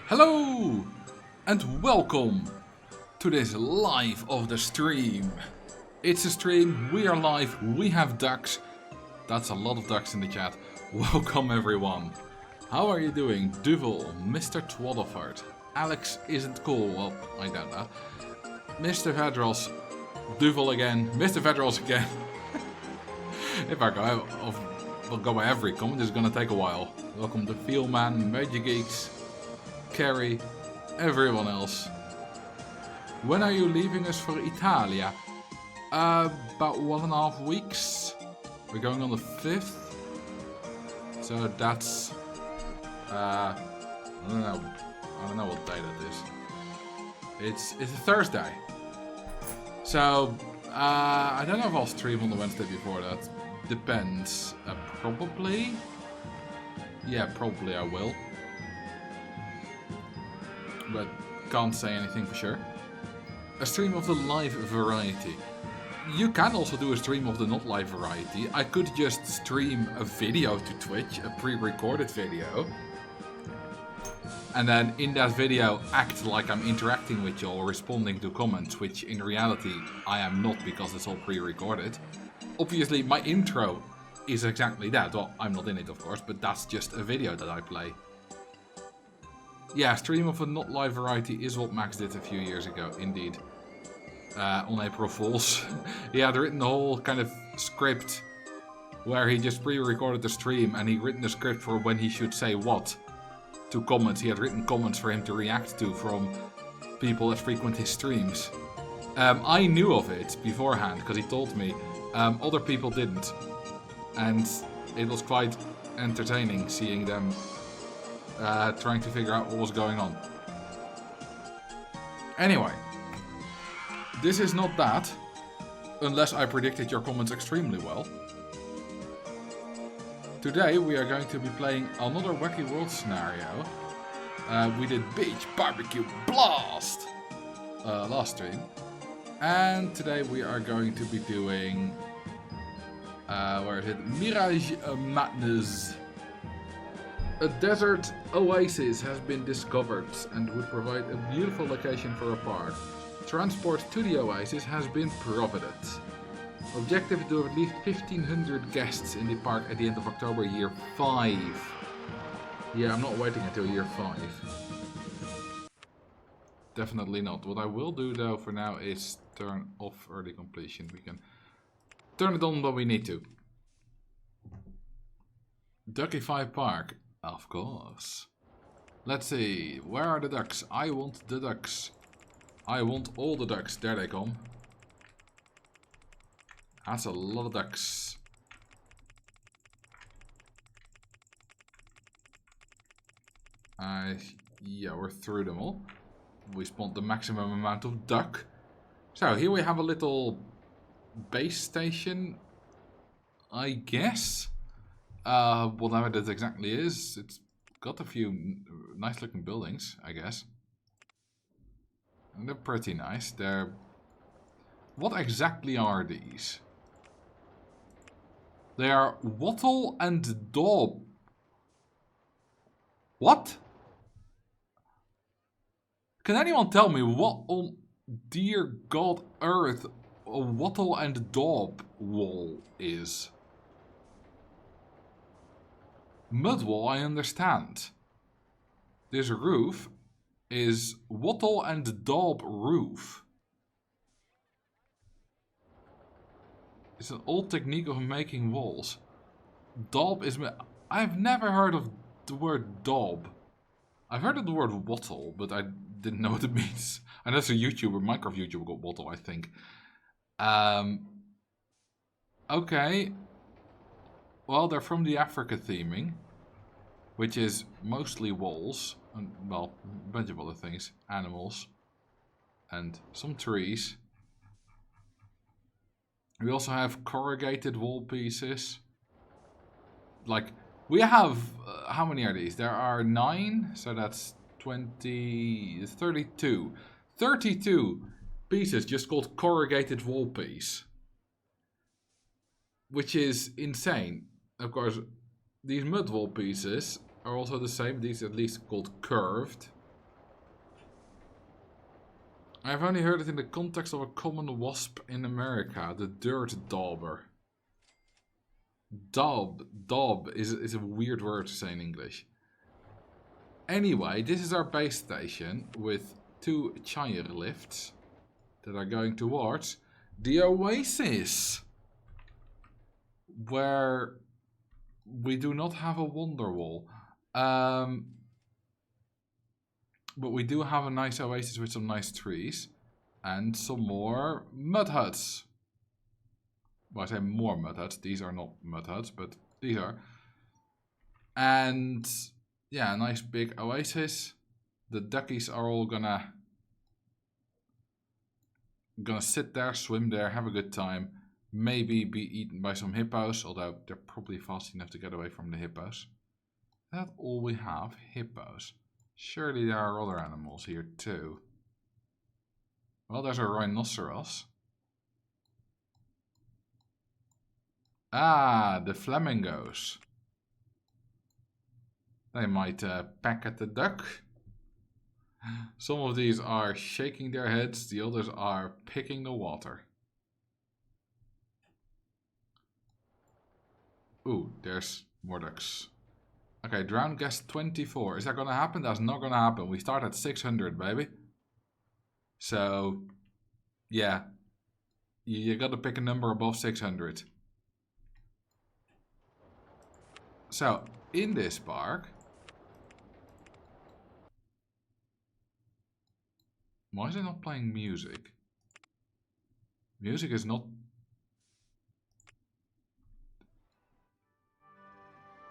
Hello and welcome to this live of the stream. It's a stream, we are live, we have ducks. That's a lot of ducks in the chat. Welcome everyone. How are you doing? Duvel, Mr. Twaddleford. Alex isn't cool, well, I doubt that. Mr. Vedros, Duvel again, Mr. Vedros again. If I go, we'll go by every comment, it's gonna take a while. Welcome to Feelman, Magic Geeks, Carrie, everyone else. When are you leaving us for Italia? About 1.5 weeks. We're going on the 5th. So that's I don't know what day that is. It's a Thursday. So I don't know if I'll stream on the Wednesday before that. Depends. Probably. Yeah, probably I will. But can't say anything for sure. A stream of the live variety. You can also do a stream of the not live variety. I could just stream a video to Twitch, a pre-recorded video. And then in that video act like I'm interacting with you or responding to comments, which in reality I am not because it's all pre-recorded. Obviously my intro is exactly that. Well, I'm not in it of course, but that's just a video that I play. Yeah, stream of a not live variety is what Max did a few years ago, indeed. On April Fools. He had written the whole kind of script where he just pre-recorded the stream and he written the script for when he should say what to comments. He had written comments for him to react to from people that frequent his streams. I knew of it beforehand because he told me. Other people didn't. And it was quite entertaining seeing them trying to figure out what was going on. Anyway, this is not that, unless I predicted your comments extremely well. Today we are going to be playing another Wacky World scenario. We did Beach Barbecue Blast last stream. And today we are going to be doing, where is it? Mirage Madness. A desert oasis has been discovered and would provide a beautiful location for a park. Transport to the oasis has been provided. Objective to have at least 1,500 guests in the park at the end of October, year 5. Yeah, I'm not waiting until year 5. Definitely not. What I will do though for now is turn off early completion. We can turn it on when we need to. Ducky 5 Park. Of course. Let's see. Where are the ducks? I want the ducks. I want all the ducks. There they come. That's a lot of ducks. Yeah, we're through them all. We spawned the maximum amount of duck. So here we have a little base station, I guess. Whatever that exactly is. It's got a few nice looking buildings, I guess. And they're pretty nice. They're... What exactly are these? They are wattle and daub. What? Can anyone tell me what on dear God earth a wattle and daub wall is? Mud wall, I understand. This roof is wattle and daub roof. It's an old technique of making walls. Daub is... I've never heard of the word daub. I've heard of the word wattle, but I didn't know what it means. And that's a YouTuber, Minecraft YouTuber got wattle, I think. Okay. Well, they're from the Africa theming, which is mostly walls, and, well, a bunch of other things, animals, and some trees. We also have corrugated wall pieces. Like, we have, how many are these? There are 9, so that's 20, 32. 32 pieces just called corrugated wall piece. Which is insane. Of course, these mud wall pieces are also the same. These at least called curved. I've only heard it in the context of a common wasp in America, the dirt dauber. Daub is a weird word to say in English. Anyway, this is our base station with 2 chair lifts that are going towards the oasis, where we do not have a wonder wall. But we do have a nice oasis with some nice trees. And some more mud huts. Well, I say more mud huts. These are not mud huts, but these are. And yeah, a nice big oasis. The duckies are all gonna sit there, swim there, have a good time. Maybe be eaten by some hippos, although they're probably fast enough to get away from the hippos. That's all we have, hippos. Surely there are other animals here too. Well, there's a rhinoceros. Ah, the flamingos. They might peck at the duck. Some of these are shaking their heads, the others are picking the water. Ooh, there's more ducks. Okay, drown guest 24. Is that gonna happen? That's not gonna happen. We start at 600, baby. So, yeah. You gotta pick a number above 600. So, in this park... Why is it not playing music? Music is not...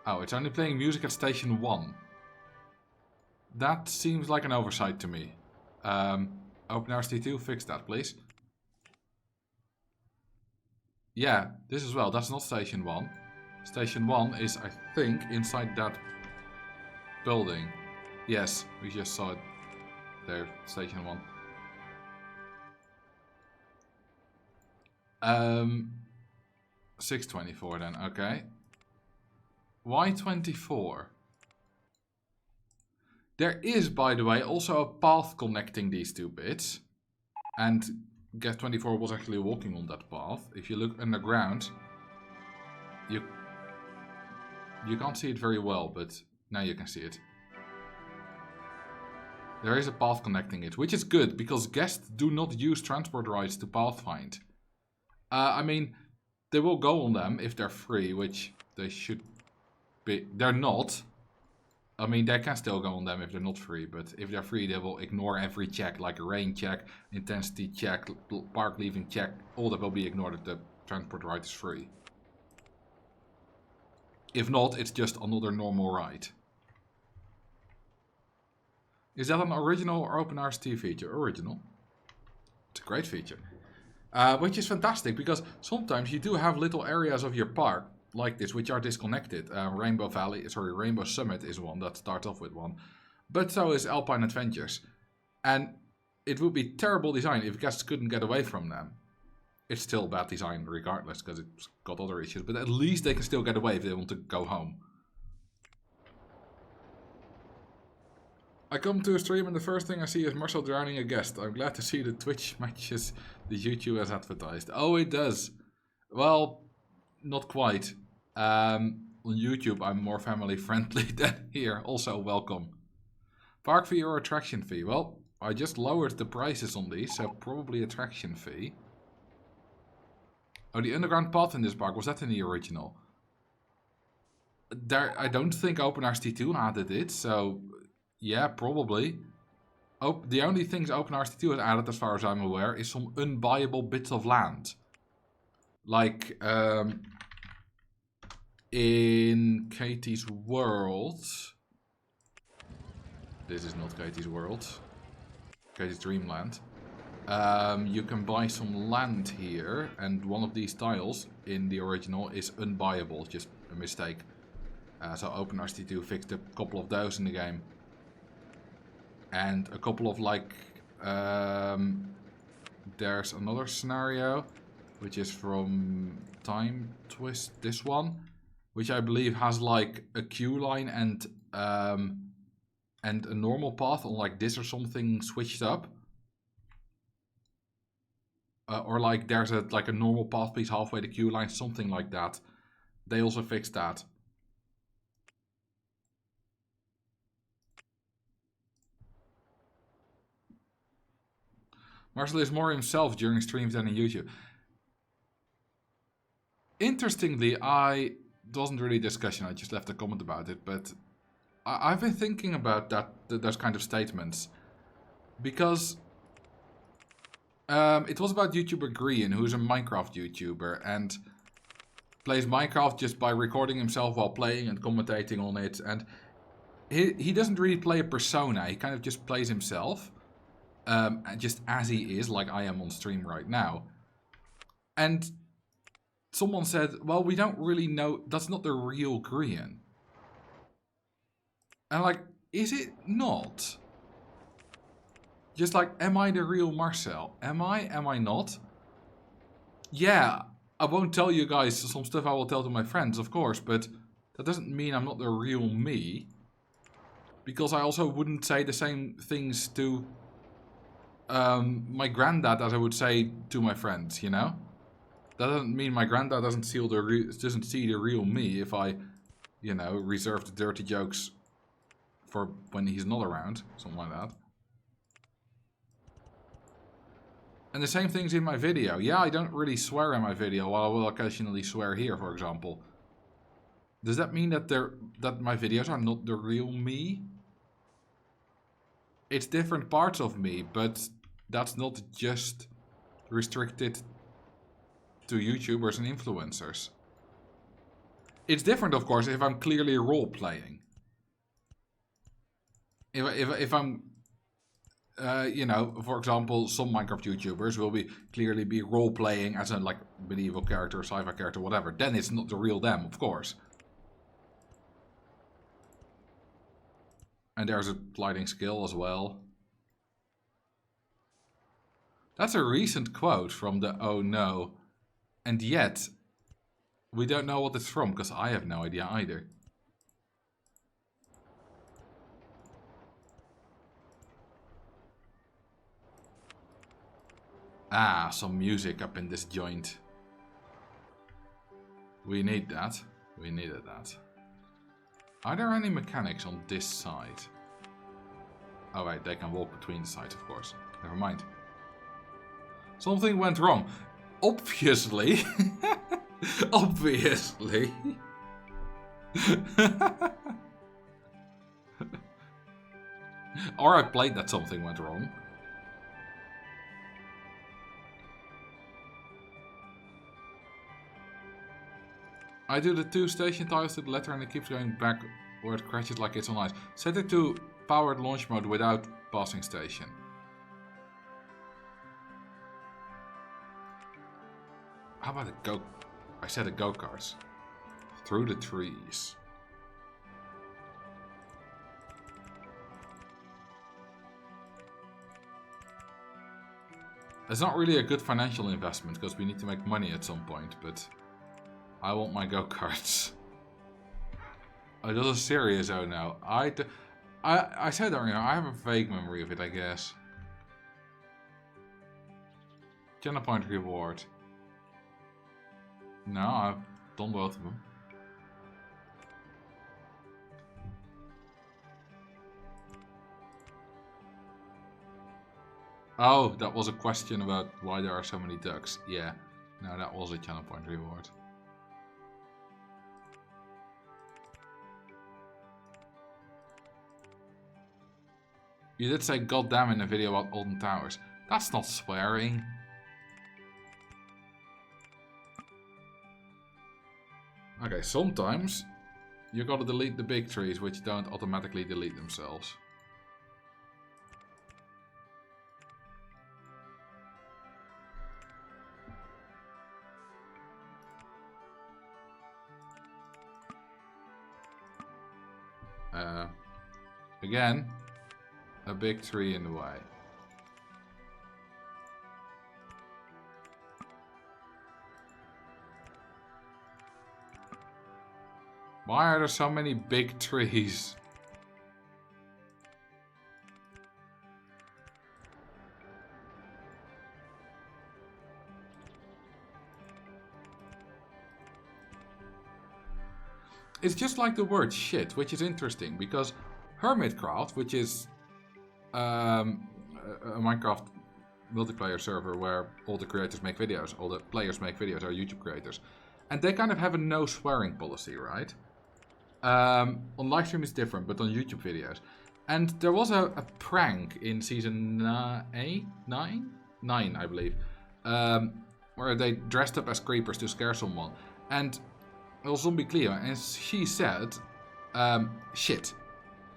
Oh, it's only playing music at station 1. That seems like an oversight to me. OpenRST2, fix that, please. Yeah, this as well. That's not station 1. Station 1 is, I think, inside that building. Yes, we just saw it there. Station 1. 624 then, okay. Why 24? There is, by the way, also a path connecting these 2 bits. And guest 24 was actually walking on that path. If you look underground, you can't see it very well, but now you can see it. There is a path connecting it, which is good, because guests do not use transport rides to pathfind. I mean, they will go on them if they're free, which they should be. They're not. I mean, they can still go on them if they're not free, but if they're free, they will ignore every check, like a rain check, intensity check, park leaving check. All that will be ignored if the transport ride is free. If not, it's just another normal ride. Is that an original or OpenRST feature? Original. It's a great feature. Which is fantastic, because sometimes you do have little areas of your park like this, which are disconnected. Rainbow Summit is one that starts off with one. But so is Alpine Adventures. And it would be terrible design if guests couldn't get away from them. It's still bad design regardless, because it's got other issues. But at least they can still get away if they want to go home. I come to a stream and the first thing I see is Marcel drowning a guest. I'm glad to see the Twitch matches the YouTube has advertised. Oh, it does. Well, not quite. On YouTube, I'm more family friendly than here. Also, welcome. Park fee or attraction fee? Well, I just lowered the prices on these, so probably attraction fee. Oh, the underground path in this park, was that in the original? I don't think OpenRST2 added it, so yeah, probably. The only things OpenRST2 has added, as far as I'm aware, is some unbuyable bits of land. Like, in Katie's World. This is not Katie's World. Katie's Dreamland. You can buy some land here, and one of these tiles in the original is unbuyable, just a mistake. So OpenRST2 fixed a couple of those in the game. And a couple of like, there's another scenario, which is from Time Twist, this one, which I believe has like a queue line and a normal path on like this or something switched up. or like there's a normal path piece halfway the queue line, something like that. They also fixed that. Marcel is more himself during streams than in YouTube. Interestingly, I wasn't really a discussion, I just left a comment about it, but I've been thinking about those kind of statements. Because it was about YouTuber Green, who's a Minecraft YouTuber, and plays Minecraft just by recording himself while playing and commentating on it, and he doesn't really play a persona, he kind of just plays himself, just as he is, like I am on stream right now. And someone said, well, we don't really know, that's not the real Green. And like, is it not? Just like, am I the real Marcel? Am I? Am I not? Yeah, I won't tell you guys some stuff I will tell to my friends, of course, but that doesn't mean I'm not the real me. Because I also wouldn't say the same things to my granddad as I would say to my friends, you know? That doesn't mean my granddad doesn't see the real me if I, you know, reserve the dirty jokes for when he's not around, something like that. And the same thing's in my video. Yeah, I don't really swear in my video, while I will occasionally swear here, for example. Does that mean that my videos are not the real me? It's different parts of me, but that's not just restricted to YouTubers and influencers. It's different, of course, if I'm clearly role-playing. If I'm, you know, for example, some Minecraft YouTubers will clearly be role-playing as a like medieval character, sci-fi character, whatever. Then it's not the real them, of course. And there's a gliding skill as well. That's a recent quote from the Oh No. And yet, we don't know what it's from, because I have no idea either. Ah, some music up in this joint. We need that. We needed that. Are there any mechanics on this side? Oh wait, they can walk between the sides, of course. Never mind. Something went wrong. Obviously. Obviously. Or I played that something went wrong. I do the 2 station tiles to the letter and it keeps going back where it crashes like it's on ice. Set it to powered launch mode without passing station. How about I said a go-karts. Through the trees. It's not really a good financial investment because we need to make money at some point, but I want my go-karts. Oh, that was serious, oh no. I said that, you know, I have a vague memory of it, I guess. Channel point reward. No, I've done both of them. Oh, that was a question about why there are so many ducks. Yeah, no, that was a channel point reward. You did say goddamn in a video about Olden Towers. That's not swearing. Okay, sometimes you gotta delete the big trees, which don't automatically delete themselves. Again, a big tree in the way. Why are there so many big trees? It's just like the word shit, which is interesting because Hermitcraft, which is a Minecraft multiplayer server where all the creators make videos, all the players make videos, are YouTube creators, and they kind of have a no swearing policy, right? On Livestream it's different, but on YouTube videos. And there was a prank in season 9, I believe, where they dressed up as creepers to scare someone. And it was Zombie Cleo, and she said, shit,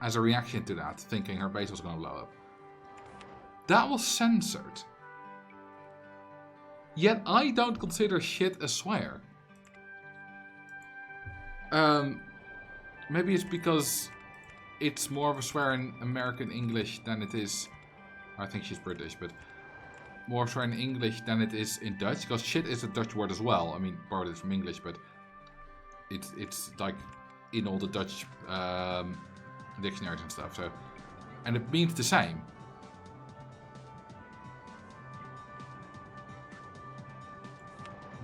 as a reaction to that, thinking her base was going to blow up. That was censored. Yet I don't consider shit a swear. Maybe it's because it's more of a swear in American English than it is... I think she's British, but... more of a swear in English than it is in Dutch. Because shit is a Dutch word as well. I mean, borrowed it from English, but... It's like in all the Dutch dictionaries and stuff. So, and it means the same.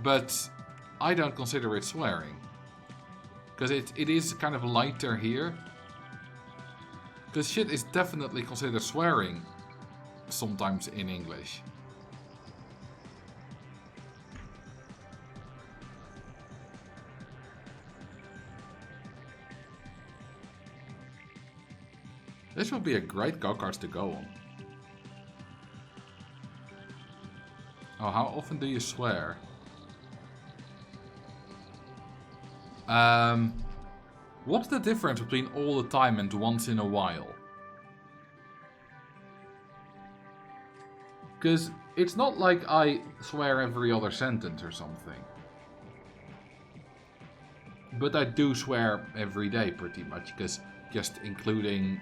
But I don't consider it swearing. Because it is kind of lighter here. Because shit is definitely considered swearing sometimes in English. This would be a great go-kart to go on. Oh, how often do you swear? What's the difference between all the time and once in a while? Because it's not like I swear every other sentence or something. But I do swear every day pretty much, because just including...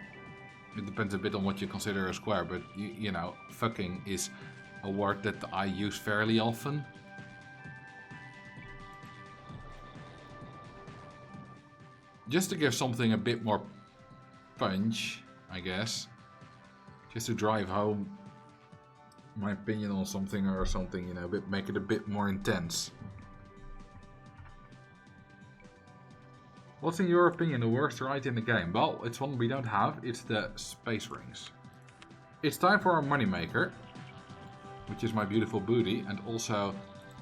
It depends a bit on what you consider a swear, but you know, fucking is a word that I use fairly often. Just to give something a bit more punch, I guess. Just to drive home my opinion on something or something, you know, make it a bit more intense. What's in your opinion the worst ride in the game? Well, it's one we don't have, it's the space rings. It's time for our moneymaker, which is my beautiful booty, and also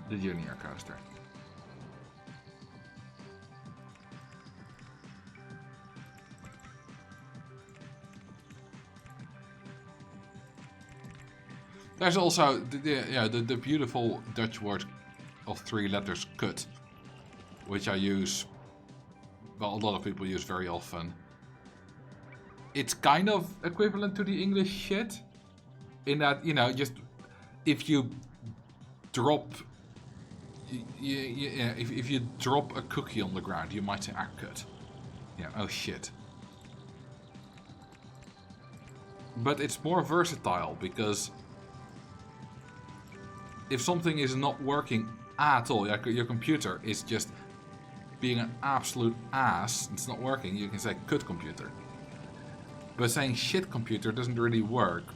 the junior coaster. There's also the beautiful Dutch word of 3 letters, kut, which I use, well, a lot of people use very often. It's kind of equivalent to the English shit, in that, you know, just if you drop, if you drop a cookie on the ground, you might say, ah, kut. Yeah, oh shit. But it's more versatile, because if something is not working at all, like your computer is just being an absolute ass, it's not working, you can say kut computer. But saying shit computer doesn't really work.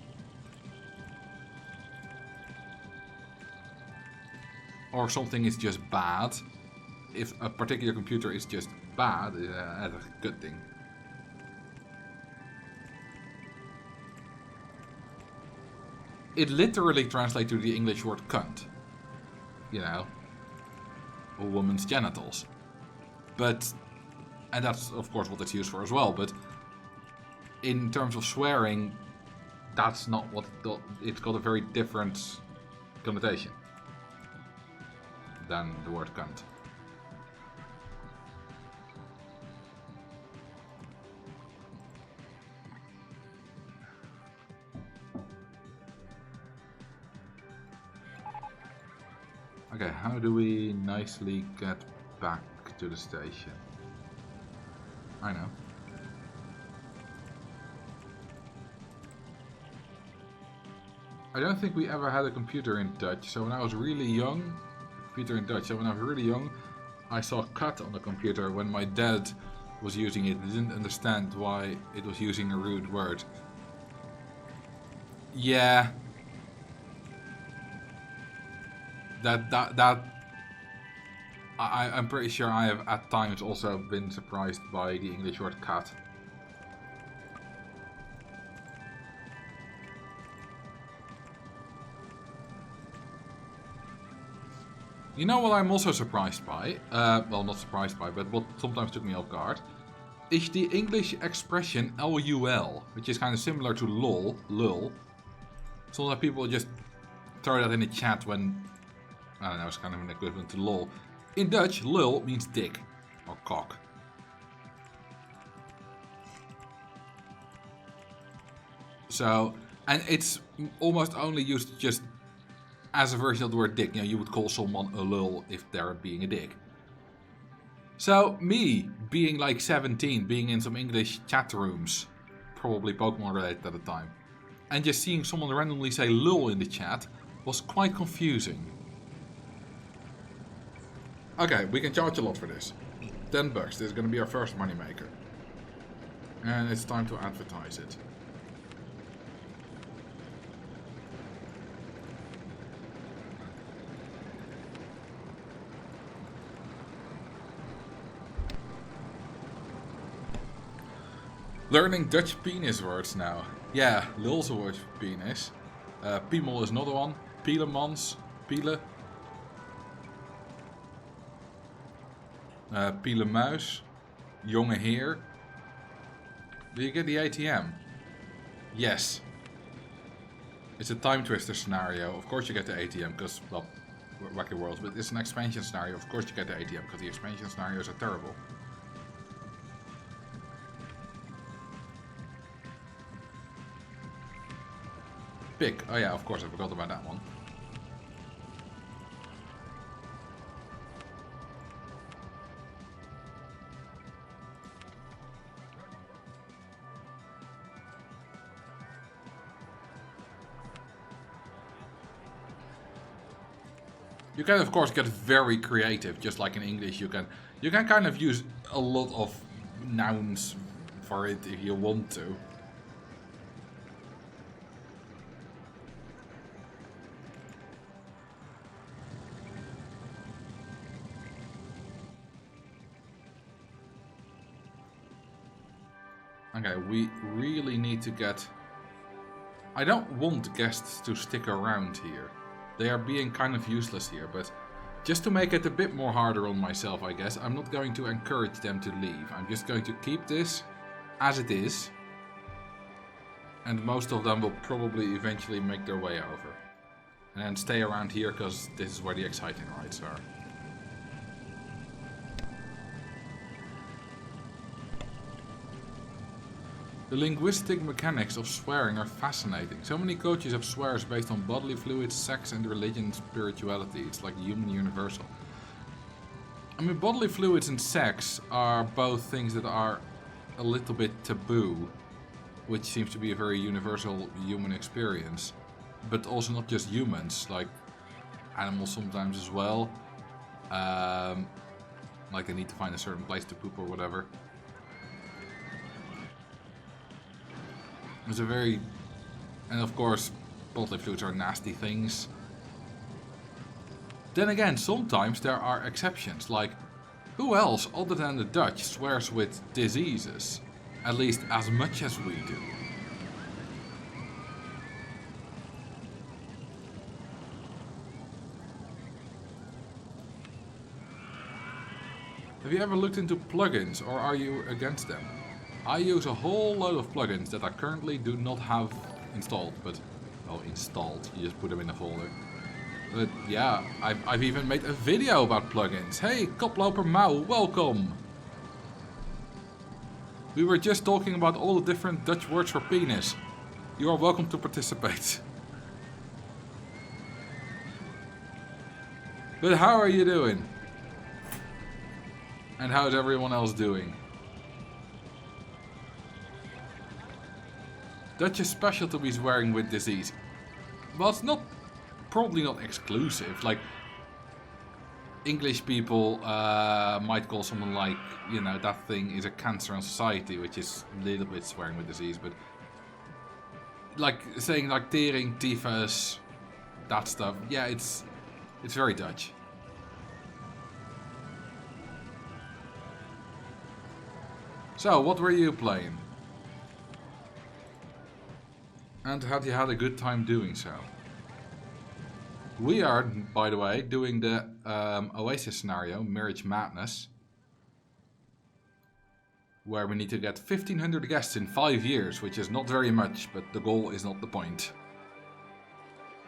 Or something is just bad. If a particular computer is just bad, that's a good thing. It literally translates to the English word cunt. You know, a woman's genitals. But, and that's of course what it's used for as well, but in terms of swearing, that's not what it's got a very different connotation than the word cunt. Okay, how do we nicely get back to the station? I know. I don't think we ever had a computer in Dutch, so when I was really young, I saw cut on the computer when my dad was using it. I didn't understand why it was using a rude word. Yeah. I'm pretty sure I have at times also been surprised by the English word cat. You know what I'm also surprised by? Well, not surprised by, but what sometimes took me off guard. Is the English expression LUL, which is kind of similar to LOL, lul. Sometimes people just throw that in the chat when, I don't know, it's kind of an equivalent to LOL. In Dutch, lul means dick, or cock. So, and it's almost only used just as a version of the word dick. You know, you would call someone a lul if they're being a dick. So, me, being like 17, being in some English chat rooms, probably Pokemon related at the time, and just seeing someone randomly say lul in the chat was quite confusing. Okay, we can charge a lot for this. $10, this is going to be our first moneymaker. And it's time to advertise it. Learning Dutch penis words now. Yeah, lul's a word for penis. Piemel is another one. Pielemans. Piele. Pielemuis. Jonge heer. Do you get the ATM? Yes. It's a time twister scenario. Of course you get the ATM because, well, wacky worlds. But it's an expansion scenario. Of course you get the ATM because the expansion scenarios are terrible. Pick. Oh yeah, of course I forgot about that one. You can of course get very creative, just like in English. You can kind of use a lot of nouns for it if you want to. Okay, we really need to get... I don't want guests to stick around here. They are being kind of useless here, but just to make it a bit more harder on myself, I guess, I'm not going to encourage them to leave. I'm just going to keep this as it is. And most of them will probably eventually make their way over. And then stay around here, because this is where the exciting rides are. The linguistic mechanics of swearing are fascinating. So many coaches have swears based on bodily fluids, sex and religion and spirituality. It's like human universal. I mean, bodily fluids and sex are both things that are a little bit taboo, which seems to be a very universal human experience. But also not just humans, like animals sometimes as well. Like they need to find a certain place to poop or whatever. It's a very... And of course, bodily fluids are nasty things. Then again, sometimes there are exceptions, like who else other than the Dutch swears with diseases? At least as much as we do. Have you ever looked into plugins, or are you against them? I use a whole load of plugins that I currently do not have installed, but, well, installed, you just put them in a folder. But yeah, I've even made a video about plugins. Hey, Koploper Mau, welcome! We were just talking about all the different Dutch words for penis. You are welcome to participate. But how are you doing? And how's everyone else doing? Dutch is special to be swearing with disease. Well, it's not, probably not exclusive. Like, English people might call someone like, you know, that thing is a cancer on society, which is a little bit swearing with disease, but like saying like tering, typhus, that stuff, yeah, it's very Dutch. So, what were you playing? And have you had a good time doing so? We are, by the way, doing the Oasis scenario, Mirage Madness. Where we need to get 1,500 guests in 5 years, which is not very much, but the goal is not the point.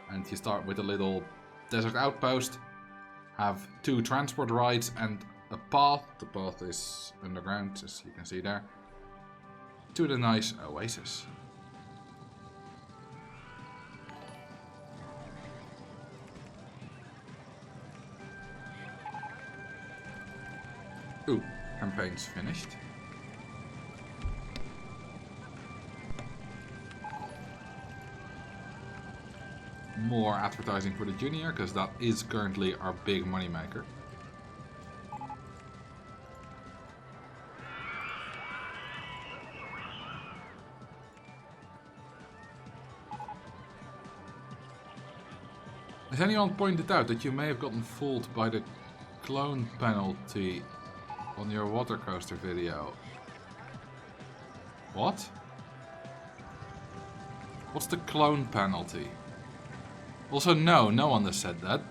And you start with a little desert outpost, have 2 transport rides and a path. The path is underground, as you can see there, to the nice oasis. Ooh, campaign's finished. More advertising for the junior, because that is currently our big moneymaker. Has anyone pointed out that you may have gotten fooled by the clone penalty on your water coaster video? What? What's the clone penalty? Also, no one has said that.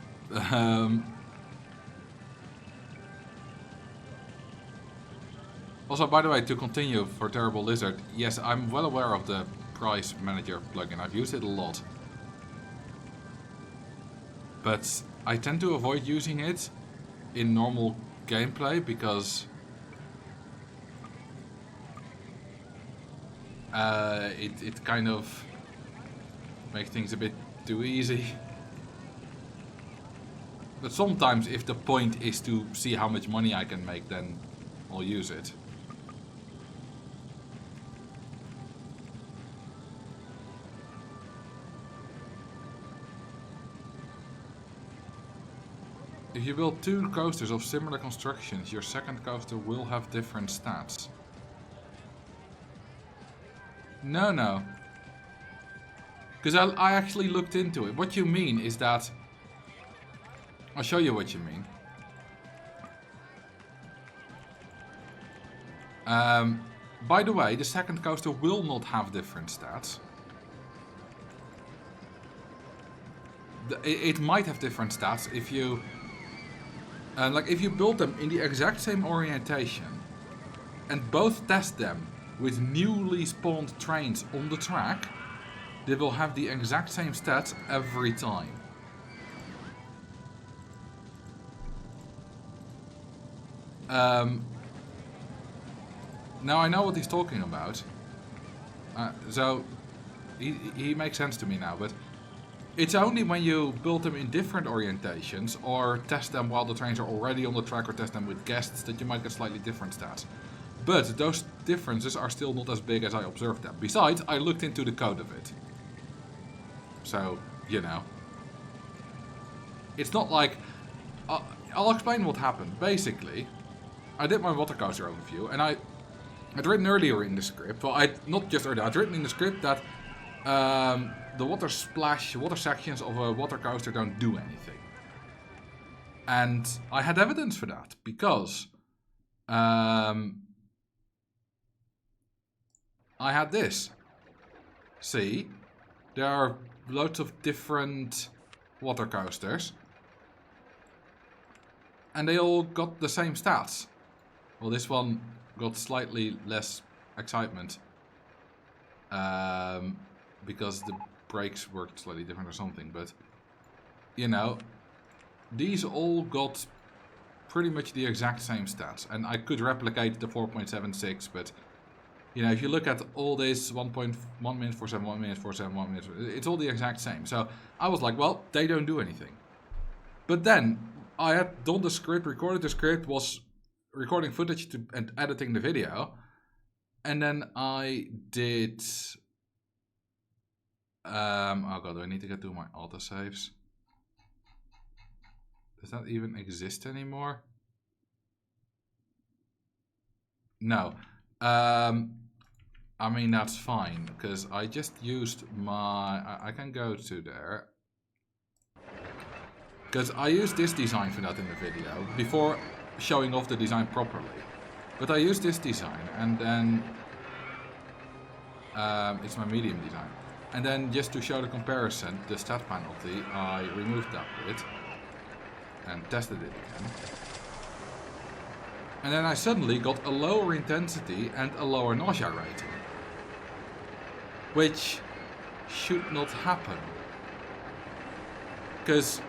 Also, by the way, to continue for Terrible Lizard, yes, I'm well aware of the Price Manager plugin. I've used it a lot. But I tend to avoid using it in normal gameplay because it kind of makes things a bit too easy. But sometimes if the point is to see how much money I can make, then I'll use it. If you build 2 coasters of similar constructions, your second coaster will have different stats. No. Because I actually looked into it. What you mean is that... I'll show you what you mean. By the way, the second coaster will not have different stats. It might have different stats if you... like if you build them in the exact same orientation and both test them with newly spawned trains on the track, they will have the exact same stats every time. Now I know what he's talking about. So he makes sense to me now, but it's only when you build them in different orientations or test them while the trains are already on the track or test them with guests that you might get slightly different stats. But those differences are still not as big as I observed them. Besides, I looked into the code of it. So, you know. It's not like... I'll explain what happened. Basically, I did my water coaster overview and I'd written earlier in the script, well, not just earlier, I'd written in the script that the water sections of a water coaster don't do anything. And I had evidence for that, because I had this. See, there are loads of different water coasters, and they all got the same stats. Well, this one got slightly less excitement, because the brakes worked slightly different or something, but you know, these all got pretty much the exact same stats, and I could replicate the 4.76, but you know, if you look at all this 1.1 minute 47, 1 minute 47, 1 minute, it's all the exact same. So I was like, well, they don't do anything. But then I had done the script, recorded the script, was recording footage and editing the video, and then I did... oh god, do I need to get to my autosaves? Does that even exist anymore? No. I mean, that's fine, because I just used my... I can go to there. Because I used this design for that in the video, before showing off the design properly. But I use this design, and then it's my medium design. And then just to show the comparison, the stat penalty, I removed that bit and tested it again. And then I suddenly got a lower intensity and a lower nausea rating. Which should not happen. Because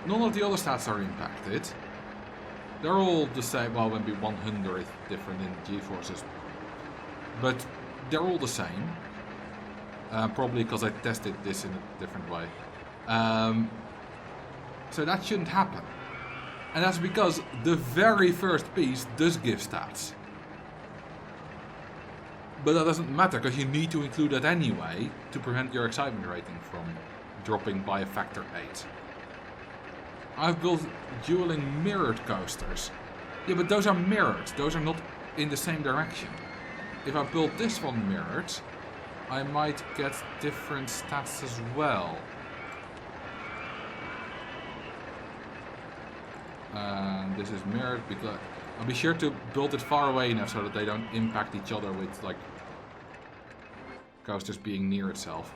none of the other stats are impacted. They're all the same, well, maybe 100 different in G-forces. But they're all the same. Probably because I tested this in a different way. So that shouldn't happen. And that's because the very first piece does give stats. But that doesn't matter, because you need to include that anyway to prevent your excitement rating from dropping by a factor 8. I've built dueling mirrored coasters. Yeah, but those are mirrored. Those are not in the same direction. If I build this one mirrored, I might get different stats as well. And this is mirrored because I'll be sure to build it far away enough so that they don't impact each other with like coasters being near itself.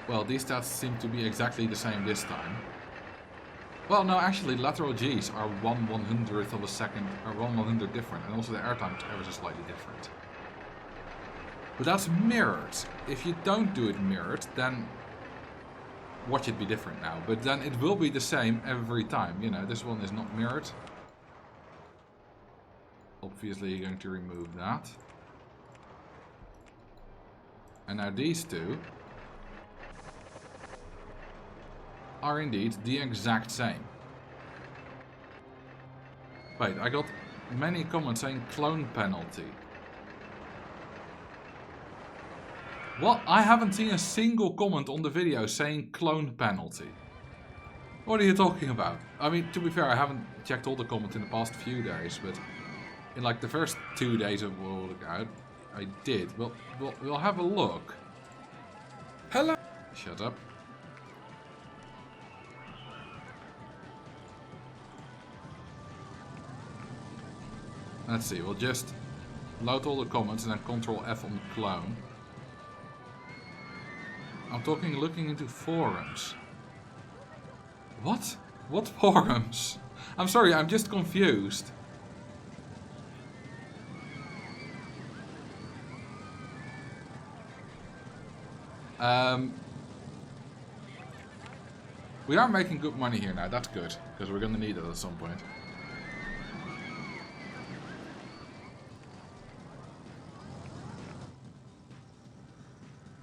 Well, these stats seem to be exactly the same this time. Well, no, actually, lateral Gs are 1/100th of a second, or 1/100 different, and also the airtime is ever so slightly different. But that's mirrored. If you don't do it mirrored, then watch it be different now. But then it will be the same every time. You know, this one is not mirrored. Obviously, you're going to remove that. And now these two are indeed the exact same. Wait, I got many comments saying clone penalty. Well, I haven't seen a single comment on the video saying clone penalty. What are you talking about? I mean, to be fair, I haven't checked all the comments in the past few days, but in like the first 2 days of World Out, I did. We'll have a look. Hello. Shut up. Let's see, we'll just load all the comments and then Control F on the clone. I'm looking into forums. What? What forums? I'm sorry, I'm just confused. We are making good money here now, that's good, because we're gonna need it at some point.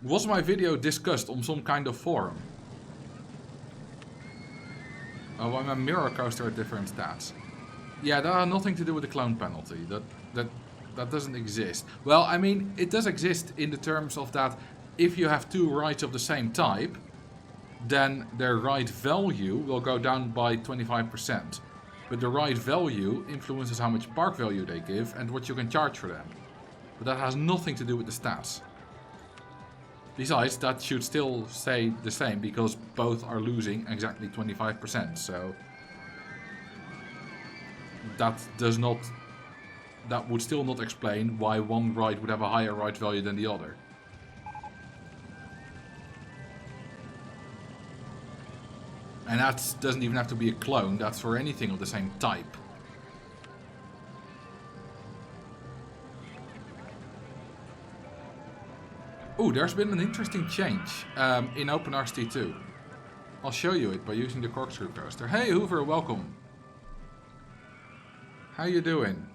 Was my video discussed on some kind of forum? Oh, well, my mirror coaster at different stats. Yeah, that had nothing to do with the clone penalty. That doesn't exist. Well, I mean, it does exist in the terms of that if you have two rides of the same type, then their ride value will go down by 25%. But the ride value influences how much park value they give and what you can charge for them. But that has nothing to do with the stats. Besides, that should still stay the same because both are losing exactly 25%. So that would still not explain why one ride would have a higher ride value than the other. And that doesn't even have to be a clone, that's for anything of the same type. Ooh, there's been an interesting change in OpenRCT2. I'll show you it by using the corkscrew coaster. Hey Hoover, welcome. How you doing?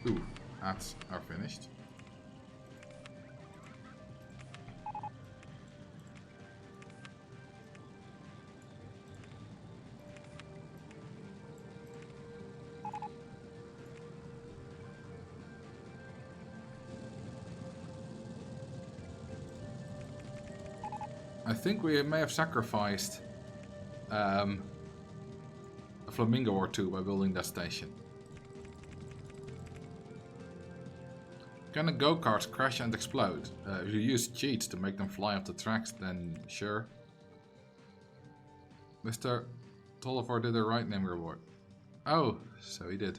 Ooh, ads are finished. I think we may have sacrificed a flamingo or two by building that station. Can the go-karts crash and explode? If you use cheats to make them fly off the tracks, then sure. Mr. Tolliver did a right name reward. Oh, so he did.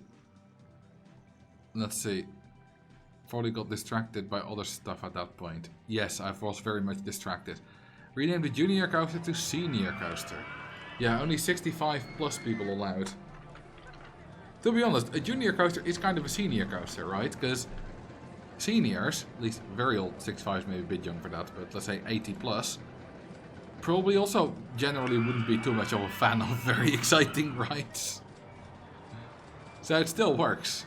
Let's see. Probably got distracted by other stuff at that point. Yes, I was very much distracted. Rename the junior coaster to senior coaster. Yeah, only 65 plus people allowed. To be honest, a junior coaster is kind of a senior coaster, right? Because seniors, at least very old 65s, maybe a bit young for that, but let's say 80 plus, probably also generally wouldn't be too much of a fan of very exciting rides. So it still works.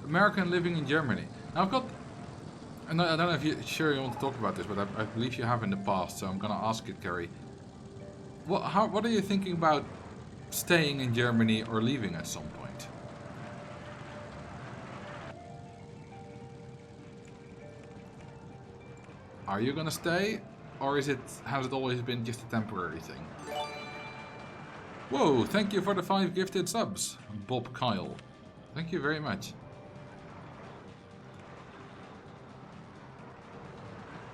American living in Germany. Now I've got, and I don't know if you're sure you want to talk about this, but I believe you have in the past, so I'm gonna ask it, Kerry. What are you thinking about staying in Germany or leaving at some point? Are you gonna stay, or has it always been just a temporary thing? Whoa! Thank you for the 5 gifted subs, Bob Kyle. Thank you very much.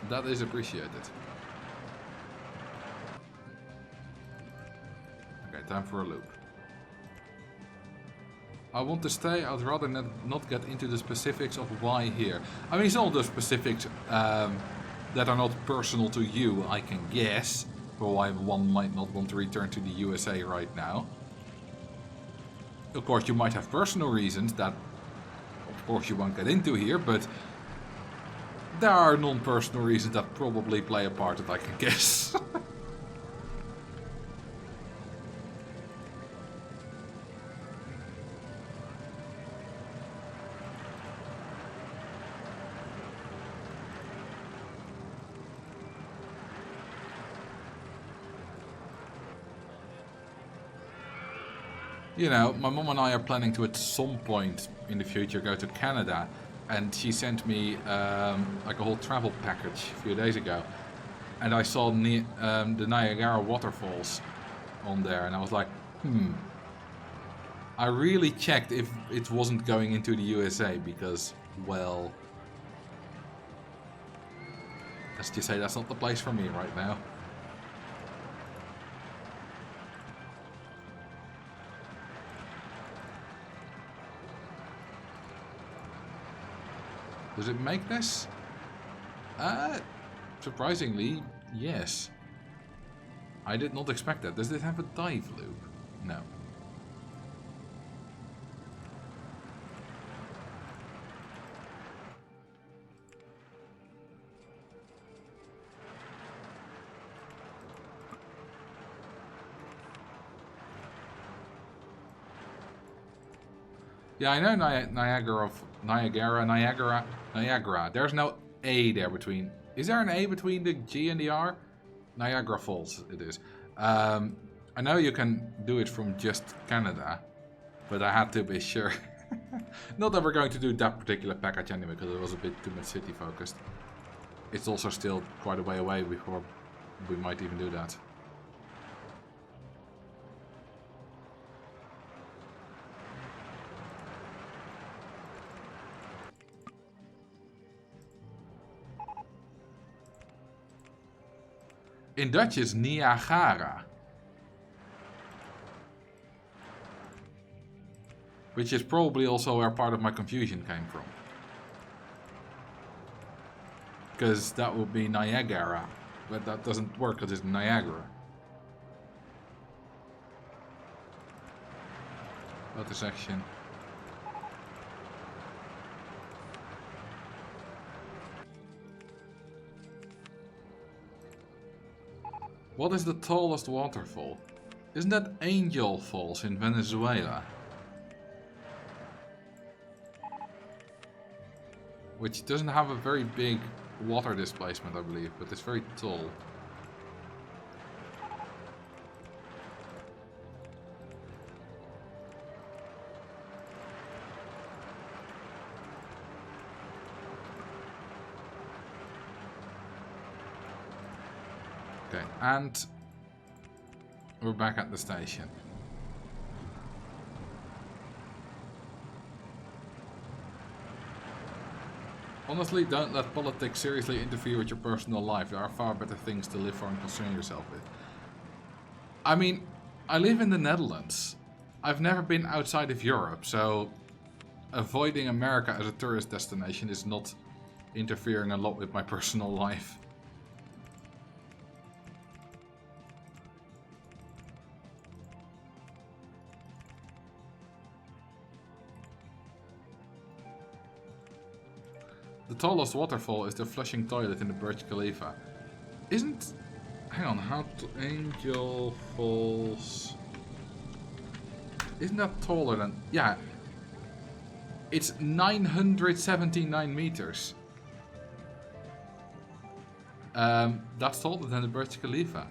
That is appreciated. Okay, time for a loop. I want to stay, I'd rather not get into the specifics of why here. I mean, some of the specifics that are not personal to you, I can guess, for why one might not want to return to the USA right now. Of course, you might have personal reasons that, of course, you won't get into here, but there are non-personal reasons that probably play a part that I can guess. You know, my mom and I are planning to at some point in the future go to Canada, and she sent me like a whole travel package a few days ago, and I saw the Niagara waterfalls on there, and I was like, I really checked if it wasn't going into the USA because, well, let's just say that's not the place for me right now. Does it make this? Surprisingly, yes. I did not expect that. Does it have a dive loop? No. Yeah, I know Niagara. There's no A there between. Is there an A between the G and the R? Niagara Falls, it is. I know you can do it from just Canada, but I had to be sure. Not that we're going to do that particular package anyway, because it was a bit too much city focused. It's also still quite a way away before we might even do that. In Dutch is Niagara. Which is probably also where part of my confusion came from. Because that would be Niagara. But that doesn't work because it's Niagara. Other section. What is the tallest waterfall? Isn't that Angel Falls in Venezuela? Which doesn't have a very big water displacement, I believe, but it's very tall. Okay, and we're back at the station. Honestly, don't let politics seriously interfere with your personal life. There are far better things to live for and concern yourself with. I mean, I live in the Netherlands. I've never been outside of Europe, so avoiding America as a tourist destination is not interfering a lot with my personal life. The tallest waterfall is the flushing toilet in the Burj Khalifa. Isn't... Hang on, how to Angel Falls... Isn't that taller than... Yeah. It's 979 meters. That's taller than the Burj Khalifa.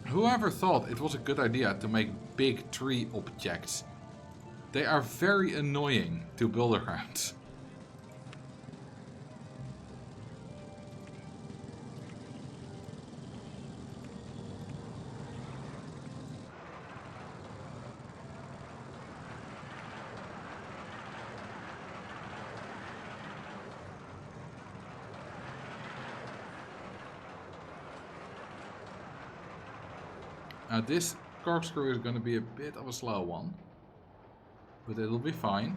Whoever thought it was a good idea to make big tree objects? They are very annoying to build around. Now this corkscrew is going to be a bit of a slow one, but it'll be fine.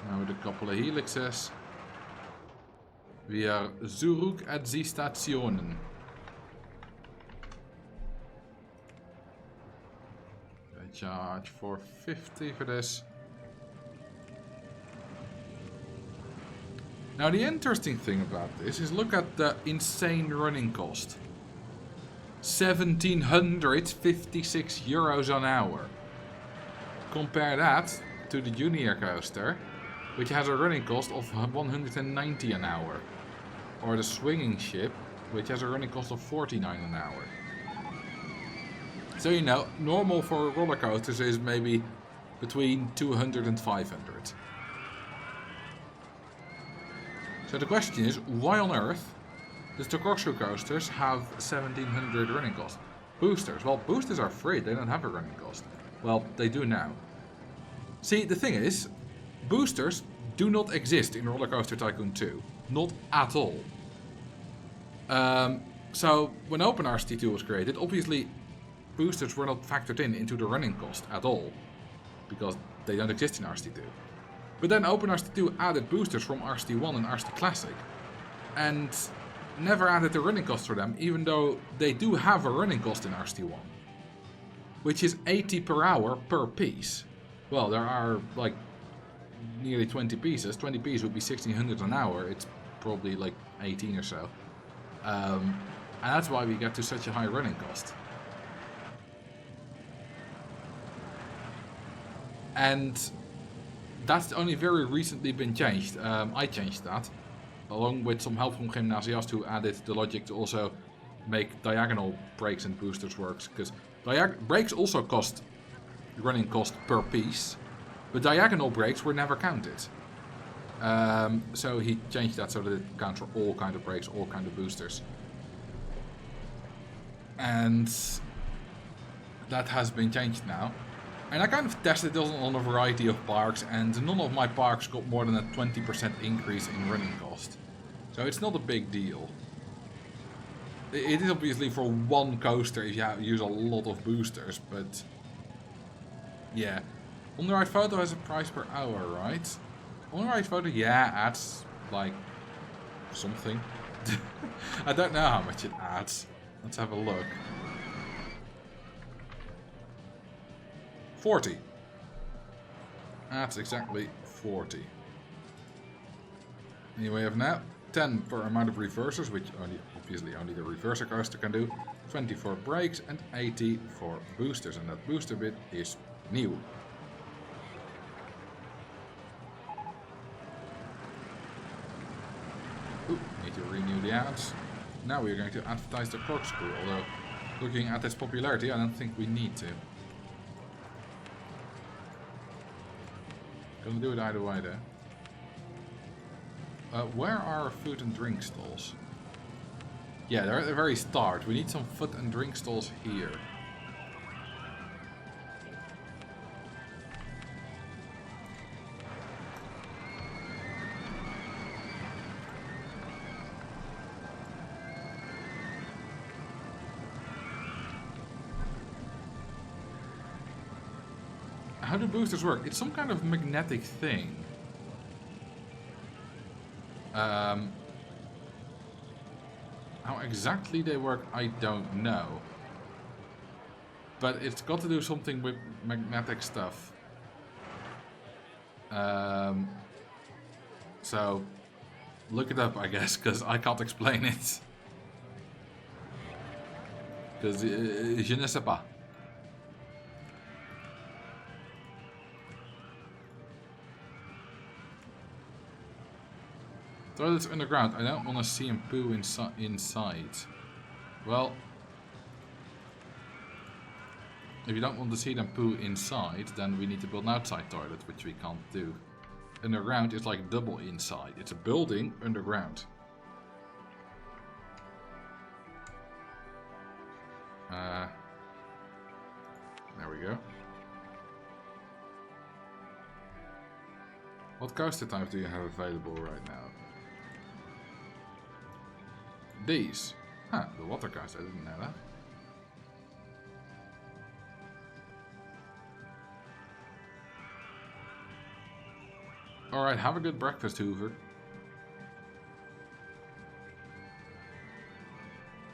Now with a couple of helixes, we are zurück at die Stationen. I charge 450 for this. Now the interesting thing about this is look at the insane running cost. 1756 euros an hour. Compare that to the junior coaster, which has a running cost of 190 an hour. Or the swinging ship, which has a running cost of 49 an hour. So you know, normal for roller coasters is maybe between 200 and 500. So the question is, why on earth does the corkscrew coasters have 1700 running cost? Boosters, well, boosters are free, they don't have a running cost. Well, they do now. See, the thing is, boosters do not exist in Roller Coaster Tycoon 2. Not at all. So, when OpenRCT2 was created, obviously boosters were not factored into the running cost at all. Because they don't exist in RCT2. But then OpenRCT2 added boosters from RCT1 and RCT Classic. And never added the running cost for them, even though they do have a running cost in RCT1. Which is 80 per hour per piece. Well, there are like nearly 20 pieces. 20 pieces would be 1600 an hour. It's probably like 18 or so. And that's why we get to such a high running cost. And that's only very recently been changed. I changed that, along with some help from Gymnasiast, who added the logic to also make diagonal brakes and boosters work. Because brakes also cost running cost per piece, but diagonal brakes were never counted. So he changed that so that it counts for all kind of brakes, all kind of boosters. And that has been changed now. And I kind of tested this on a variety of parks, and none of my parks got more than a 20% increase in running cost. So it's not a big deal. It is obviously for one coaster if you use a lot of boosters, but yeah. On the right photo has a price per hour, right? On the right photo, yeah, adds like something. I don't know how much it adds. Let's have a look. 40. That's exactly 40. Anyway, we have now 10 per amount of reversers, which obviously only the reverser coaster can do. 20 for brakes and 80 for boosters, and that booster bit is new. Ooh, need to renew the ads. Now we are going to advertise the corkscrew, although looking at its popularity, I don't think we need to. Gonna do it either way though. Where are our food and drink stalls? Yeah, they're at the very start. We need some food and drink stalls here. How do boosters work? It's some kind of magnetic thing. How exactly they work, I don't know. But it's got to do something with magnetic stuff. So, look it up, I guess, because I can't explain it. Because je ne sais pas. Toilets underground. I don't want to see him poo inside. Well, if you don't want to see them poo inside, then we need to build an outside toilet, which we can't do. Underground is like double inside. It's a building underground. There we go. What coaster types do you have available right now? These. Huh, the water coaster, I didn't know that. Alright, have a good breakfast, Hoover.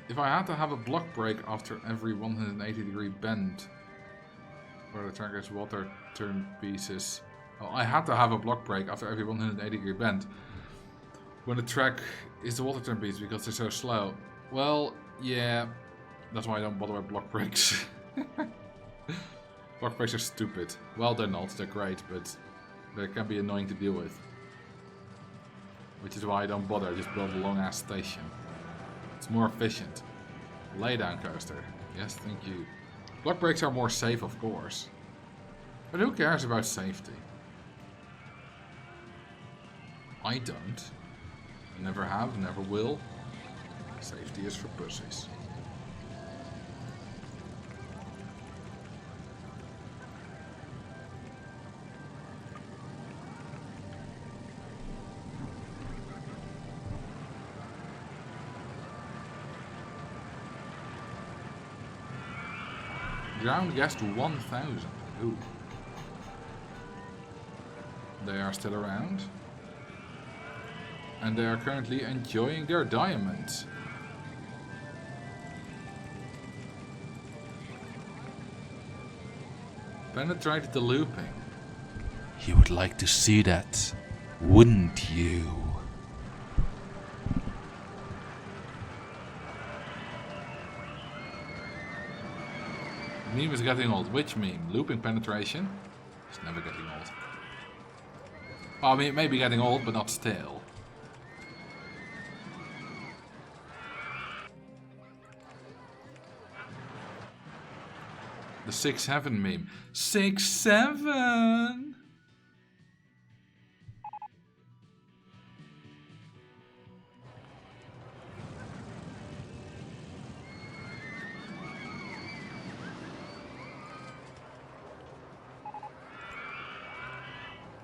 If I had to have a block break after every 180-degree bend, where the track is water turn pieces. Oh, I had to have a block break after every 180-degree bend. When the track is the water turn piece because they're so slow. Well, yeah, that's why I don't bother with block breaks. Block breaks are stupid. Well, they're not, they're great, but they can be annoying to deal with. Which is why I don't bother, I just build a long ass station. It's more efficient. Lay down coaster. Yes, thank you. Block breaks are more safe, of course. But who cares about safety? I don't. Never have, never will. Safety is for pussies. Ground gas to 1,000. Ooh. They are still around. And they are currently enjoying their diamonds. Penetrate the looping. You would like to see that, wouldn't you? Meme is getting old. Which meme? Looping penetration? It's never getting old. Well, I mean, it may be getting old, but not stale. The 6-7 meme. 6-7!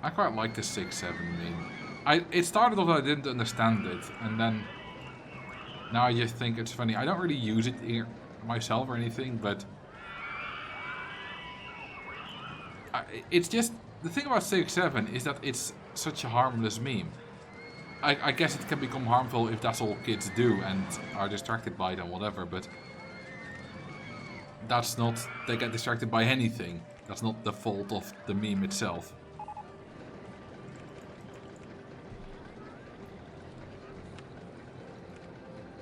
I quite like the 6-7 meme. It started off I didn't understand it, and then now I just think it's funny. I don't really use it here myself or anything, but it's just the thing about 6-7 is that it's such a harmless meme. I guess it can become harmful if that's all kids do and are distracted by it and whatever, but that's not, they get distracted by anything. That's not the fault of the meme itself.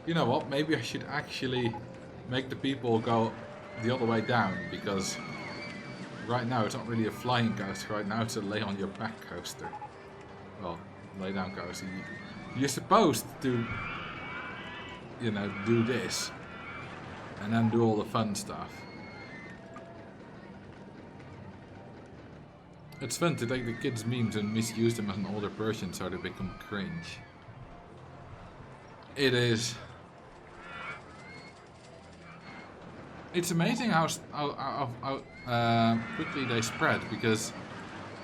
You know what, maybe I should actually make the people go the other way down, because right now it's not really a flying coaster, right now it's a lay on your back coaster. Well, lay down coaster. You're supposed to you know, do this. And then do all the fun stuff. It's fun to take the kids' memes and misuse them as an older person so they become cringe. It is. It's amazing how quickly they spread, because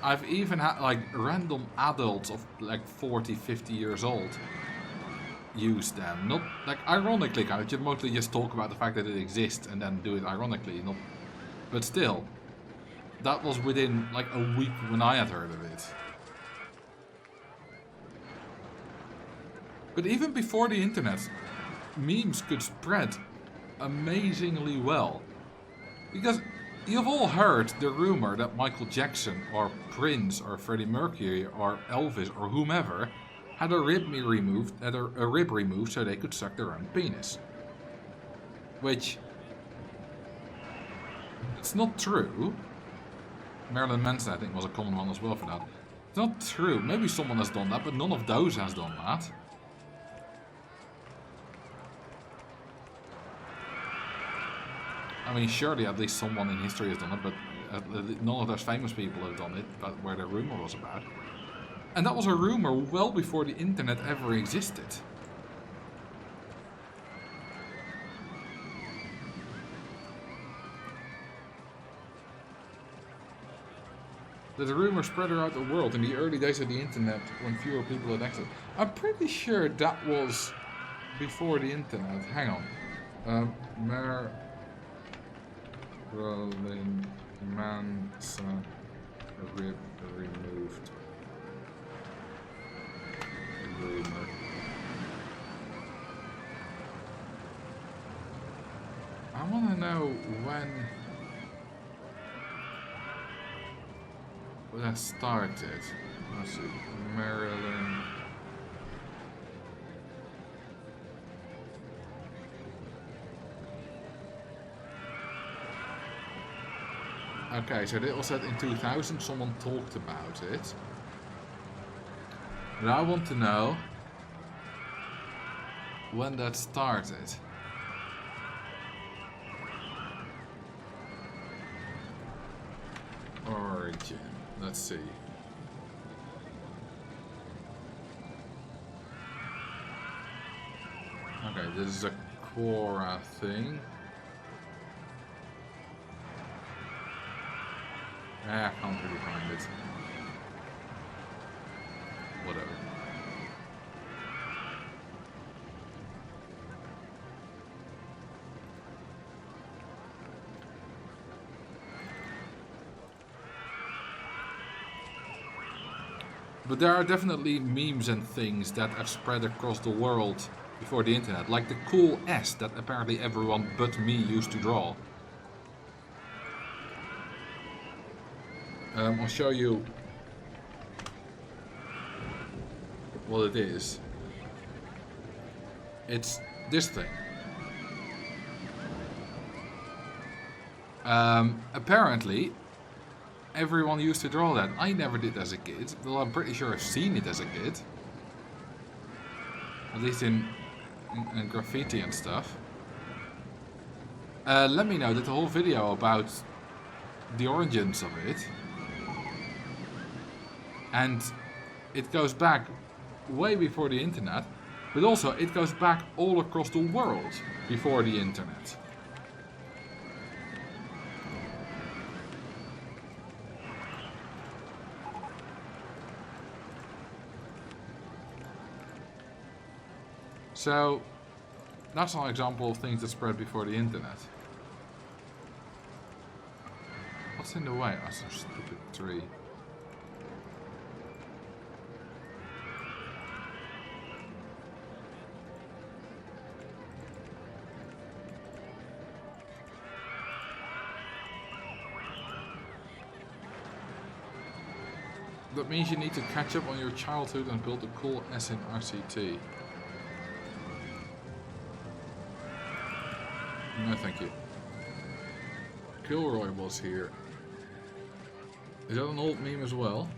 I've even had like random adults of like 40, 50 years old use them. Not like ironically, kind of just mostly just talk about the fact that it exists and then do it ironically. Not, but still, that was within like a week when I had heard of it. But even before the internet, memes could spread amazingly well. Because you've all heard the rumor that Michael Jackson or Prince or Freddie Mercury or Elvis or whomever had a rib removed so they could suck their own penis. Which, it's not true. Marilyn Manson, I think, was a common one as well for that. It's not true. Maybe someone has done that, but none of those has done that. I mean, surely at least someone in history has done it, but none of those famous people have done it, but where the rumor was about. And that was a rumor well before the internet ever existed. That the rumor spread around the world in the early days of the internet when fewer people had access. I'm pretty sure that was before the internet. Hang on. Marilyn Manson rib removed. Rumor. I want to know when that started. Let's see. Marilyn. Okay, so it was said in 2000 someone talked about it. But I want to know when that started. Origin. Let's see. Okay, this is a Quora thing. I can't really find it. Whatever. But there are definitely memes and things that have spread across the world before the internet. Like the cool S that apparently everyone but me used to draw. I'll show you what it is. It's this thing. Apparently, everyone used to draw that. I never did as a kid, though I'm pretty sure I've seen it as a kid. At least in graffiti and stuff. Let me know that the whole video about the origins of it. And it goes back way before the internet, but also it goes back all across the world before the internet. So that's an example of things that spread before the internet. What's in the way? That's a stupid tree. That means you need to catch up on your childhood and build a cool S in RCT. No, thank you. Kilroy was here. Is that an old meme as well?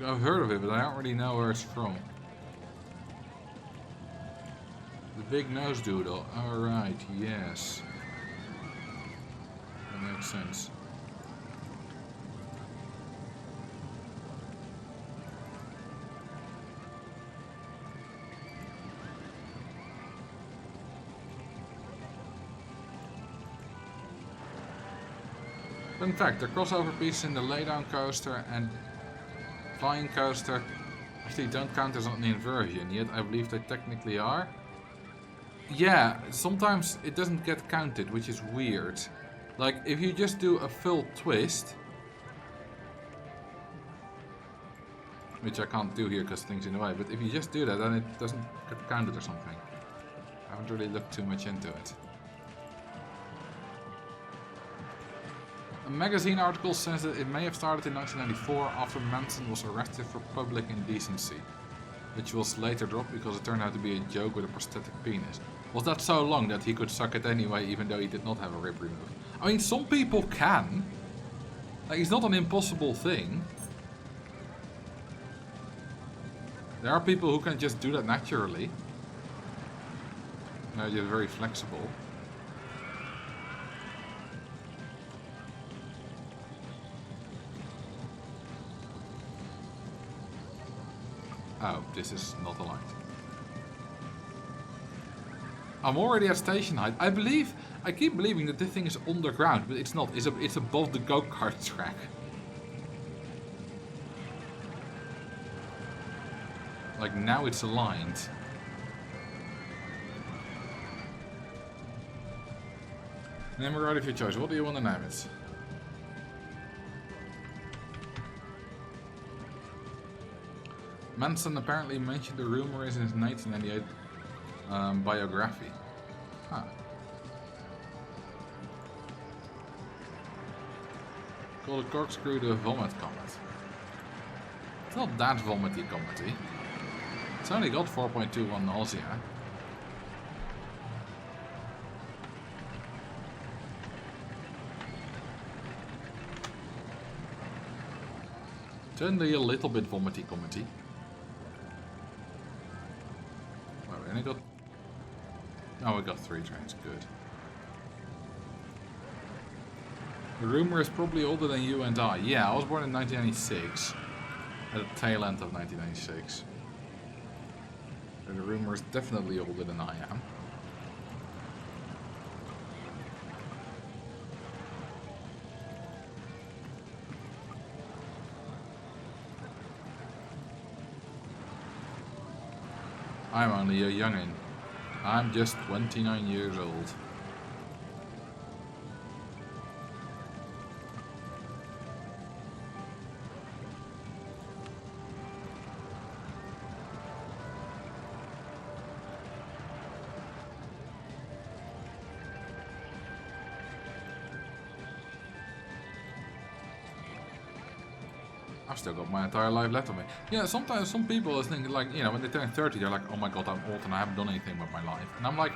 I've heard of it, but I don't really know where it's from. The big nose doodle. Alright, yes. That makes sense. In fact, the crossover pieces in the laydown coaster and flying coaster actually don't count as an inversion, yet I believe they technically are. Yeah, sometimes it doesn't get counted, which is weird. Like, if you just do a full twist, which I can't do here because things in the way, but if you just do that, then it doesn't get counted or something. I haven't really looked too much into it. A magazine article says that it may have started in 1994 after Manson was arrested for public indecency, which was later dropped because it turned out to be a joke with a prosthetic penis. Was that so long that he could suck it anyway, even though he did not have a rib removed? I mean, some people can. Like, it's not an impossible thing. There are people who can just do that naturally. They're just very flexible. Oh, this is not aligned. I'm already at station height. I keep believing that this thing is underground, but it's not. It's above the go-kart track. Like, now it's aligned. Name a ride of your choice. What do you want to name it? Manson apparently mentioned the rumor in his 1998 biography. Huh. Call the corkscrew the vomit comet. It's not that vomity comedy. It's only got 4.21 nausea. It's only a little bit vomity comedy. Well, we only got... Oh, we got 3 trains, good. The rumor is probably older than you and I. Yeah, I was born in 1996. At the tail end of 1996. So the rumor is definitely older than I am. I'm only a youngin'. I'm just 29 years old. I've still got my entire life left on me. Yeah, sometimes some people think, like, you know, when they turn 30, they're like, oh my god, I'm old and I haven't done anything with my life. And I'm like,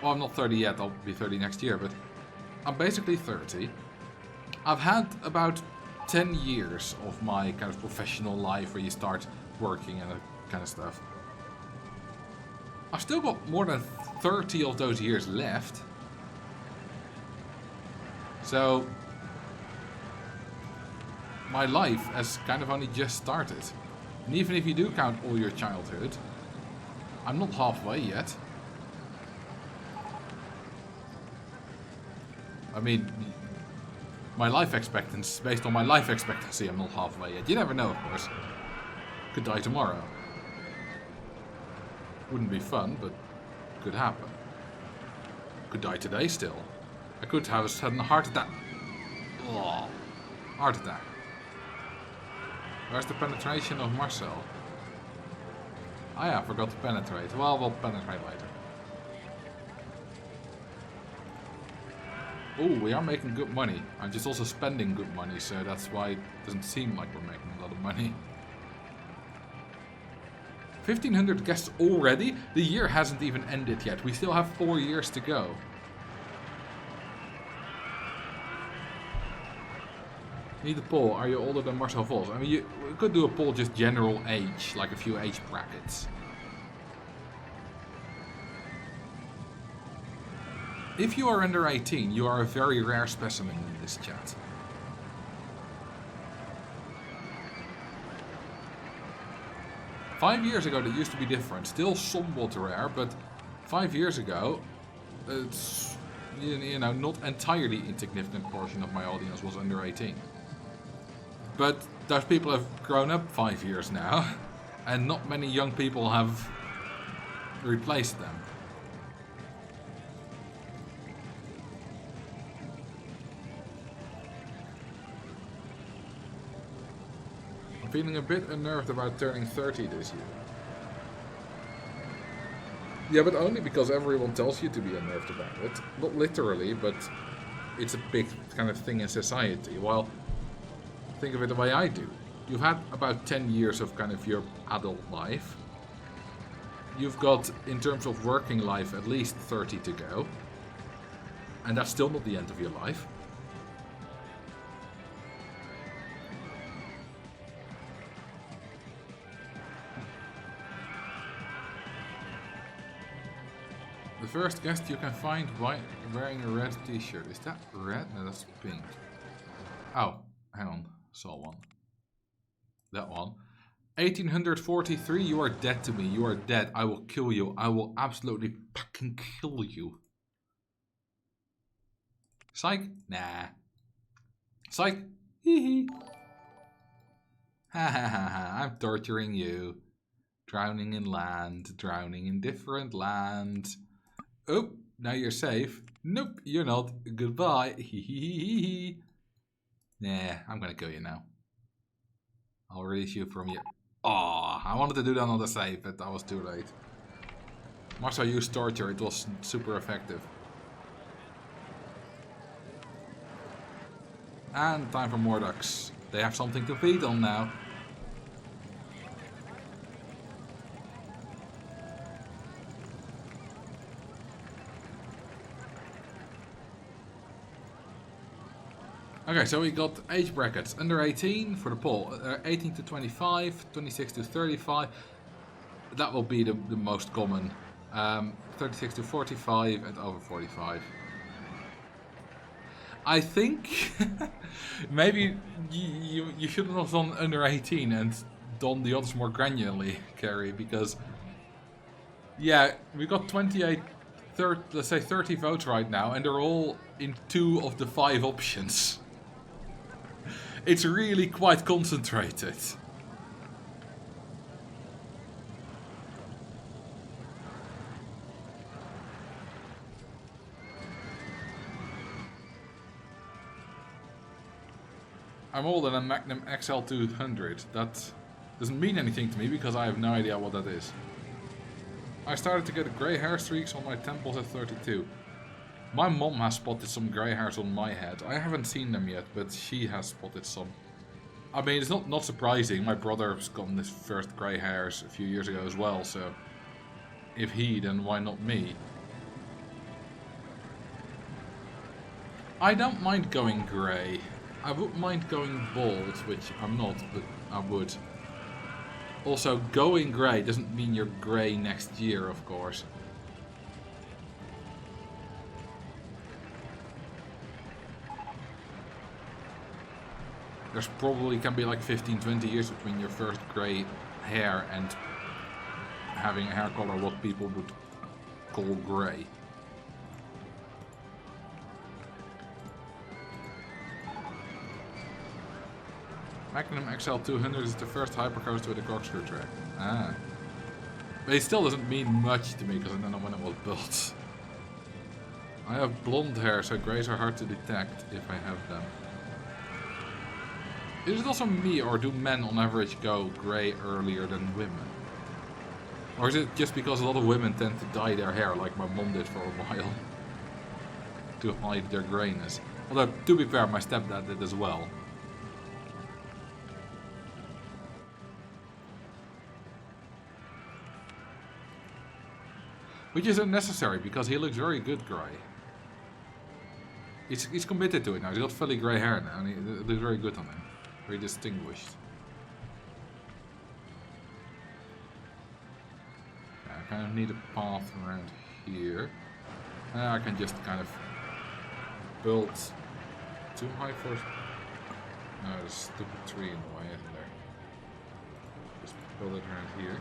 well, I'm not 30 yet, I'll be 30 next year, but I'm basically 30. I've had about 10 years of my kind of professional life where you start working and that kind of stuff. I've still got more than 30 of those years left. So my life has kind of only just started. And even if you do count all your childhood, I'm not halfway yet. I mean, my life expectancy, based on my life expectancy, I'm not halfway yet. You never know, of course. Could die tomorrow. Wouldn't be fun, but could happen. Could die today still. I could have a sudden heart attack. Oh, heart attack. Where's the penetration of Marcel? Ah yeah, I forgot to penetrate. Well, we'll penetrate later. Oh, we are making good money. I'm just also spending good money, so that's why it doesn't seem like we're making a lot of money. 1,500 guests already? The year hasn't even ended yet. We still have 4 years to go. Need a poll. Are you older than Marcel Vos? I mean, we could do a poll just general age, like a few age brackets. If you are under 18, you are a very rare specimen in this chat. Five years ago, that used to be different. Still somewhat rare, but 5 years ago, it's, you know, not entirely insignificant portion of my audience was under 18. But those people have grown up 5 years now, and not many young people have replaced them. I'm feeling a bit unnerved about turning 30 this year. Yeah, but only because everyone tells you to be unnerved about it. Not literally, but it's a big kind of thing in society. Well, think of it the way I do. You've had about 10 years of kind of your adult life. You've got, in terms of working life, at least 30 to go. And that's still not the end of your life. The first guest you can find wearing a red t-shirt. Is that red? No, that's pink. Oh, hang on. Saw one. That one. 1843, you are dead to me. You are dead. I will kill you. I will absolutely fucking kill you. Psych? Nah. Psych? Hee hee. Ha ha ha ha. I'm torturing you. Drowning in land. Drowning in different land. Oh, now you're safe. Nope, you're not. Goodbye. Hee hee hee hee. Nah, I'm gonna kill you now. I'll release you from your... Oh, I wanted to do that on the save, but that was too late. Marcel used torture. It was super effective. And time for more ducks. They have something to feed on now. Okay, so we got age brackets. Under 18 for the poll. 18 to 25, 26 to 35. That will be the most common. 36 to 45 and over 45. I think maybe you should have done under 18 and done the others more granularly, Kerry, because yeah, we got 28, let's say 30 votes right now, and they're all in 2 of the 5 options. It's really quite concentrated. I'm older than Magnum XL 200. That doesn't mean anything to me because I have no idea what that is. I started to get grey hair streaks on my temples at 32. My mom has spotted some grey hairs on my head. I haven't seen them yet, but she has spotted some. I mean, it's not surprising. My brother's gotten his first grey hairs a few years ago as well, so if he, then why not me? I don't mind going grey. I wouldn't mind going bald, which I'm not, but I would. Also, going grey doesn't mean you're grey next year, of course. There's probably can be like 15-20 years between your first grey hair and having a hair color what people would call grey. Magnum XL 200 is the first hypercoaster with a corkscrew track. Ah. But it still doesn't mean much to me because I don't know when it was built. I have blonde hair, so greys are hard to detect if I have them. Is it also me, or do men on average go grey earlier than women? Or is it just because a lot of women tend to dye their hair, like my mom did for a while, to hide their greyness? Although, to be fair, my stepdad did as well. Which is unnecessary, because he looks very good grey. He's committed to it now. He's got fully grey hair now, and it looks very good on him. Very distinguished. Yeah, I kind of need a path around here. I can just kind of build too high first. No, there's a stupid tree in the way, isn't there? Just build it around here.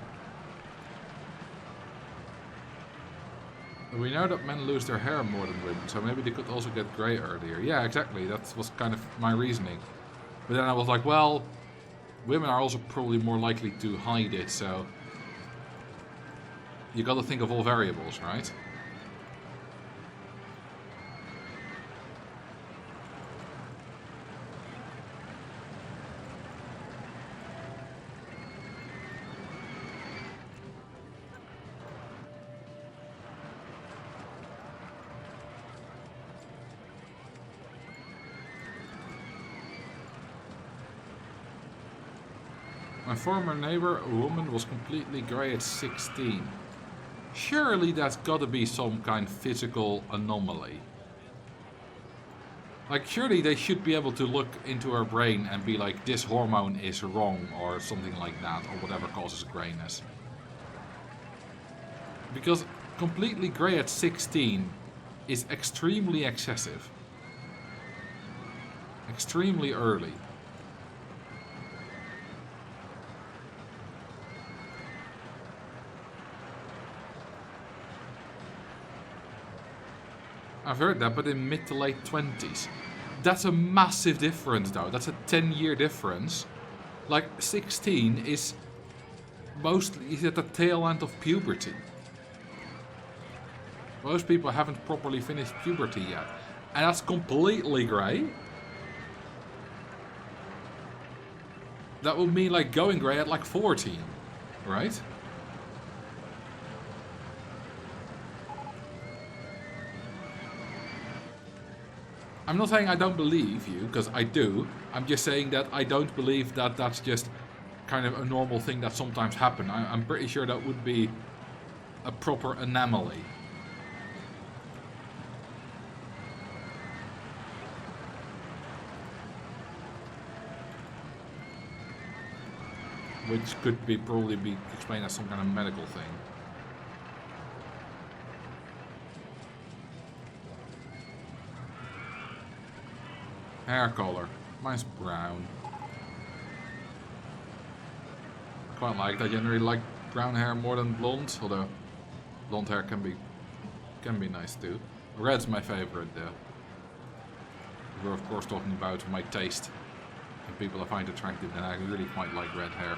We know that men lose their hair more than women, so maybe they could also get grey earlier. Yeah, exactly. That was kind of my reasoning. But then I was like, well, women are also probably more likely to hide it, so you gotta think of all variables, right? My former neighbor, a woman, was completely grey at 16. Surely that's gotta be some kind of physical anomaly. Like, surely they should be able to look into her brain and be like, this hormone is wrong, or something like that, or whatever causes greyness. Because completely grey at 16 is extremely excessive. Extremely early. I've heard that, but in mid to late 20s. That's a massive difference though. That's a 10-year difference. Like 16 is mostly at the tail end of puberty. Most people haven't properly finished puberty yet. And that's completely grey. That would mean like going grey at like 14, right? I'm not saying I don't believe you, because I do. I'm just saying that I don't believe that that's just kind of a normal thing that sometimes happens. I'm pretty sure that would be a proper anomaly. Which could be probably be explained as some kind of medical thing. Hair color. Mine's brown. I quite like that. I generally like brown hair more than blonde, although blonde hair can be nice too. Red's my favorite though. We're of course talking about my taste and people I find attractive, and I really quite like red hair.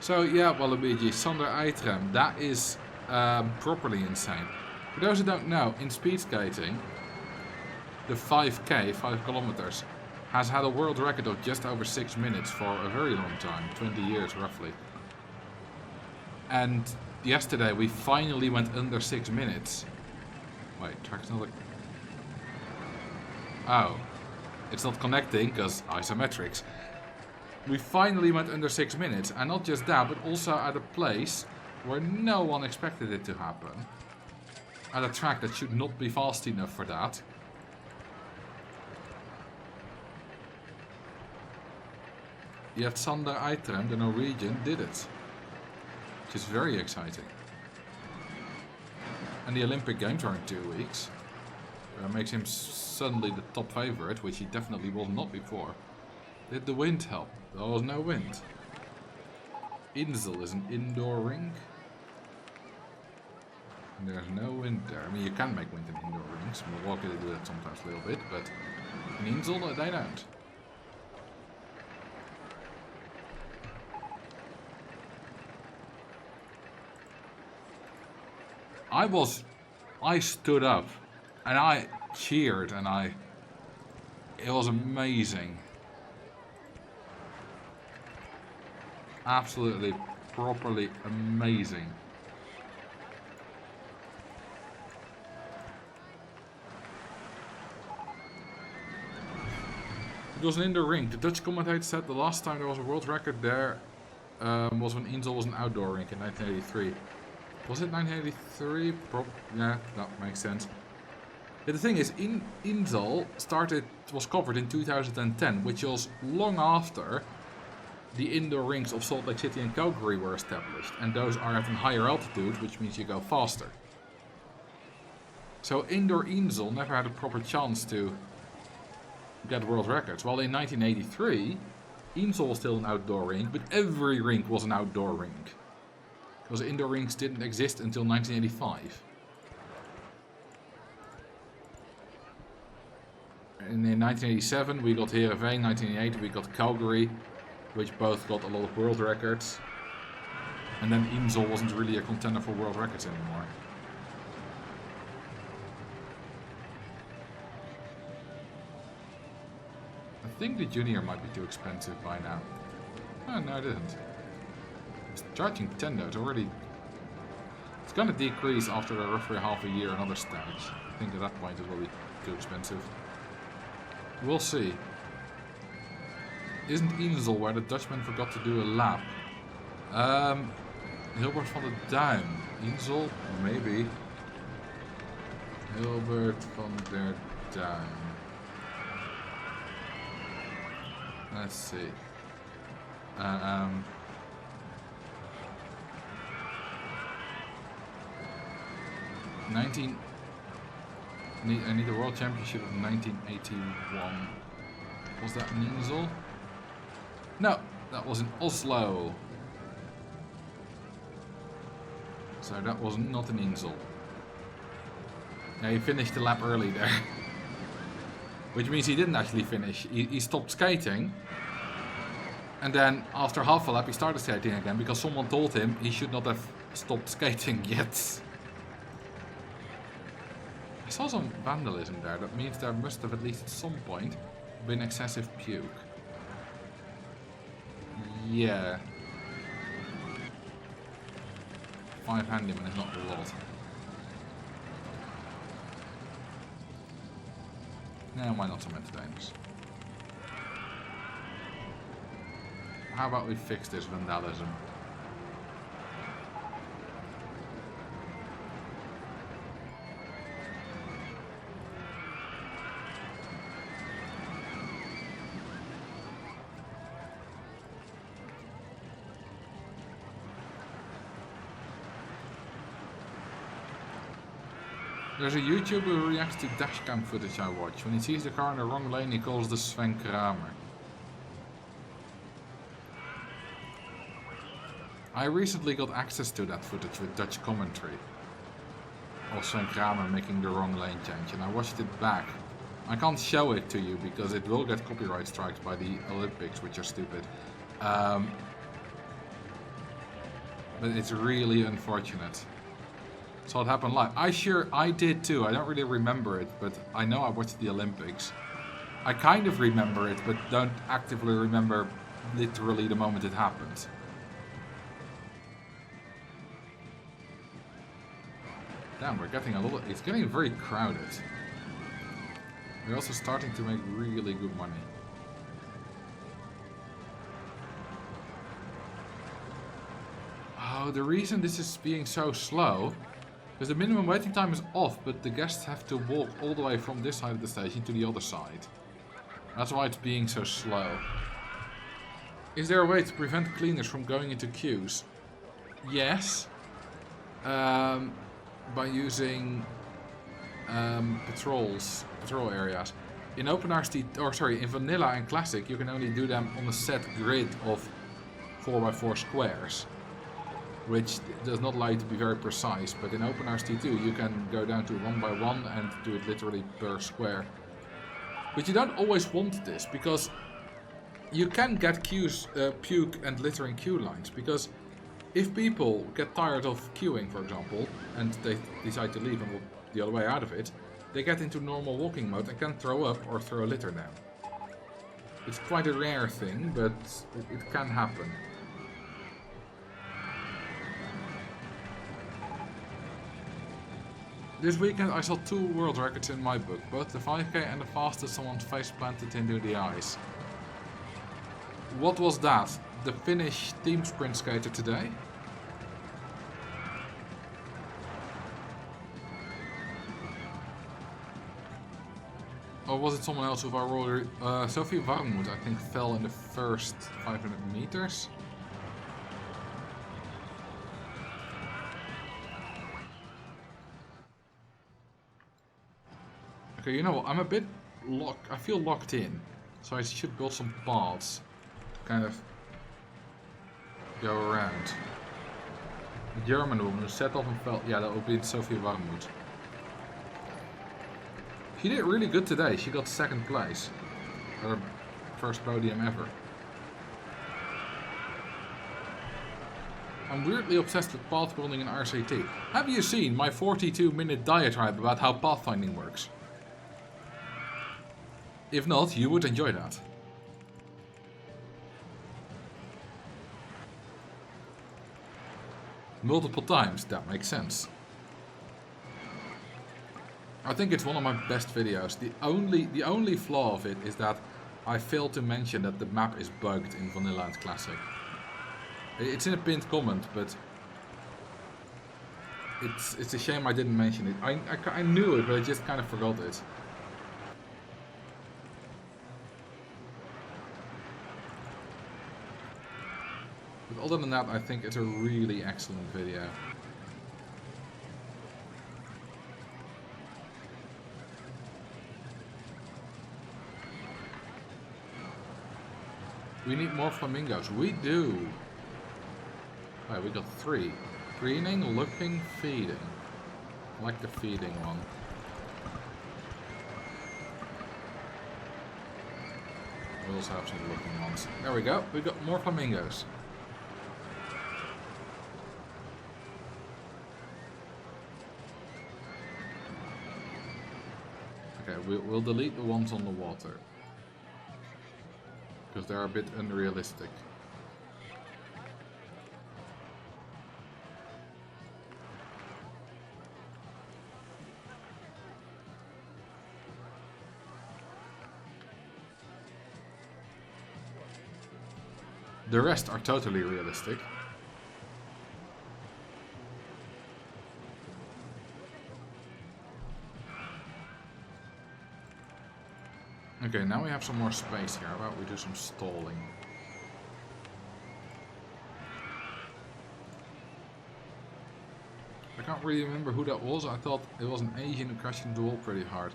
So yeah, Waluigi, Sander Eitrem, that is properly insane. For those who don't know, in speed skating, the 5K, 5 kilometers, has had a world record of just over 6 minutes for a very long time, 20 years roughly. And yesterday we finally went under 6 minutes. Wait, track's not... Oh, it's not connecting because isometrics. We finally went under 6 minutes, and not just that, but also at a place where no one expected it to happen. At a track that should not be fast enough for that. Yet Sander Eitrem, the Norwegian, did it. Which is very exciting. And the Olympic Games are in 2 weeks. That makes him suddenly the top favorite, which he definitely was not before. Did the wind help? There was no wind. Insel is an indoor rink. And there's no wind there. I mean, you can make wind in indoor rinks. Milwaukee they do that sometimes a little bit, but in Insel they don't. I stood up and I cheered and it was amazing. Absolutely, properly amazing. It was an indoor rink. The Dutch commentator said the last time there was a world record there was when Insel was an outdoor rink in 1983. Was it 1983? Yeah, that makes sense. But the thing is, Insel was covered in 2010, which was long after the indoor rinks of Salt Lake City and Calgary were established, and those are at a higher altitude, which means you go faster. So indoor Insel never had a proper chance to get world records. While in 1983, Insel was still an outdoor rink, but every rink was an outdoor rink. Because indoor rinks didn't exist until 1985. And in 1987 we got Heerenveen, 1988 we got Calgary, which both got a lot of world records. And then Insel wasn't really a contender for world records anymore. I think the junior might be too expensive by now. Oh, no, it isn't. It's charging 10 though, it's already... It's gonna decrease after roughly half a year another stage. I think at that point it will be too expensive. We'll see. Isn't Insel where the Dutchman forgot to do a lap? Hilbert van der Duin. Insel? Maybe. Hilbert van der Duin. Let's see. I need the World Championship of 1981. Was that in Insel? No, that was in Oslo. So that was not in Insel. Yeah, he finished the lap early there. Which means he didn't actually finish. He stopped skating. And then after half a lap he started skating again because someone told him he should not have stopped skating yet. I saw some vandalism there. That means there must have at least at some point been excessive puke. Yeah. 5 handyman is not a lot. No, why not some entertainers? How about we fix this vandalism? There's a YouTuber who reacts to dashcam footage I watch. When he sees the car in the wrong lane, he calls the Sven Kramer. I recently got access to that footage with Dutch commentary of Sven Kramer making the wrong lane change, and I watched it back. I can't show it to you because it will get copyright strikes by the Olympics, which are stupid. But it's really unfortunate. So it happened live. I did too. I don't really remember it, but I know I watched the Olympics. I kind of remember it, but don't actively remember literally the moment it happened. Damn, we're getting a lot. It's getting very crowded. We're also starting to make really good money. Oh, the reason this is being so slow is the minimum waiting time is off, but the guests have to walk all the way from this side of the station to the other side. That's why it's being so slow. Is there a way to prevent cleaners from going into queues? Yes. By using patrol areas. In in Vanilla and Classic, you can only do them on a set grid of 4x4 squares, which does not allow you to be very precise. But in OpenRST2, you can go down to 1x1 and do it literally per square. But you don't always want this, because you can get puke and littering queue lines, because if people get tired of queuing, for example, and they decide to leave and walk the other way out of it, they get into normal walking mode and can throw up or throw a litter down. It's quite a rare thing, but it can happen. This weekend I saw 2 world records in my book, both the 5k and the fastest someone face planted into the ice. What was that? the Finnish team sprint skater today. Or was it someone else with our roller? Sophie Warmoed, I think, fell in the first 500 meters. Okay, you know what? I'm a bit locked. I feel locked in. So I should build some paths. Kind of go around. The German woman who set off and fell. Yeah, that would be Sophie Warmoed. She did really good today. She got second place. Her first podium ever. I'm weirdly obsessed with path building in RCT. Have you seen my 42-minute diatribe about how pathfinding works? If not, you would enjoy that. Multiple times, that makes sense. I think it's one of my best videos. The only flaw of it is that I failed to mention that the map is bugged in Vanilla and Classic. It's in a pinned comment, but it's a shame I didn't mention it. I knew it, but I just kind of forgot it. But other than that, I think it's a really excellent video. We need more flamingos. We do. Alright, we got 3. Greening, looking, feeding. I like the feeding one. We also have some looking ones. There we go. We got more flamingos. Okay, we'll delete the ones on the water. Because they're a bit unrealistic. The rest are totally realistic. Okay, now we have some more space here. How about we do some stalling? I can't really remember who that was. I thought it was an Asian who crashed into the wall pretty hard.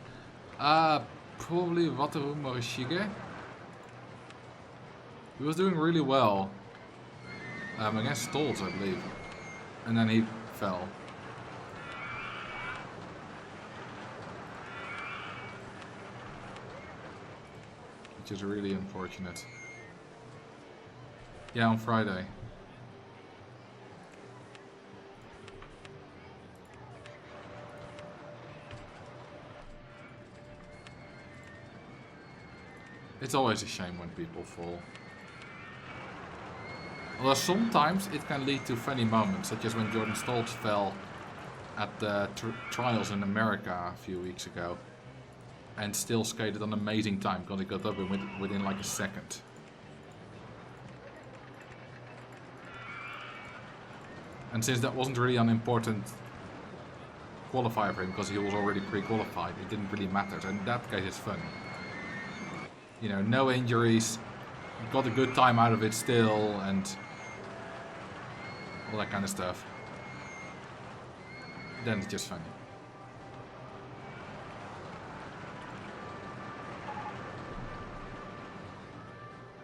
Probably Wataru Morishige. He was doing really well against Stolz, I believe. And then he fell. Which is really unfortunate. Yeah, on Friday. It's always a shame when people fall. Although sometimes it can lead to funny moments, such as when Jordan Stolz fell at the trials in America a few weeks ago. And still skated an amazing time because he got up within like a second. And since that wasn't really an important qualifier for him because he was already pre-qualified, it didn't really matter. So in that case it's fun. You know, no injuries, got a good time out of it still, and all that kind of stuff. Then it's just funny.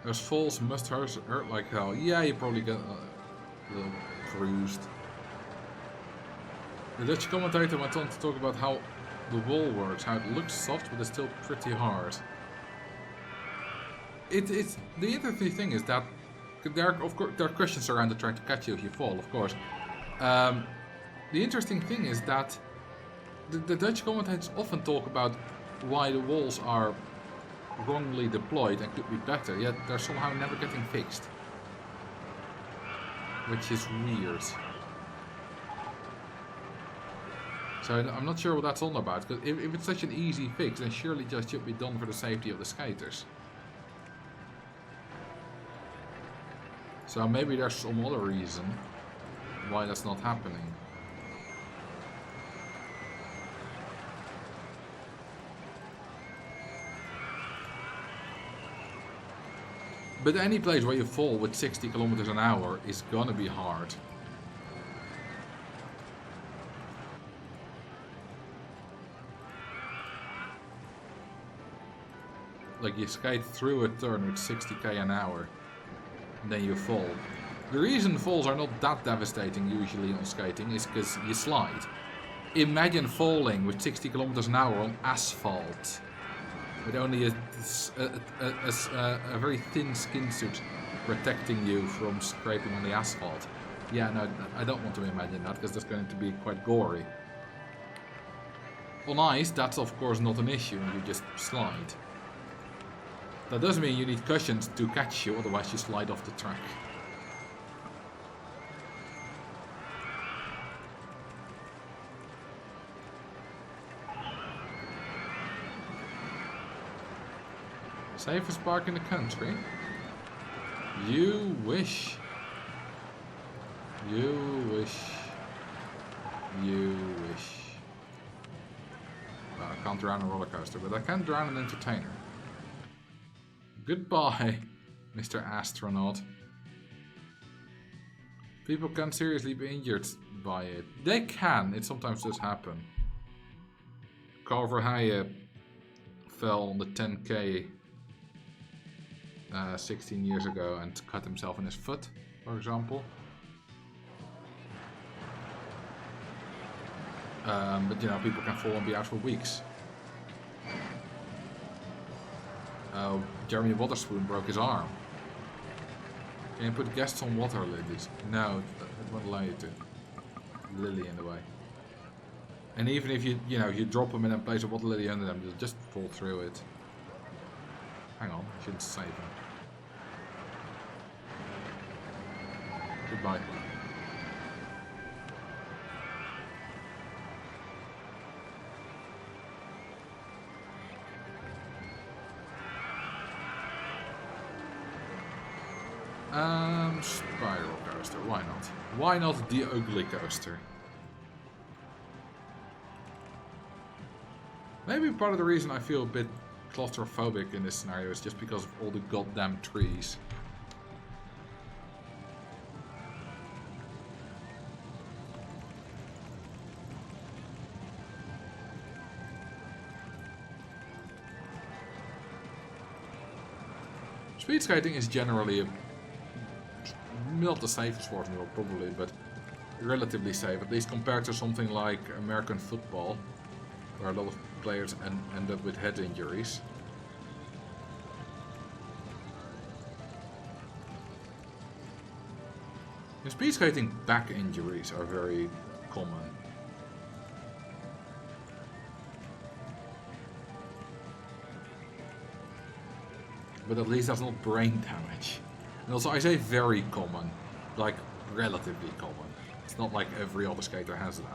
Those falls must hurt like hell. Yeah, you probably got a little bruised. The Dutch commentator went on to talk about how the wall works, how it looks soft but it's still pretty hard. It's the interesting thing is that there are questions around the trying to catch you if you fall, of course. The interesting thing is that the Dutch commentators often talk about why the walls are wrongly deployed and could be better, yet they're somehow never getting fixed. Which is weird. So I'm not sure what that's all about, because if it's such an easy fix, then surely it just should be done for the safety of the skaters. So maybe there's some other reason why that's not happening. But any place where you fall with 60 kilometers an hour is gonna be hard. Like you skate through a turn with 60k an hour, and then you fall. The reason falls are not that devastating usually on skating is because you slide. Imagine falling with 60 kilometers an hour on asphalt, with only a very thin skin suit protecting you from scraping on the asphalt. Yeah, no, I don't want to imagine that because that's going to be quite gory. On ice, that's of course not an issue, you just slide. That does mean you need cushions to catch you, otherwise you slide off the track. Safest park in the country? You wish. You wish. You wish. Well, I can't drown a roller coaster, but I can drown an entertainer. Goodbye, Mr. Astronaut. People can seriously be injured by it. They can, it sometimes does happen. Carl Verheijen fell on the 10k 16 years ago and cut himself in his foot, for example. But you know, people can fall and be out for weeks. Jeremy Waterspoon broke his arm. Can you put guests on water lilies? No, it won't allow you to. Lily in the way. And even if you drop them and then place a water lily under them, you'll just fall through it. Hang on, I shouldn't save them. Goodbye. Spiral coaster, why not? Why not the ugly coaster? Maybe part of the reason I feel a bit claustrophobic in this scenario is just because of all the goddamn trees. Speed skating is generally not the safest sport in the world, probably, but relatively safe, at least compared to something like American football, where a lot of players end up with head injuries. In speed skating, back injuries are very common. But at least that's not brain damage. And also, I say very common, like relatively common. It's not like every other skater has them.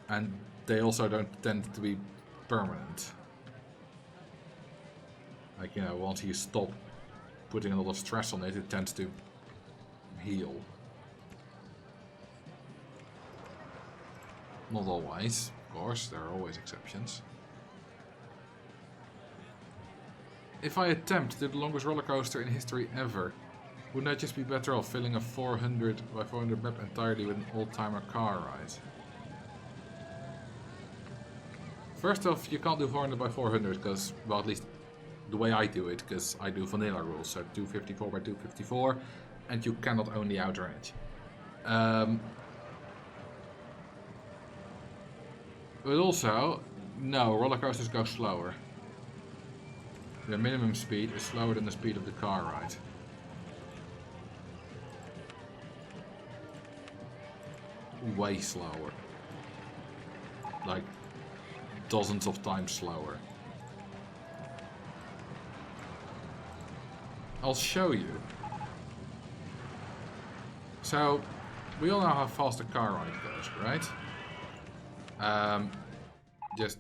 And they also don't tend to be permanent. Like, you know, once you stop putting a lot of stress on it, it tends to heal. Not always, of course, there are always exceptions. If I attempt the longest roller coaster in history ever, wouldn't I just be better off filling a 400 by 400 map entirely with an old-timer car ride? First off, you can't do 400 by 400 because, well, at least the way I do it, because I do vanilla rules, so 254 by 254, and you cannot own the outer edge. But also, no, roller coasters go slower. The minimum speed is slower than the speed of the car ride. Way slower. Like dozens of times slower. I'll show you. So, we all know how fast a car ride goes, right? Just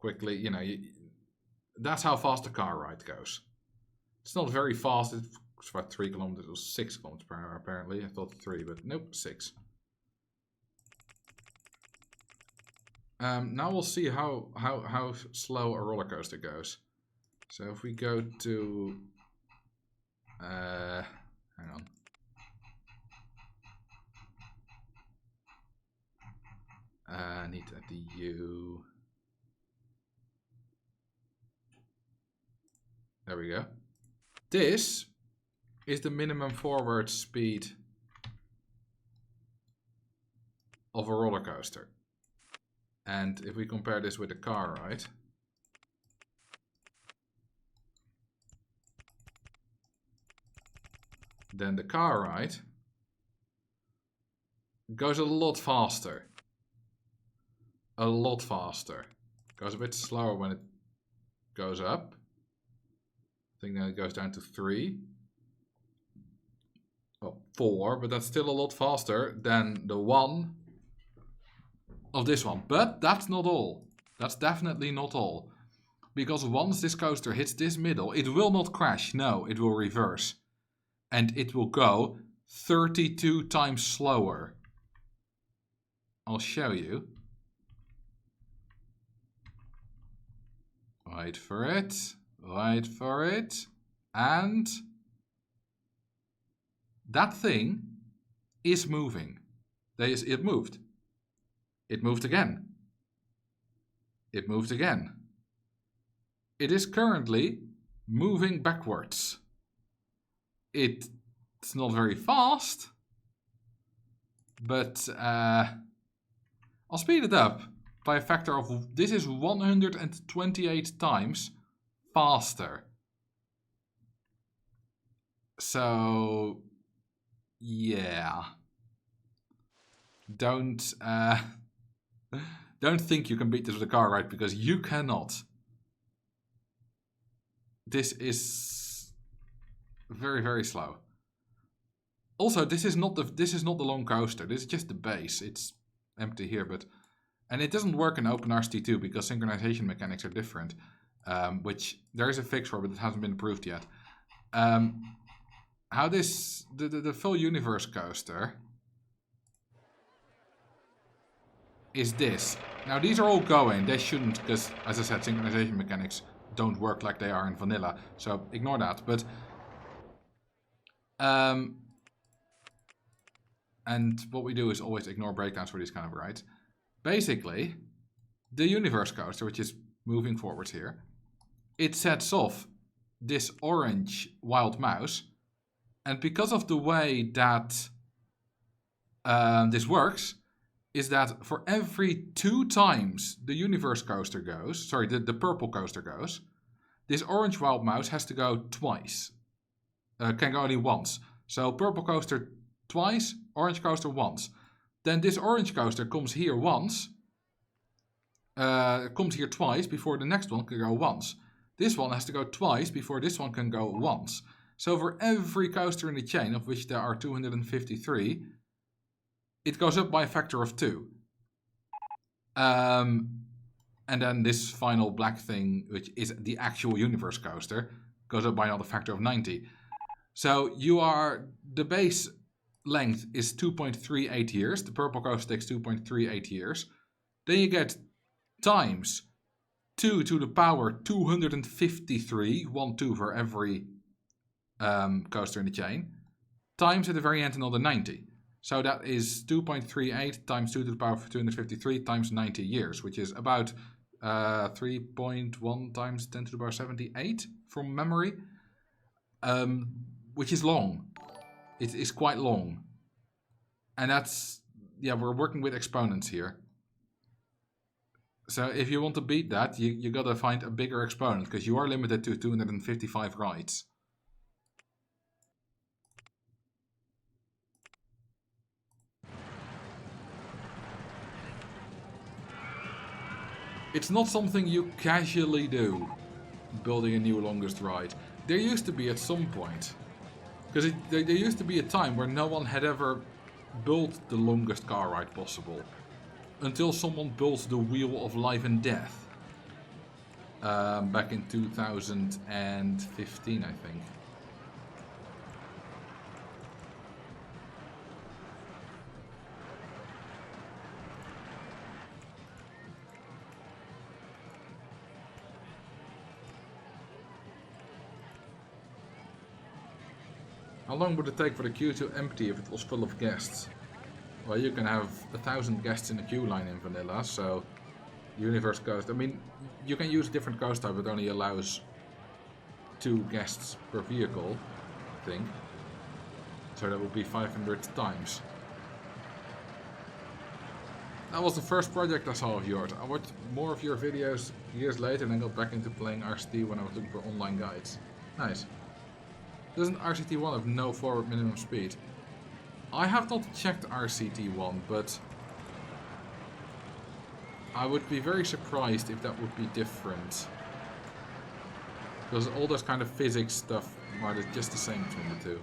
quickly, you know, that's how fast the car ride goes. It's not very fast. It's about 3 kilometers or 6 kilometers per hour apparently. I thought 3, but nope, 6. Now we'll see how slow a roller coaster goes. So if we go to hang on. I need a DU. There we go. This is the minimum forward speed of a roller coaster. And if we compare this with a car ride, then the car ride goes a lot faster. A lot faster. Goes a bit slower when it goes up. I think then it goes down to 3. Well, 4, but that's still a lot faster than the 1 of this one. But that's not all. That's definitely not all. Because once this coaster hits this middle, it will not crash. No, it will reverse. And it will go 32 times slower. I'll show you. Wait for it. Wait for it. And that thing is moving. It moved. It moved again. It moved again. It is currently moving backwards. It's not very fast, but I'll speed it up by a factor of, this is 128 times faster. So, yeah. Don't think you can beat this with a car ride, because you cannot. This is very, very slow. Also, this is not the long coaster. This is just the base. It's empty here, and it doesn't work in OpenRCT2 because synchronization mechanics are different. Which there is a fix for, but it hasn't been approved yet. How this the full universe coaster is this. Now these are all going. They shouldn't, because as I said, synchronization mechanics don't work like they are in vanilla. So ignore that. But and what we do is always ignore breakdowns for these kind of rides. Basically, the universe coaster, which is moving forwards here, it sets off this orange wild mouse, and because of the way that this works, is that for every 2 times the universe coaster goes, sorry, the purple coaster goes, this orange wild mouse has to go twice. Can go only once. So purple coaster twice, orange coaster once. Then this orange coaster comes here once, comes here twice before the next one can go once. This one has to go twice before this one can go once. So for every coaster in the chain, of which there are 253, it goes up by a factor of 2. And then this final black thing, which is the actual universe coaster, goes up by another factor of 90. So the base length is 2.38 years. The purple coaster takes 2.38 years. Then you get times 2 to the power 253, 1, 2 for every coaster in the chain, times at the very end another 90. So that is 2.38 times 2 to the power of 253 times 90 years, which is about 3.1 times 10 to the power 78 from memory, which is long. It is quite long. And that's, yeah, we're working with exponents here. So if you want to beat that, you gotta find a bigger exponent, because you are limited to 255 rides. It's not something you casually do, building a new longest ride. There used to be at some point, because there used to be a time where no one had ever built the longest car ride possible, until someone built the Wheel of Life and Death. back in 2015, I think. How long would it take for the queue to empty if it was full of guests? Well, you can have 1,000 guests in a queue line in vanilla, so Universe Coast. I mean, you can use different coast type, but only allows 2 guests per vehicle, I think. So that would be 500 times. That was the first project I saw of yours. I watched more of your videos years later and then got back into playing RCT when I was looking for online guides. Nice. Doesn't RCT1 have no forward minimum speed? I have not checked RCT1, but I would be very surprised if that would be different. Because all those kind of physics stuff are just the same between the two.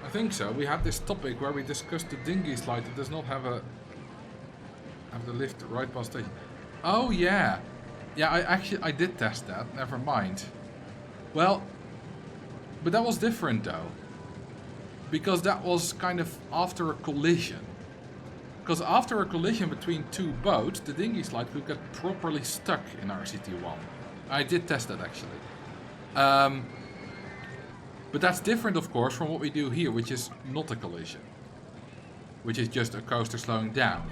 I think so. We had this topic where we discussed the dinghy slide that does not have the lift right past station. Oh yeah, yeah. I did test that. Never mind. Well, but that was different though, because that was kind of after a collision. Because after a collision between 2 boats, the dinghy slide could get properly stuck in RCT1. I did test that actually. But that's different, of course, from what we do here, which is not a collision. Which is just a coaster slowing down.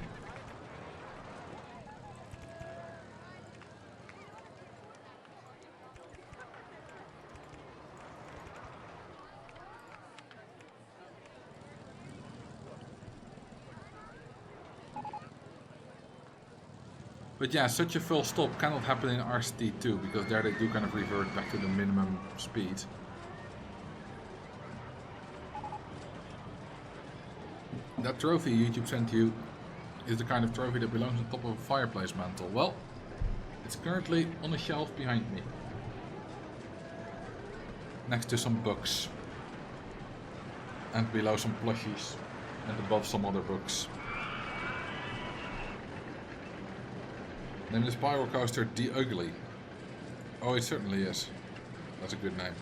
But yeah, such a full stop cannot happen in RCT2, because there they do kind of revert back to the minimum speed. That trophy YouTube sent you is the kind of trophy that belongs on top of a fireplace mantle. Well, it's currently on a shelf behind me. Next to some books. And below some plushies. And above some other books. Name the spiral coaster The Ugly. Oh, it certainly is. That's a good name.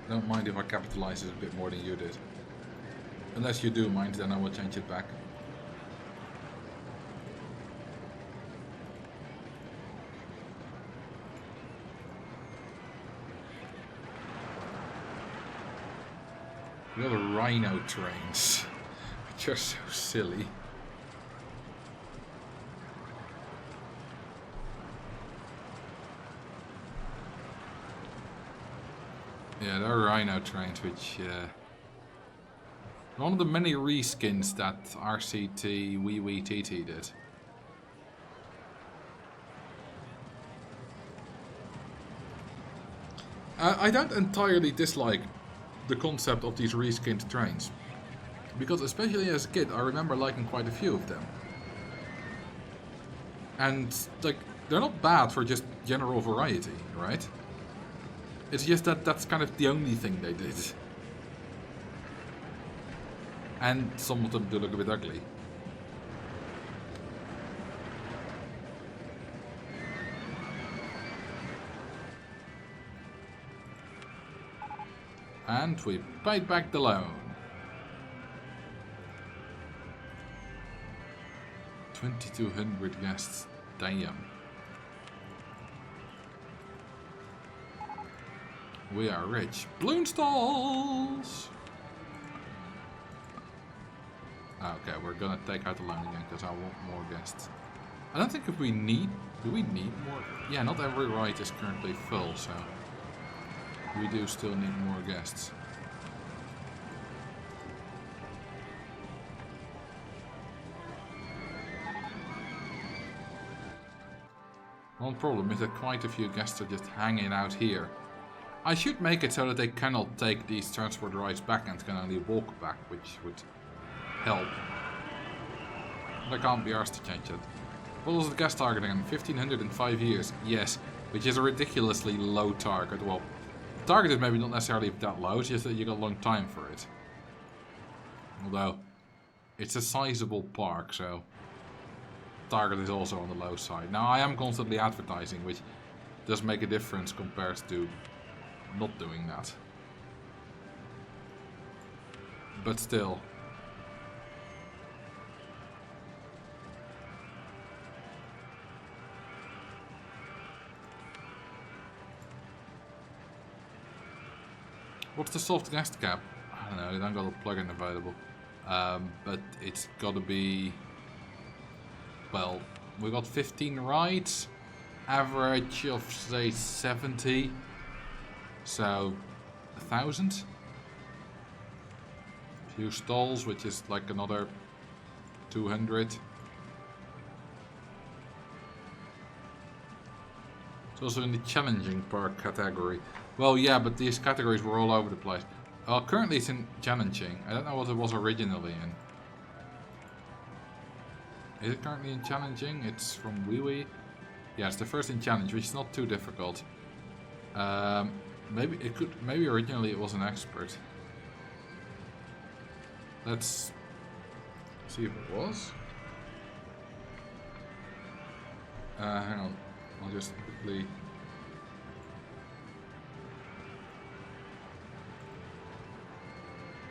Don't mind if I capitalize it a bit more than you did. Unless you do mind, then I will change it back. The other rhino trains, which are so silly. Yeah, there are rhino trains, which one of the many reskins that RCT Wee TT did. I don't entirely dislike the concept of these reskinned trains, because especially as a kid I remember liking quite a few of them. And like, they're not bad for just general variety, right? It's just that that's kind of the only thing they did. And some of them do look a bit ugly. And we paid back the loan. 2,200 guests. Damn. We are rich. Balloon stalls! Okay, we're gonna take out the loan again because I want more guests. I don't think if we need... Do we need more? Yeah, not every ride is currently full, so... We do still need more guests. One problem is that quite a few guests are just hanging out here. I should make it so that they cannot take these transport rides back and can only walk back, which would help. But I can't be arsed to change it. What was the gas target again? 1500 in 5 years. Yes, which is a ridiculously low target. Well, the target is maybe not necessarily that low, it's just that you got a long time for it. Although, it's a sizable park, so target is also on the low side. Now, I am constantly advertising, which does make a difference compared to not doing that. But still. What's the soft gas cap? I don't know, they don't got a plugin available. But it's gotta be... Well, we got 15 rides. Average of, say, 70. So, 1,000. Few stalls, which is like another 200. It's also in the challenging park category. Well, yeah, but these categories were all over the place. Currently it's in challenging. I don't know what it was originally in. Is it currently in challenging? It's from Wee. Yeah, it's the first in challenge, which is not too difficult. Maybe it could. Maybe originally it was an expert. Let's see if it was. Hang on. I'll just quickly.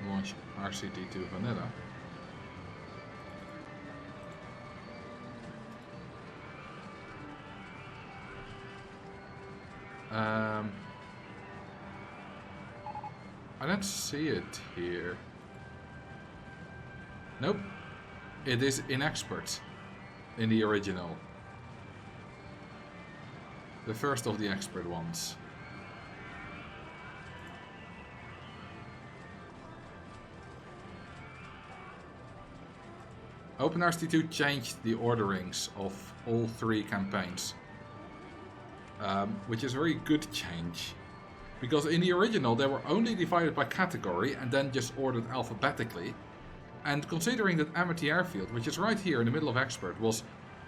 Launch RCT2 Vanilla. I don't see it here. Nope. It is in expert in the original. The first of the expert ones. OpenRCT2 changed the orderings of all 3 campaigns. Which is a very good change. Because in the original they were only divided by category and then just ordered alphabetically. And considering that Amity Airfield, which is right here in the middle of expert, was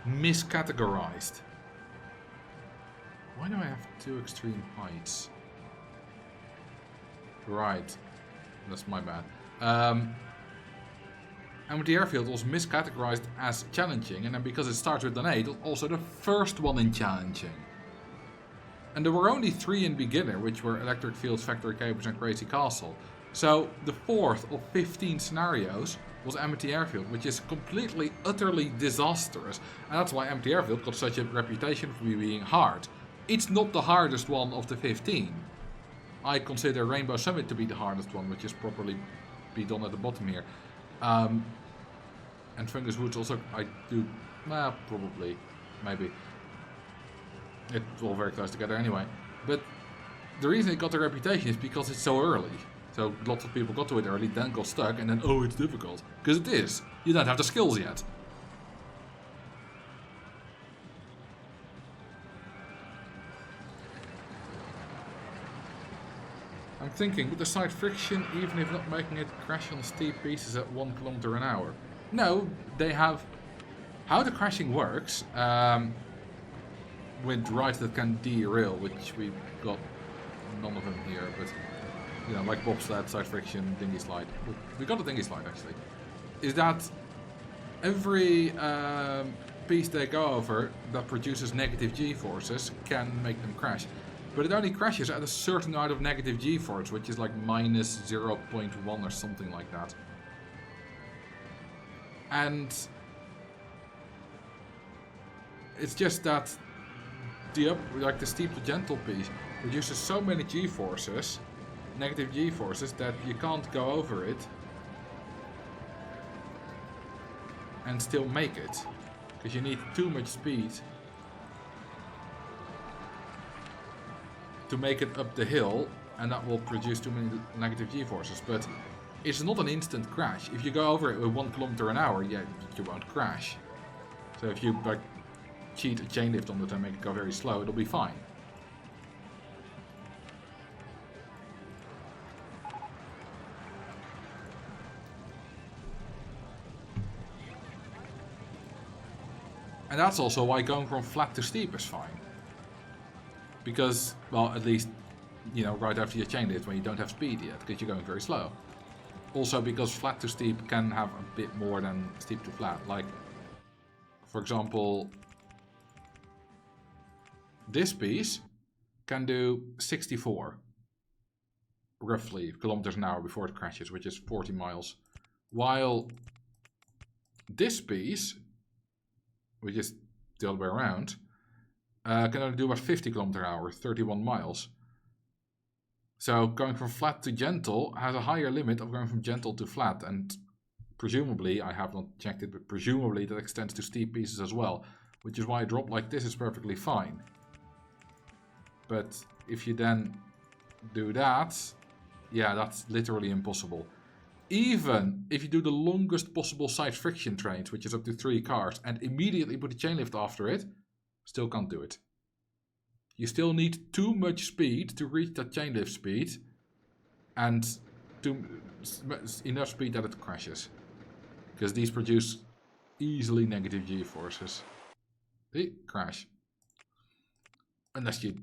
miscategorized. Why do I have 2 extreme heights? Right. That's my bad. Amity Airfield was miscategorized as challenging, and then because it starts with an 8, also the first one in challenging. And there were only 3 in beginner, which were Electric Fields, Factory Cables and Crazy Castle. So the 4th of 15 scenarios was Amity Airfield, which is completely, utterly disastrous. And that's why Amity Airfield got such a reputation for being hard. It's not the hardest one of the 15. I consider Rainbow Summit to be the hardest one, which is properly be done at the bottom here. And Fungus Woods also, I do, well, probably, maybe. It's all very close together anyway. But the reason it got the reputation is because it's so early. So lots of people got to it early, then got stuck, and then, oh, it's difficult. Because it is. You don't have the skills yet. I'm thinking, with the side friction, even if not making it crash on steep pieces at 1 km an hour. No, they have... How the crashing works, with rides that can derail, which we've got none of them here, but, you know, like bobsled, side friction, dinghy slide. We got a dinghy slide, actually. Is that every piece they go over that produces negative G-forces can make them crash. But it only crashes at a certain amount of negative G-force, which is like minus 0.1 or something like that. And it's just that the steep to gentle piece produces so many G-forces, negative G-forces, that you can't go over it and still make it, because you need too much speed to make it up the hill, and that will produce too many negative G-forces. But it's not an instant crash. If you go over it with 1 km an hour, yeah, you won't crash. So if you like cheat a chain lift on it and make it go very slow, it'll be fine. And that's also why going from flat to steep is fine. Because, well, at least, you know, right after your chainlift when you don't have speed yet, because you're going very slow. Also because flat to steep can have a bit more than steep to flat. Like, for example, this piece can do 64, roughly, kilometers an hour before it crashes, which is 40 miles. While this piece, which is the other way around, can only do about 50 kilometers an hour, 31 miles. So going from flat to gentle has a higher limit of going from gentle to flat, and presumably, I have not checked it, but presumably that extends to steep pieces as well, which is why a drop like this is perfectly fine. But if you then do that, yeah, that's literally impossible. Even if you do the longest possible side friction trains, which is up to 3 cars, and immediately put a chainlift after it, still can't do it. You still need too much speed to reach that chainlift speed, and enough speed that it crashes. Because these produce easily negative g-forces. Hey, crash. Unless you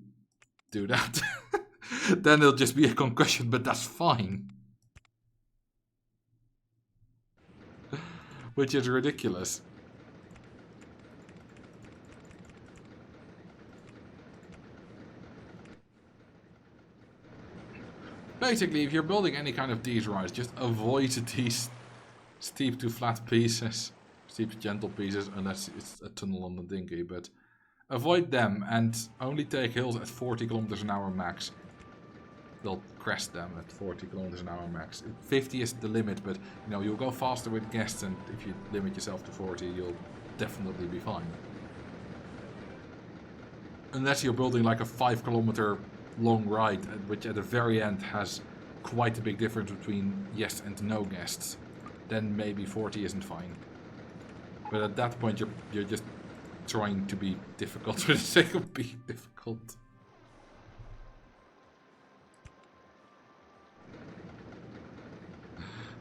do that. Then it'll just be a concussion, but that's fine. Which is ridiculous. Basically, if you're building any kind of these rides, just avoid these steep to flat pieces. Steep to gentle pieces, unless it's a tunnel on the dinghy, but avoid them and only take hills at 40 kilometers an hour max. They'll crest them at 40 kilometers an hour max. 50 is the limit, but you know, you'll go faster with guests, and if you limit yourself to 40, you'll definitely be fine. Unless you're building like a 5 kilometer long ride, which at the very end has quite a big difference between yes and no guests, then maybe 40 isn't fine. But at that point, you're just trying to be difficult for the sake of being difficult.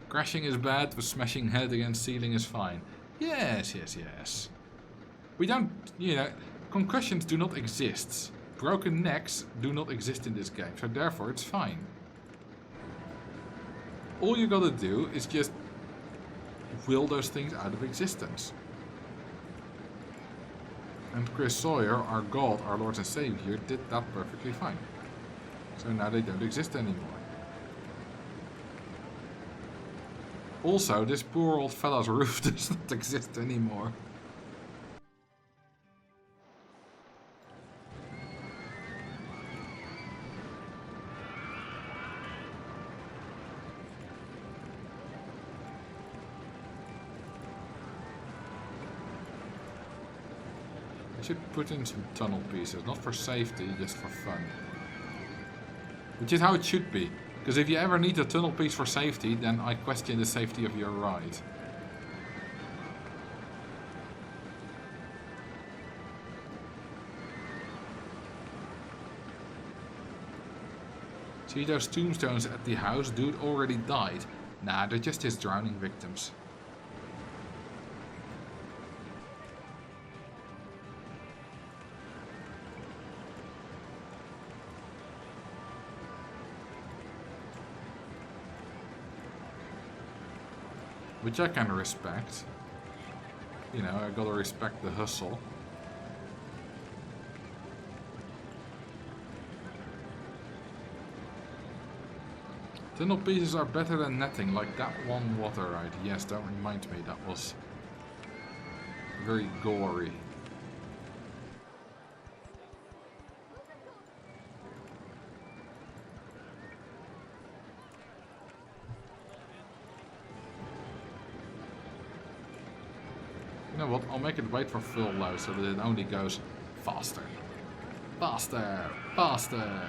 Crashing is bad, but smashing head against ceiling is fine. Yes, yes, yes. We don't, you know, concussions do not exist. Broken necks do not exist in this game, so therefore it's fine. All you gotta do is just will those things out of existence. And Chris Sawyer, our God, our Lord and Savior, did that perfectly fine. So now they don't exist anymore. Also, this poor old fella's roof does not exist anymore. I should put in some tunnel pieces, not for safety, just for fun. Which is how it should be. Because if you ever need a tunnel piece for safety, then I question the safety of your ride. See those tombstones at the house? Dude already died. Nah, they're just his drowning victims. Which I can respect. You know, I gotta respect the hustle. Tunnel pieces are better than netting, like that one water ride. Yes, don't remind me, that was very gory. You know what, I'll make it wait for full load so that it only goes faster. Faster! Faster!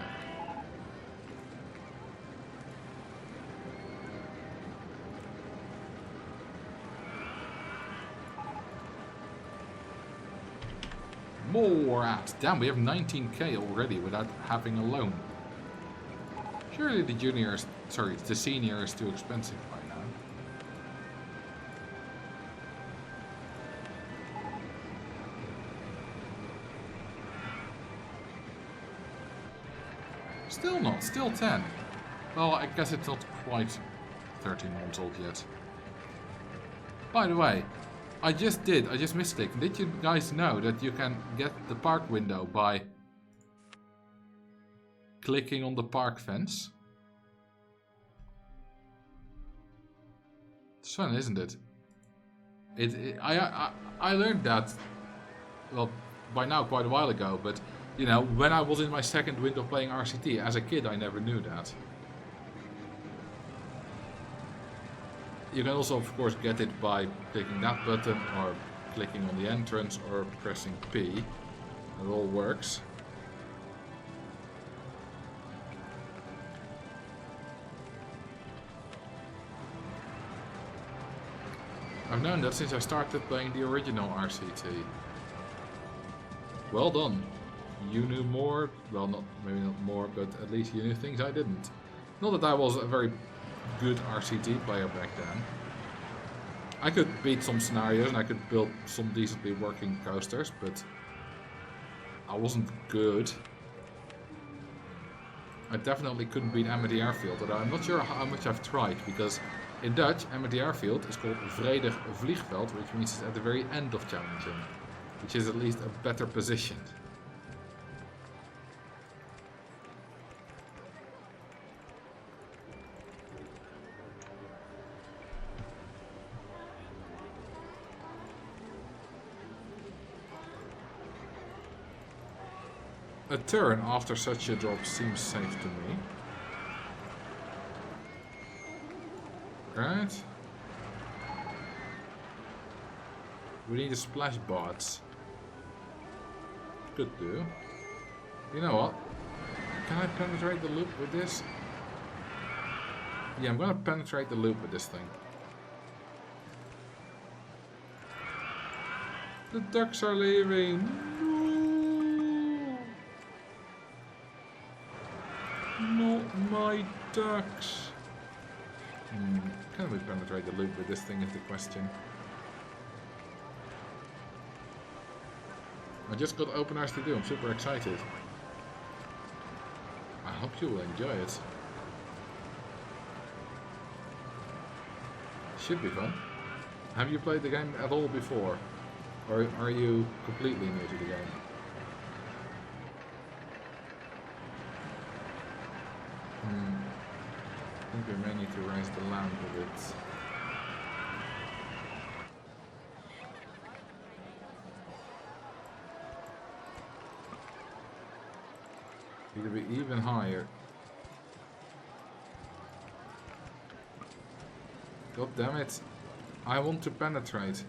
More apps! Damn, we have 19k already without having a loan. Surely the junior is, sorry, the senior is too expensive by now. Still not, still 10. Well, I guess it's not quite 13 months old yet. By the way, I just missed it. Did you guys know that you can get the park window by clicking on the park fence? It's fun, isn't it? I learned that, well, by now quite a while ago, but you know, when I was in my second winter playing RCT, as a kid I never knew that. You can also of course get it by clicking that button or clicking on the entrance or pressing P. It all works. I've known that since I started playing the original RCT. Well done. You knew more, well maybe not more, but at least you knew things I didn't. Not that I was a very good RCT player back then. I could beat some scenarios and I could build some decently working coasters, but I wasn't good. I definitely couldn't beat Amity Airfield, although I'm not sure how much I've tried, because in Dutch, Amity Airfield is called Vredig Vliegveld, which means it's at the very end of challenging, which is at least a better position. A turn after such a drop seems safe to me. Right. We need a splash bots. Could do. You know what? Can I penetrate the loop with this? Yeah, I'm gonna penetrate the loop with this thing. The ducks are leaving. No. Not my ducks. Can we penetrate the loop with this thing is the question. I just got open RCT, I'm super excited. I hope you will enjoy it. Should be fun. Have you played the game at all before? Or are you completely new to the game? I think we may need to raise the lamp a bit. Need to be even higher. God damn it. I want to penetrate.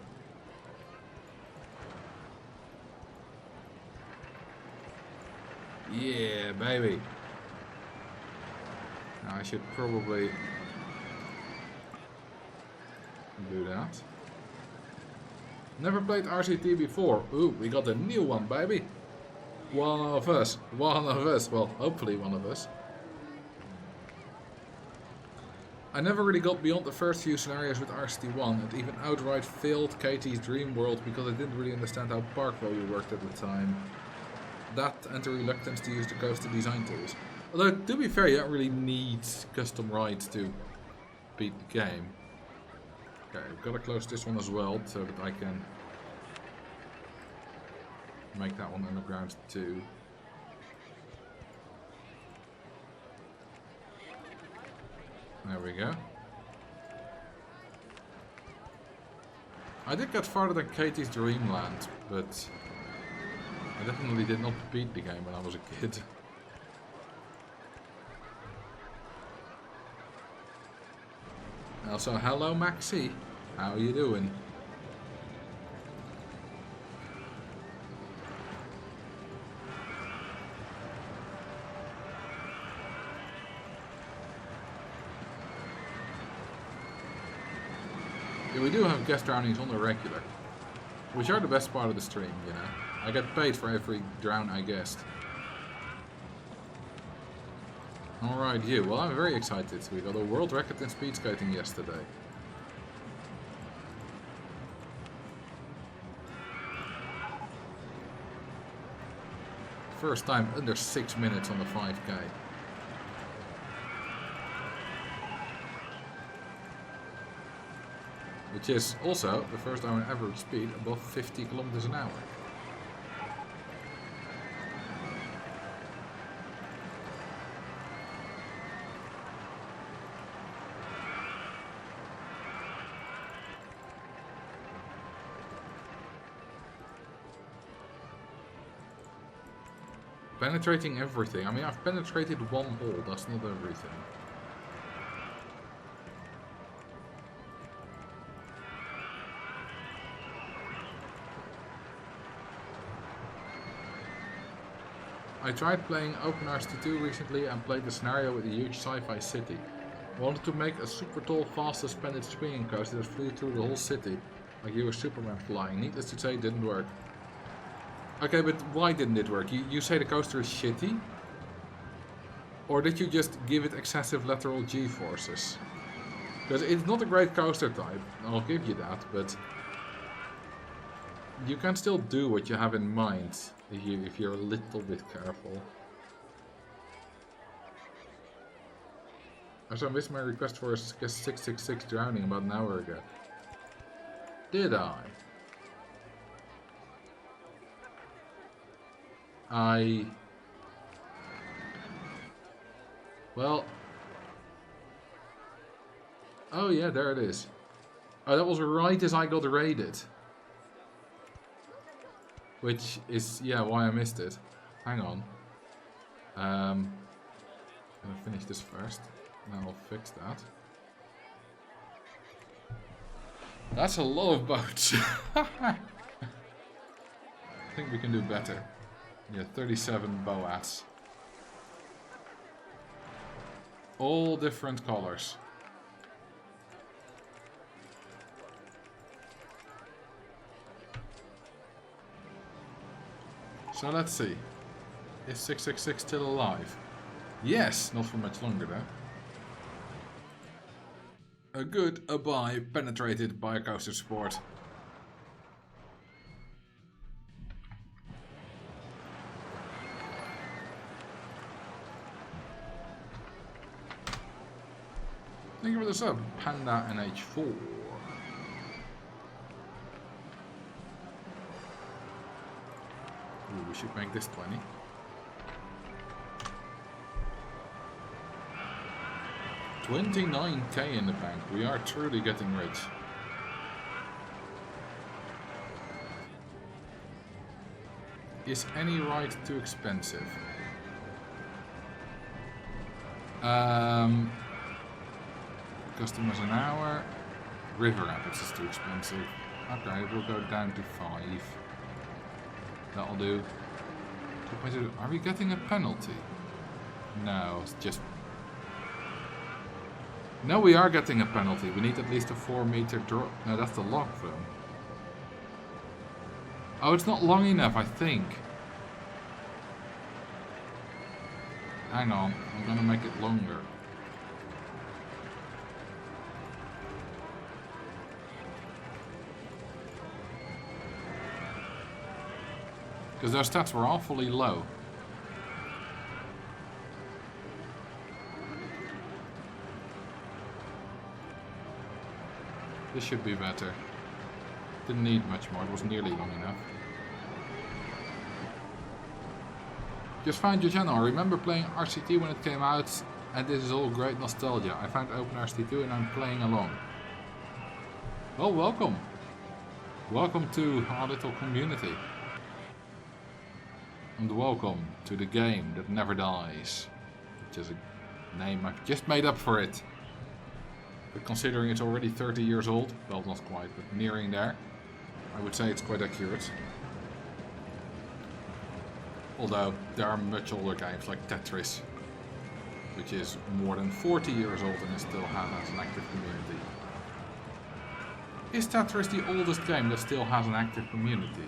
Yeah, baby. Now I should probably do that. Never played RCT before. Ooh, we got a new one, baby. One of us. One of us. Well, hopefully one of us. I never really got beyond the first few scenarios with RCT1 and even outright failed Katie's Dream World because I didn't really understand how park value worked at the time. That and the reluctance to use the coaster design tools. Although, to be fair, you don't really need custom rides to beat the game. Okay, I've got to close this one as well so that I can make that one underground too. There we go. I did get farther than Katie's Dreamland, but I definitely did not beat the game when I was a kid. Also, hello Maxi, how are you doing? Yeah, we do have guest drownings on the regular, which are the best part of the stream, you know. I get paid for every drown I guessed. Alright, you. Well, I'm very excited. We got a world record in speed skating yesterday. First time under 6 minutes on the 5K. which is also the first time on average speed above 50 kilometers an hour. Penetrating everything. I mean, I've penetrated one hole, that's not everything. I tried playing OpenRCT2 recently and played the scenario with a huge sci-fi city. I wanted to make a super tall, fast suspended swinging coaster that flew through the whole city, like you were Superman flying. Needless to say, it didn't work. Okay, but why didn't it work? You say the coaster is shitty? Or did you just give it excessive lateral G-forces? Because it's not a great coaster type, I'll give you that, but you can still do what you have in mind if you're a little bit careful. Also, I missed my request for a 666 drowning about an hour ago. Did I? Well... Oh yeah, there it is. Oh, that was right as I got raided. Which is, yeah, why I missed it. Hang on. I'm gonna finish this first, and then I'll fix that. That's a lot of boats. I think we can do better. Yeah, 37 boats. All different colors. So let's see. Is 666 still alive? Yes, not for much longer though. A good bye penetrated by a coaster sport. Thank you for the sub, Panda NH4. Ooh, we should make this 20. $29K in the bank. We are truly getting rich. Is any ride too expensive? Customers an hour. River Rapids is too expensive. Okay, we'll go down to 5. That'll do. Are we getting a penalty? No, it's just... No, we are getting a penalty. We need at least a 4-meter drop. No, that's the log film. Oh, it's not long enough, I think. Hang on, I'm gonna make it longer. Because those stats were awfully low. This should be better. Didn't need much more, it was nearly long enough. Just found your channel. I remember playing RCT when it came out, and this is all great nostalgia. I found OpenRCT2 and I'm playing along. Well, welcome. Welcome to our little community. And welcome to the game that never dies. Which is a name I've just made up for it. But considering it's already 30 years old, well, not quite, but nearing there, I would say it's quite accurate. Although there are much older games like Tetris, which is more than 40 years old and it still has an active community. Is Tetris the oldest game that still has an active community?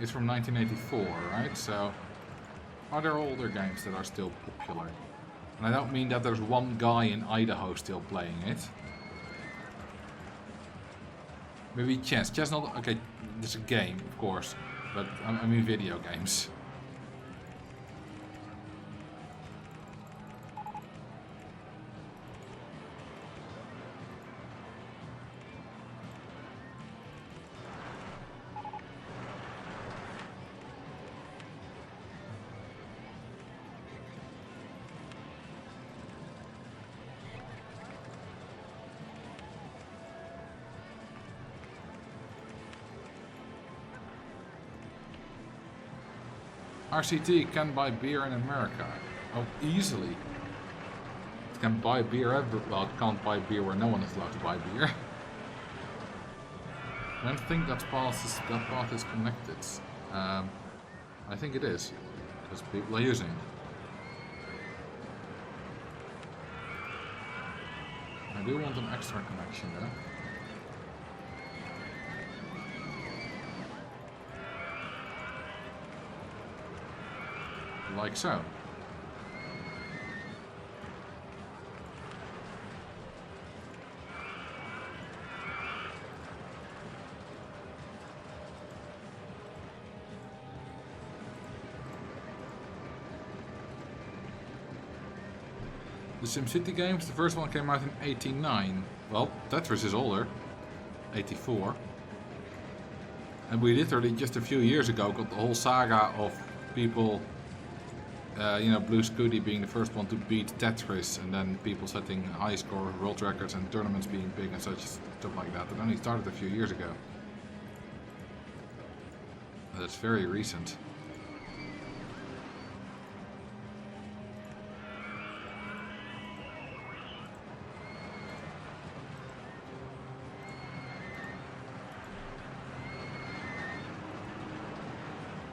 It's from 1984, right? So, are there older games that are still popular? And I don't mean that there's one guy in Idaho still playing it. Maybe chess. Chess not... Okay, it's a game, of course. But I mean video games. RCT can buy beer in America. Oh, easily. It can buy beer everywhere. Well, it can't buy beer where no one is allowed to buy beer. I don't think that path is connected. I think it is, because people are using it. I do want an extra connection though. Like so. The SimCity games, the first one came out in '89. Well, Tetris is older. 84. And we literally just a few years ago got the whole saga of people, you know, Blue Scooty being the first one to beat Tetris, and then people setting high score world records and tournaments being big and such stuff like that. It only started a few years ago. That's very recent.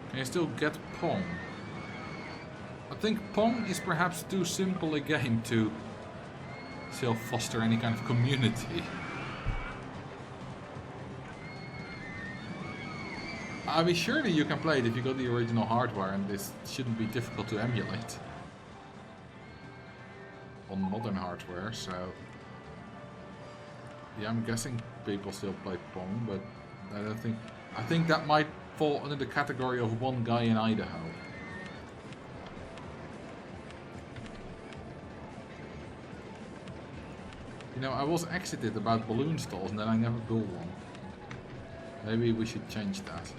Can you still get Pong? I think Pong is perhaps too simple a game to still foster any kind of community. I mean, surely you can play it if you got the original hardware, and this shouldn't be difficult to emulate on modern hardware, so yeah, I'm guessing people still play Pong, but I don't think... I think that might fall under the category of one guy in Idaho. You know, I was exited about balloon stalls and then I never built one. Maybe we should change that.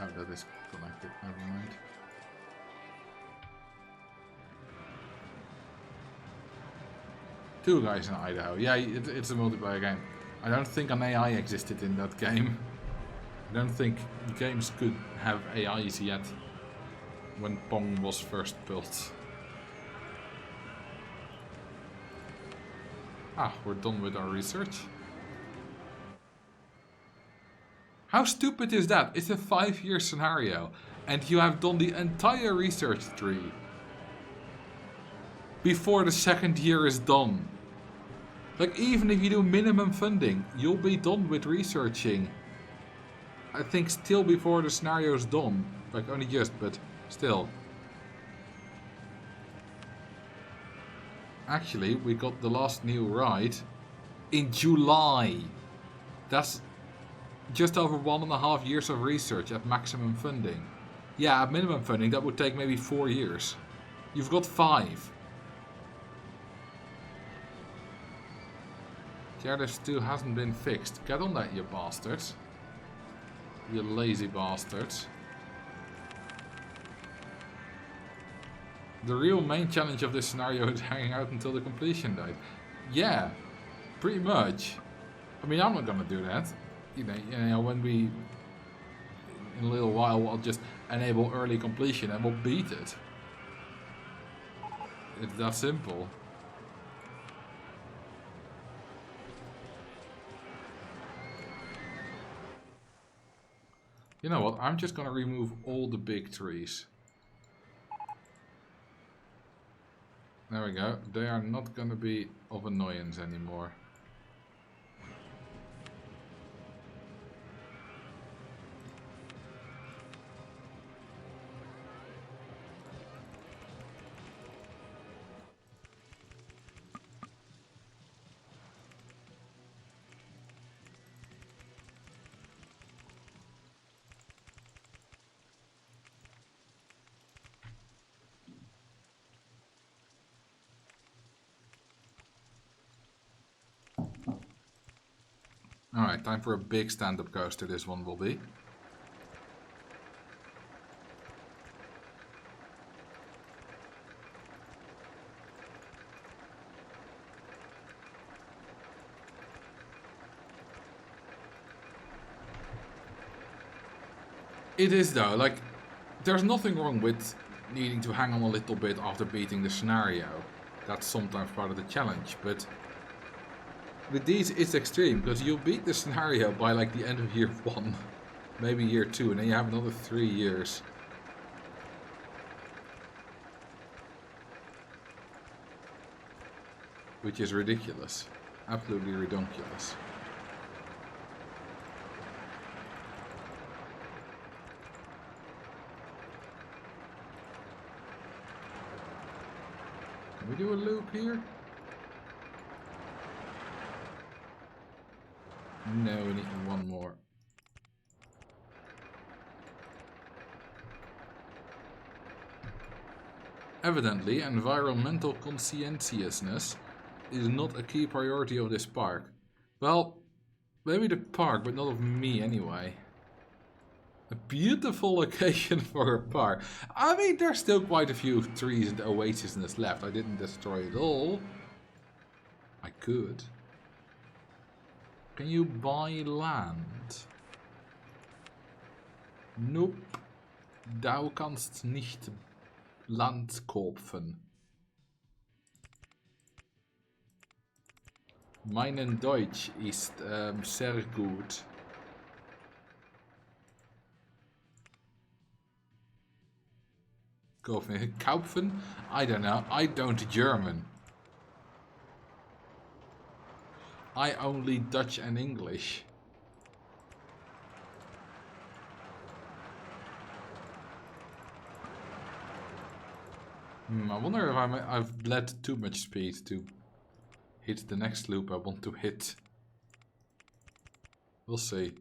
Oh, that is connected, never mind. Two guys in Idaho. Yeah, it's a multiplayer game. I don't think an AI existed in that game. I don't think games could have AIs yet when Pong was first built. Ah, we're done with our research. How stupid is that? It's a 5-year scenario, and you have done the entire research tree before the second year is done. Like, even if you do minimum funding, you'll be done with researching, I think, still before the scenario is done. Like, only just, but still. Actually, we got the last new ride in July. That's just over 1.5 years of research at maximum funding. Yeah, at minimum funding that would take maybe 4 years. You've got 5. Jarvis still hasn't been fixed. Get on that, you bastards. You lazy bastards. The real main challenge of this scenario is hanging out until the completion date. Yeah, pretty much. I mean, I'm not gonna do that. You know, when we, in a little while, we'll just enable early completion and we'll beat it. It's that simple. You know what? I'm just gonna remove all the big trees. There we go. They are not gonna be of annoyance anymore. Alright, time for a big stand-up coaster, this one will be. It is though, like, there's nothing wrong with needing to hang on a little bit after beating the scenario. That's sometimes part of the challenge, but with these it's extreme, because you'll beat the scenario by like the end of year 1, maybe year 2, and then you have another 3 years. Which is ridiculous. Absolutely ridiculous. Can we do a loop here? No, we need one more. Evidently, environmental conscientiousness is not a key priority of this park. Well, maybe the park, but not of me anyway. A beautiful location for a park. I mean, there's still quite a few trees and oases left. I didn't destroy it all. I could. Can you buy land? Nope. Du kannst nicht Land kaufen. Mein Deutsch ist sehr gut. Kaufen? I don't know. I don't German. I only Dutch and English. I wonder if I've bled too much speed to hit the next loop I want to hit. We'll see.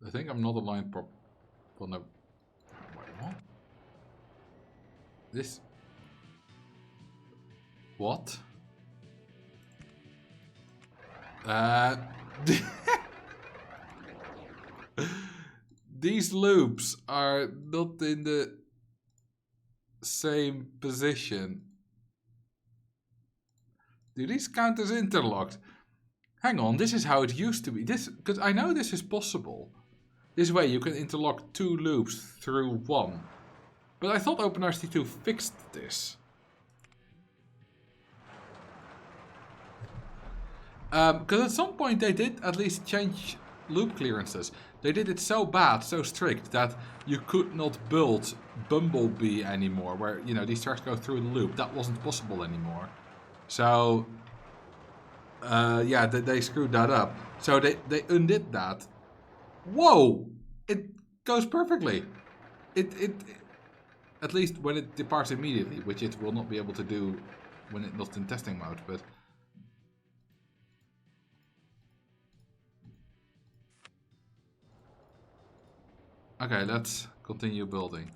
I think I'm not aligned prop. Well, no. Wait, what? This. What? These loops are not in the same position. Do these count as interlocked? Hang on, this is how it used to be. This, because I know this is possible. This way you can interlock 2 loops through 1. But I thought OpenRCT2 fixed this. Because at some point they did at least change loop clearances. They did it so bad, so strict, that you could not build Bumblebee anymore, where, you know, these tracks go through the loop. That wasn't possible anymore. So, yeah, they screwed that up. So they undid that. Whoa! It goes perfectly. It at least when it departs immediately, which it will not be able to do when it's not in testing mode, but... Okay, let's continue building.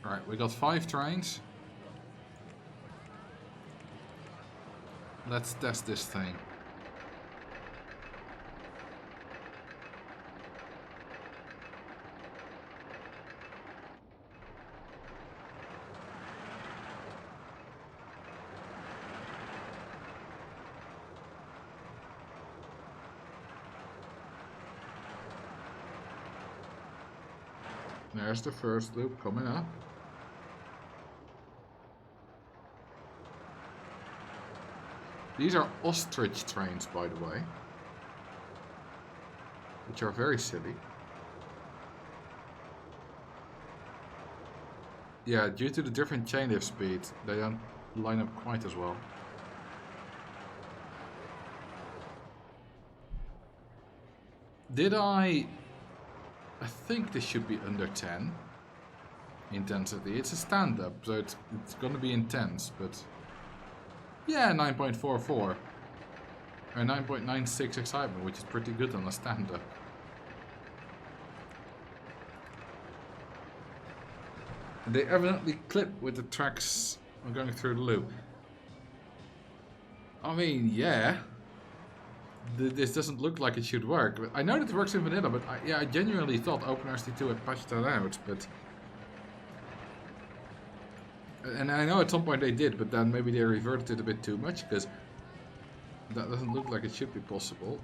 Alright, we got 5 trains. Let's test this thing. There's the first loop coming up. These are ostrich trains, by the way, which are very silly. Yeah, due to the different chainlift speed, they don't line up quite as well. Did I think this should be under 10 intensity. It's a stand-up, so it's gonna be intense, but yeah, 9.44 or 9.96 excitement, which is pretty good on a stand-up. And they evidently clip with the tracks going through the loop. I mean, yeah. This doesn't look like it should work. But I know that it works in vanilla, but I genuinely thought OpenRST2 had patched that out. But and I know at some point they did, but then maybe they reverted it a bit too much, because that doesn't look like it should be possible.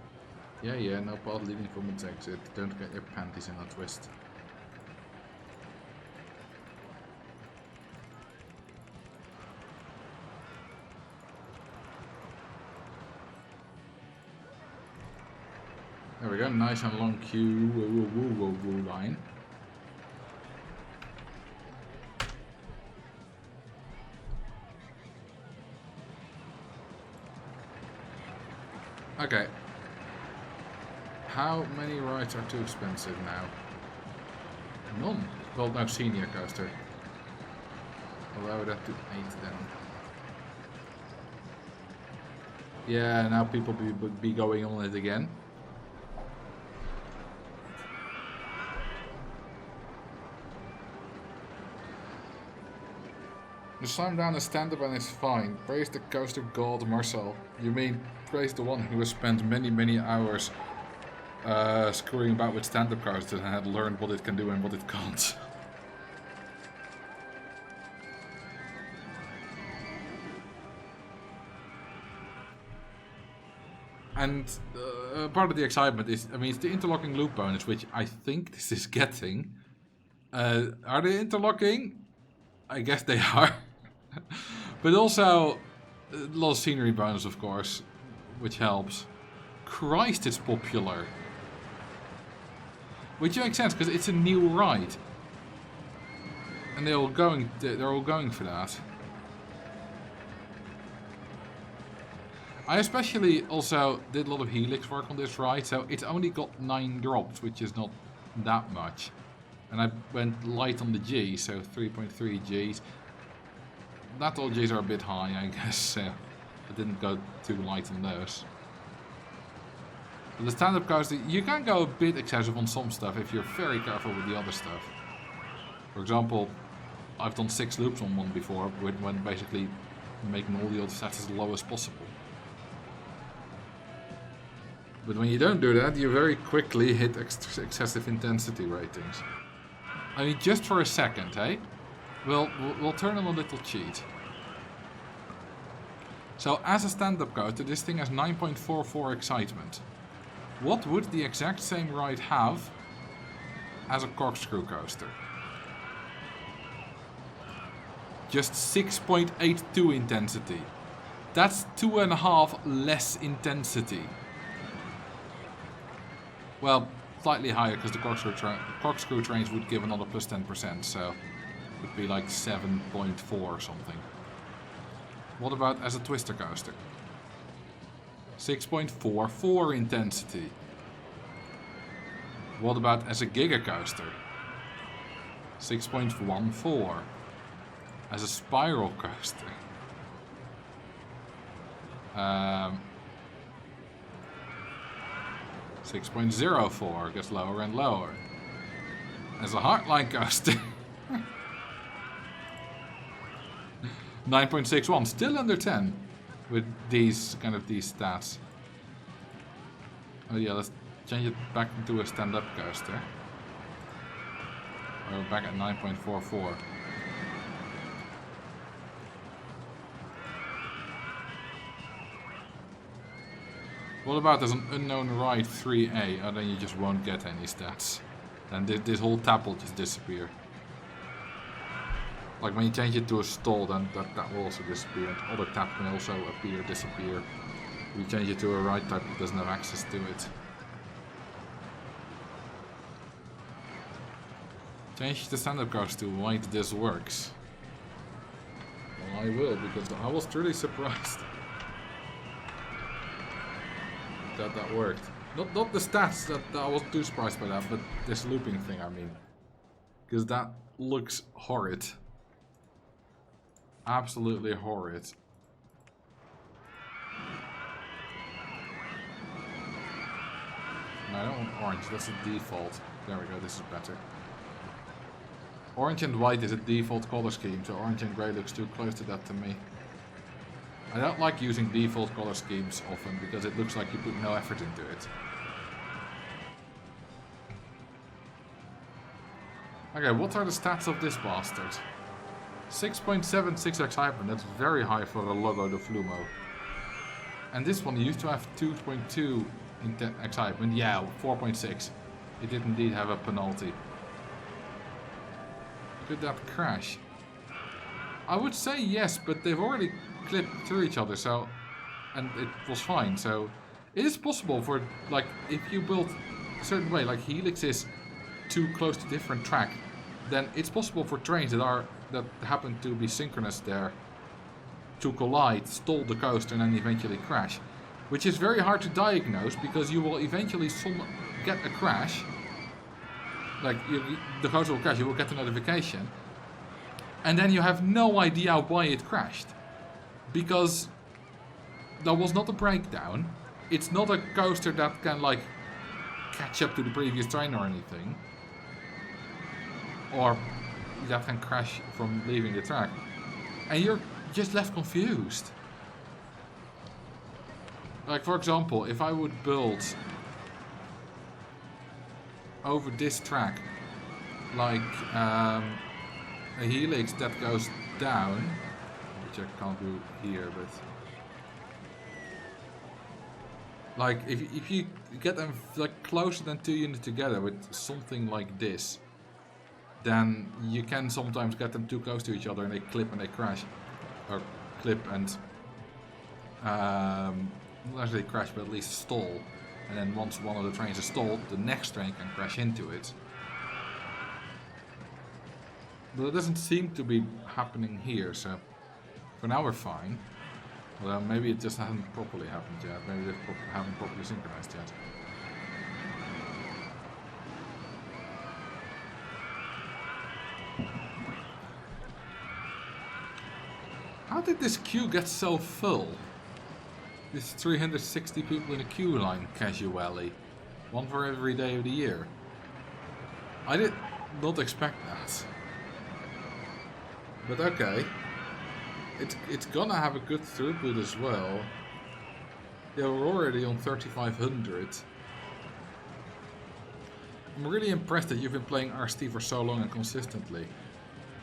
Yeah, no path leading from its exit. Don't get your panties in a twist. There we go, nice and long queue woo line. Okay. How many rides are too expensive now? None. Well, no, senior coaster. Allow that to 8 then. Yeah, now people be going on it again. The slam down is stand-up and it's fine. Praise the coaster god Marcel. You mean praise the one who has spent many hours screwing about with stand-up coasters and had learned what it can do and what it can't. And part of the excitement is, I mean, it's the interlocking loop bonus, which I think this is getting. Are they interlocking? I guess they are. But also, a lot of scenery bonus, of course, which helps. Christ, it's popular. Which makes sense, because it's a new ride. And they're all going for that. I especially also did a lot of helix work on this ride, so it's only got 9 drops, which is not that much. And I went light on the G, so 3.3 Gs. Not all Gs are a bit high, I guess, so I didn't go too light on those. But the stand-up coaster, you can go a bit excessive on some stuff if you're very careful with the other stuff. For example, I've done 6 loops on one before, when basically making all the other stats as low as possible. But when you don't do that, you very quickly hit excessive intensity ratings. I mean, just for a second, eh? We'll turn on a little cheat. So, as a stand-up coaster, this thing has 9.44 excitement. What would the exact same ride have as a corkscrew coaster? Just 6.82 intensity. That's 2.5 less intensity. Well, slightly higher because the corkscrew trains would give another plus 10%, so it would be like 7.4 or something. What about as a twister coaster? 6.44 intensity. What about as a giga coaster? 6.14. As a spiral coaster. 6.04 gets lower and lower. As a hardline coaster. 9.61, still under 10 with these stats. Oh yeah, let's change it back into a stand-up coaster. We're back at 9.44. What about as an unknown ride 3A? Oh, then you just won't get any stats. Then this whole tab will just disappear. Like when you change it to a stall, then that will also disappear. And other tab can also disappear. If you change it to a ride type, it doesn't have access to it. Change the stand-up coaster to why this works. Well, I will, because I was truly surprised. that worked. Not the stats, that I wasn't too surprised by that, but this looping thing, I mean. Because that looks horrid. Absolutely horrid. No, I don't want orange, that's a default. There we go, this is better. Orange and white is a default color scheme, so orange and grey looks too close to that to me. I don't like using default color schemes often, because it looks like you put no effort into it. Okay, what are the stats of this bastard? 6.76 excitement, that's very high for a logo de Flumo. And this one used to have 2.2 excitement, yeah, 4.6. It did indeed have a penalty. Could that crash? I would say yes, but they've already clipped through each other, so... And it was fine, so... It is possible for, like, if you build a certain way, like Helix is too close to different track, then it's possible for trains that happen to be synchronous there to collide, stall the coaster, and then eventually crash. Which is very hard to diagnose, because you will eventually get a crash. Like, the coaster will crash, you will get a notification. And then you have no idea why it crashed. Because there was not a breakdown. It's not a coaster that can, like, catch up to the previous train or anything. Or that can crash from leaving the track. And you're just left confused. Like, for example, if I would build over this track, like a helix that goes down, which I can't do here, but like if you get them like closer than 2 units together with something like this, then you can sometimes get them too close to each other and they clip and they crash, or clip and not actually crash, but at least stall. And then once one of the trains is stalled, the next train can crash into it. But it doesn't seem to be happening here, so for now we're fine. Well, maybe it just hasn't properly happened yet. Maybe they haven't properly synchronized yet. How did this queue get so full? There's 360 people in a queue line casually. One for every day of the year. I did not expect that. But okay. It's gonna have a good throughput as well. They were already on 3500. I'm really impressed that you've been playing RST for so long and consistently.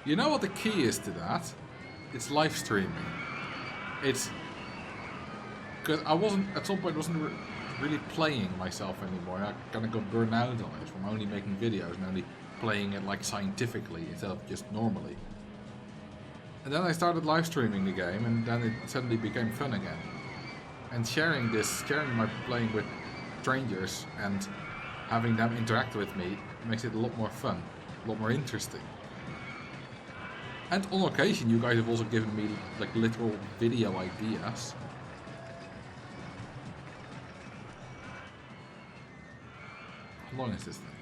You know what the key is to that? It's live streaming. It's... Because I wasn't, at some point, wasn't really playing myself anymore. I kind of got burned out on it from only making videos and only playing it like scientifically instead of just normally. And then I started live streaming the game, and then it suddenly became fun again. And sharing my playing with strangers and having them interact with me makes it a lot more fun, a lot more interesting. And on occasion, you guys have also given me like literal video ideas. How long is this thing?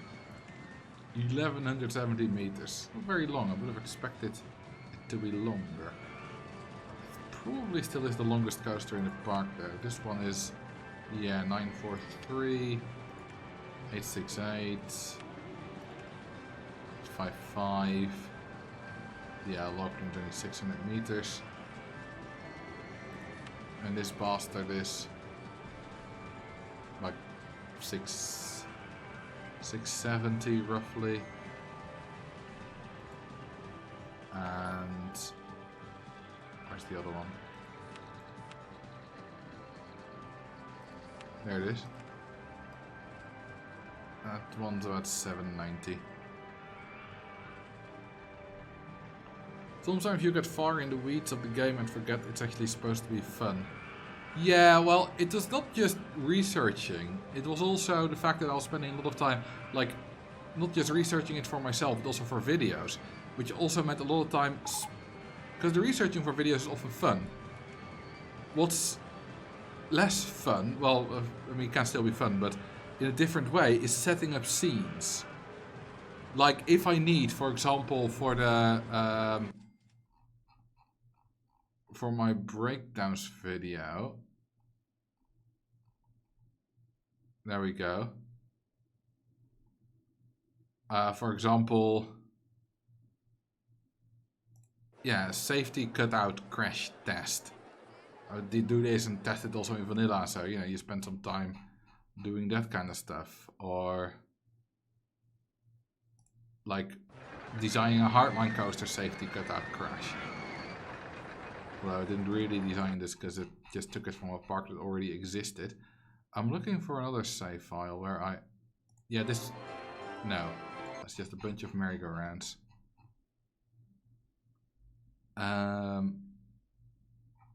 1170 meters. Not very long. I would have expected it to be longer. It probably still is the longest coaster in the park there. This one is, yeah, 943, 868, 55. Yeah, Lockland's only 600 meters. And this bastard is like 670 roughly. And where's the other one? There it is. That one's about 790. Sometimes you get far in the weeds of the game and forget it's actually supposed to be fun. Yeah, well, it was not just researching. It was also the fact that I was spending a lot of time, like, not just researching it for myself, but also for videos. Which also meant a lot of time, because the researching for videos is often fun. What's less fun, well, I mean, it can still be fun, but in a different way, is setting up scenes. Like, if I need, for example, for the, for my breakdowns video, there we go. For example, yeah, safety cutout crash test. I did do this and test it also in vanilla, so you know, you spend some time doing that kind of stuff. Or like designing a hardline coaster safety cutout crash. Well, I didn't really design this because it just took it from a park that already existed. I'm looking for another save file where I... Yeah, this... No, that's just a bunch of merry-go-rounds.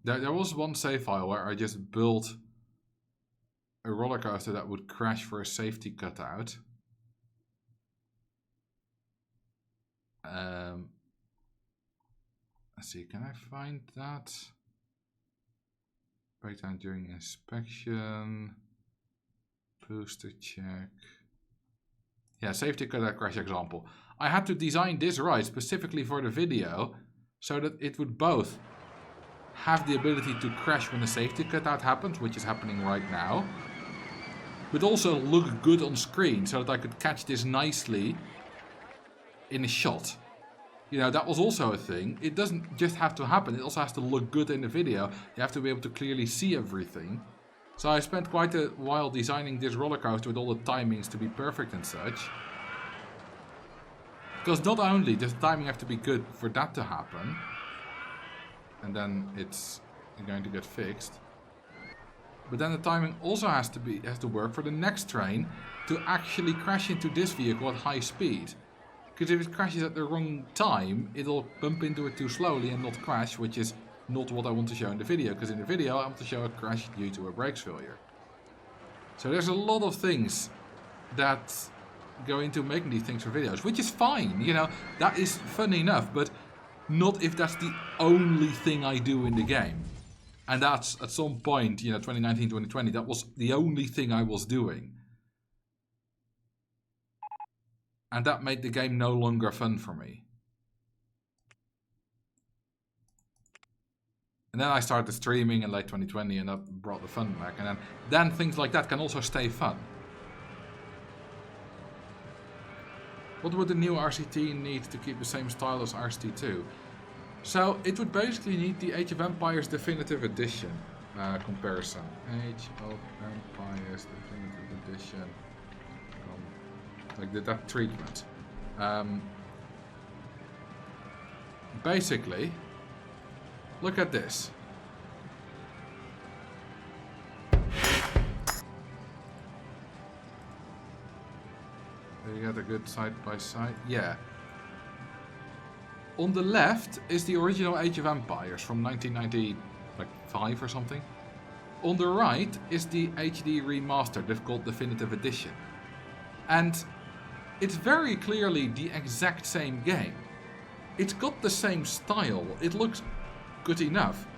There was one save file where I just built a roller coaster that would crash for a safety cutout. Let's see, can I find that? Breakdown during inspection. Booster check. Yeah, safety cutout crash example. I had to design this right specifically for the video so that it would both have the ability to crash when the safety cutout happens, which is happening right now, but also look good on screen so that I could catch this nicely in a shot. You know, that was also a thing. It doesn't just have to happen, it also has to look good in the video. You have to be able to clearly see everything. So I spent quite a while designing this roller coaster with all the timings to be perfect and such. Because not only does the timing have to be good for that to happen, and then it's going to get fixed, but then the timing also has to work for the next train to actually crash into this vehicle at high speed. Because if it crashes at the wrong time, it'll bump into it too slowly and not crash, which is not what I want to show in the video. Because in the video I want to show a crash due to a brakes failure. So there's a lot of things that go into making these things for videos, which is fine, you know, that is fun enough, but not if that's the only thing I do in the game. And that's, at some point, you know, 2019, 2020, that was the only thing I was doing. And that made the game no longer fun for me. And then I started streaming in late 2020 and that brought the fun back. And then things like that can also stay fun. What would the new RCT need to keep the same style as RCT2? So it would basically need the Age of Empires Definitive Edition comparison. Age of Empires Definitive Edition. Like that treatment. Basically, look at this. You got a good side by side. Yeah. On the left is the original Age of Empires from 1995 or something. On the right is the HD remaster, they've called Definitive Edition. And it's very clearly the exact same game. It's got the same style. It looks good enough.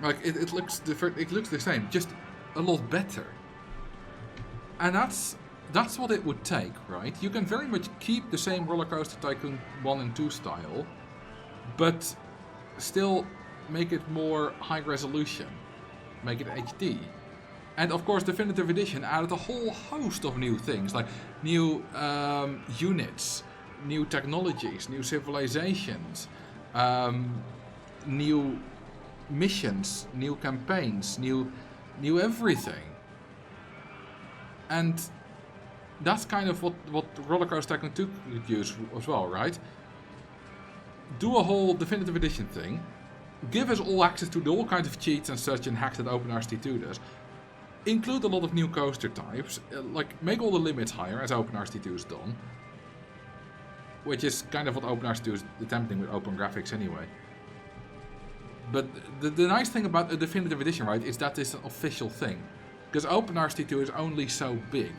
Like it looks different. It looks the same, just a lot better. And that's what it would take, right? You can very much keep the same Roller Coaster Tycoon 1 and 2 style, but still make it more high resolution, make it HD. And of course, Definitive Edition added a whole host of new things, like new units, new technologies, new civilizations, new missions, new campaigns, new everything. And that's kind of what Roller Coaster Tycoon 2 could use as well, right? Do a whole Definitive Edition thing, give us all access to all kinds of cheats and such and hacks that OpenRCT2 does. Include a lot of new coaster types, like make all the limits higher as OpenRCT2 has done. Which is kind of what OpenRCT2 is attempting with open graphics anyway. But the nice thing about a Definitive Edition, right, is that it's an official thing. Because OpenRCT2 is only so big.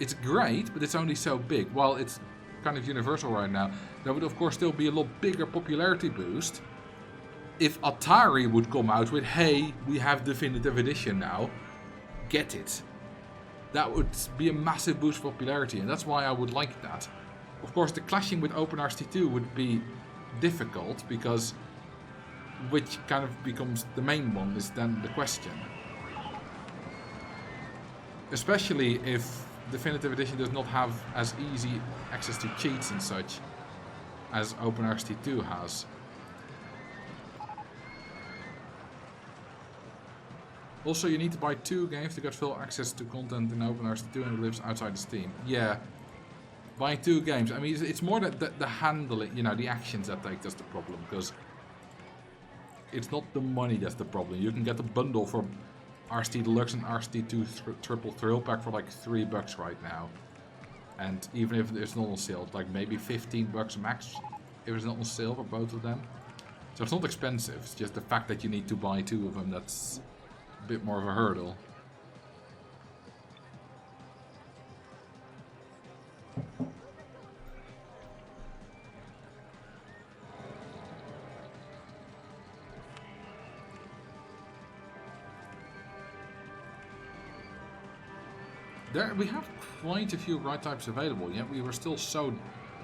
It's great, but it's only so big. While it's kind of universal right now, there would of course still be a lot bigger popularity boost if Atari would come out with, hey, we have definitive edition now, get it. That would be a massive boost for popularity, and that's why I would like that. Of course, the clashing with OpenRCT2 would be difficult, because which kind of becomes the main one is then the question. Especially if Definitive Edition does not have as easy access to cheats and such as OpenRCT2 has. Also, you need to buy 2 games to get full access to content in OpenRCT2 and it lives outside of Steam. Yeah, buying 2 games. I mean, it's more that the handling, you know, the actions that take that's the problem, because it's not the money that's the problem. You can get a bundle for RCT Deluxe and RCT2 Triple Thrill Pack for like $3 right now. And even if it's not on sale, it's like maybe $15 max if it's not on sale for both of them. So it's not expensive, it's just the fact that you need to buy 2 of them that's a bit more of a hurdle. There, we have quite a few ride types available, yet we were still so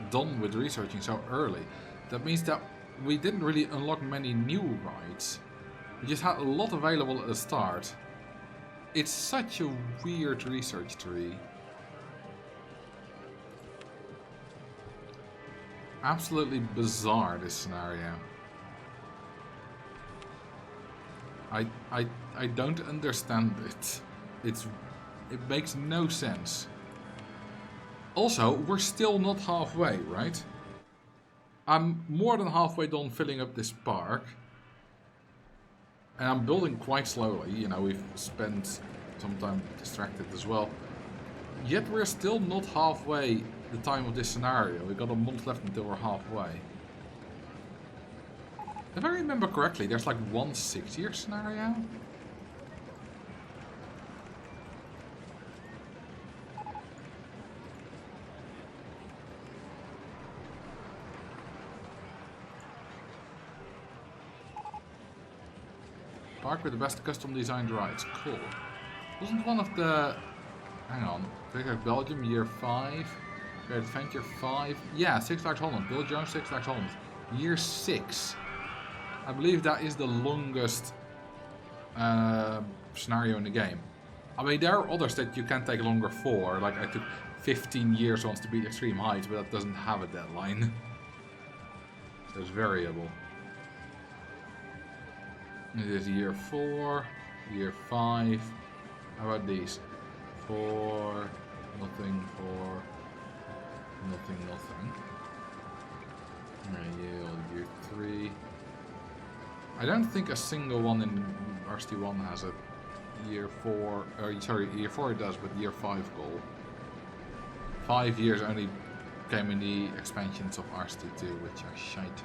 done with researching so early. That means that we didn't really unlock many new rides. We just had a lot available at the start. It's such a weird research tree. Absolutely bizarre, this scenario. I don't understand it. It makes no sense. Also, we're still not halfway, right? I'm more than halfway done filling up this park. And I'm building quite slowly, you know, we've spent some time distracted as well. Yet we're still not halfway the time of this scenario. We've got a month left until we're halfway. If I remember correctly, there's like one 6-year scenario. Park with the best custom designed rides. Cool. Wasn't one of the... Hang on. Big Belgium, year 5. Great Adventure 5. Yeah, Six Flags Holland. Bill Jones, Six Flags Holland. Year 6. I believe that is the longest scenario in the game. I mean, there are others that you can take longer for. Like, I took 15 years once to beat Extreme Heights, but that doesn't have a deadline. So it's variable. It is year 4, year 5. How about these? 4, nothing, 4, nothing, nothing. Year 3. I don't think a single one in RCT1 has a year 4, sorry, year 4 it does, but year 5 goal. 5 years only came in the expansions of RCT2, which are shite.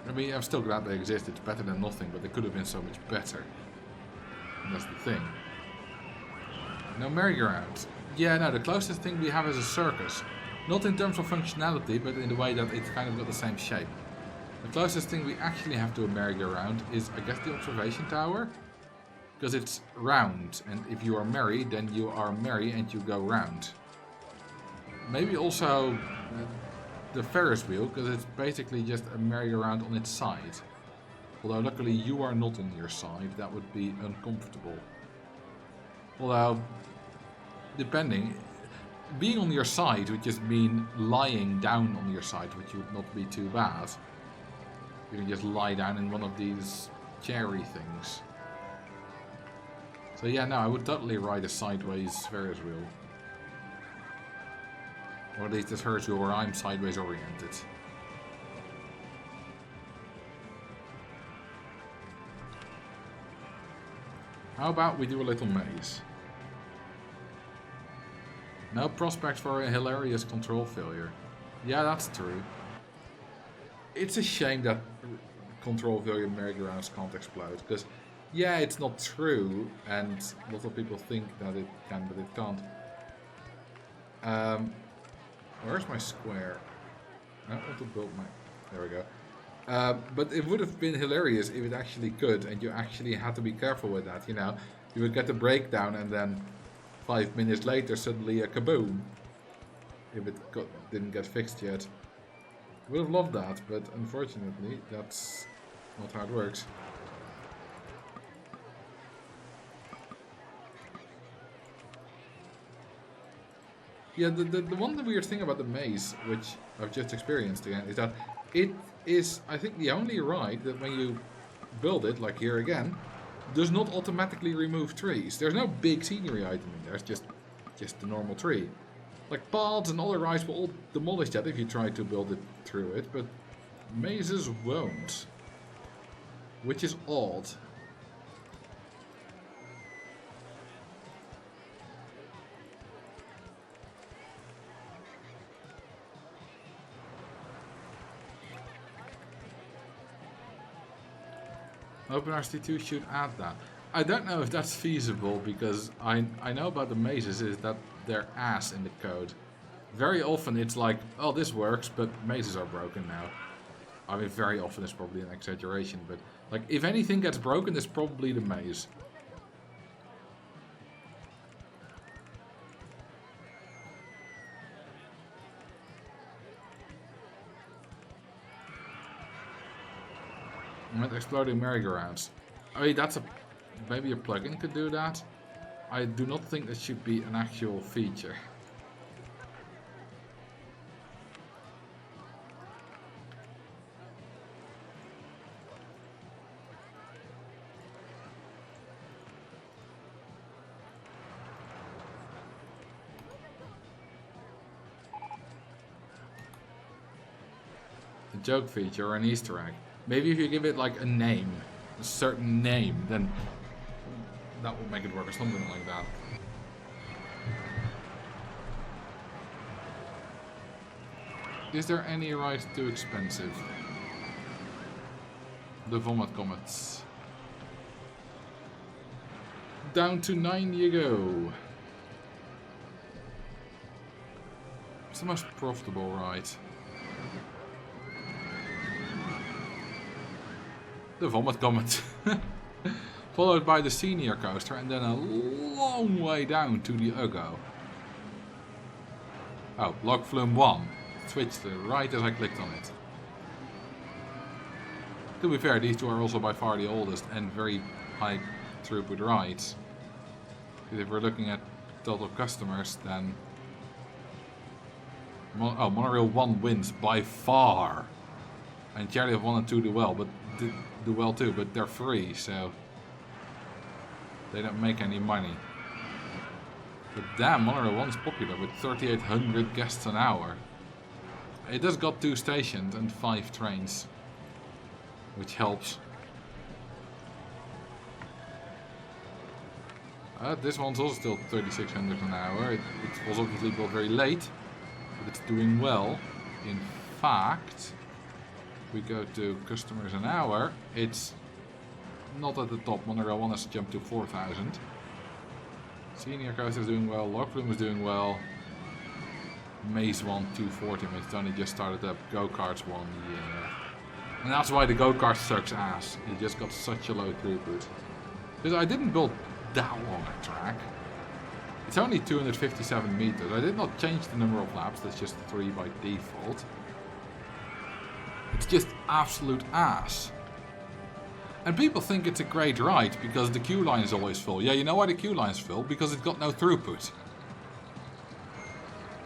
I mean, I'm still glad they exist, it's better than nothing, but they could have been so much better. And that's the thing. No merry-go-round. Yeah, no, the closest thing we have is a circus. Not in terms of functionality, but in the way that it's kind of got the same shape. The closest thing we actually have to a merry-go-round is, I guess, the observation tower. Because it's round, and if you are merry, then you are merry and you go round. Maybe also the Ferris wheel, because it's basically just a merry-go-round on its side. Although luckily you are not on your side, that would be uncomfortable. Although, depending, being on your side would just mean lying down on your side, which would not be too bad. You can just lie down in one of these cherry things. So yeah, no, I would totally ride a sideways Ferris wheel. Or at least a Ferris wheel where I'm sideways oriented. How about we do a little maze? No prospects for a hilarious control failure. Yeah, that's true. It's a shame that control failure merry-go-rounds can't explode, because yeah, it's not true, and a lot of people think that it can, but it can't. Where's my square? I don't want to build my... There we go. But it would have been hilarious if it actually could, and you actually had to be careful with that, you know. You would get the breakdown, and then 5 minutes later, suddenly a kaboom. If it didn't get fixed yet. Would have loved that, but unfortunately, that's not how it works. Yeah, the one weird thing about the maze, which I've just experienced again, is that it is, I think, the only ride that when you build it, like here again, does not automatically remove trees. There's no big scenery item in there, it's just the normal tree. Like paths and other rides will all demolish that if you try to build it through it, but mazes won't. Which is odd. OpenRCT2 should add that. I don't know if that's feasible because I know about the mazes is that they're ass in the code. Very often it's like, oh, this works, but mazes are broken now. I mean, very often is probably an exaggeration, but like if anything gets broken, it's probably the maze. With exploding merry-go-rounds. I mean, that's maybe a plugin could do that. I do not think that should be an actual feature. A joke feature or an Easter egg. Maybe if you give it like a name, a certain name, then that will make it work or something like that. Is there any ride too expensive? The Vomit Comets. Down to 9 you go. It's the most profitable ride. The Vomit Comet. Followed by the Senior Coaster and then a long way down to the Uggo. Oh, Log Flume 1. Switched right as I clicked on it. To be fair, these two are also by far the oldest and very high throughput rides. Because if we're looking at total customers, then... Oh, Monorail 1 wins by far. And Chariot 1 and 2 do well, but do well too, but they're free, so they don't make any money. But damn, Monorail 1 is popular with 3,800 guests an hour. It does got 2 stations and 5 trains, which helps. This one's also still 3,600 an hour. It was obviously built very late, but it's doing well. In fact, we go to customers an hour, it's not at the top. Monorail 1 has jumped to 4,000. Senior Coaster is doing well, Log Flume is doing well. Maze 1 240, but it's only just started up. Go-Karts 1, yeah. And that's why the go-kart sucks ass. It just got such a low throughput. Because I didn't build that long a track. It's only 257 meters. I did not change the number of laps, that's just 3 by default. It's just absolute ass. And people think it's a great ride because the queue line is always full. Yeah, you know why the queue line is full? Because it's got no throughput.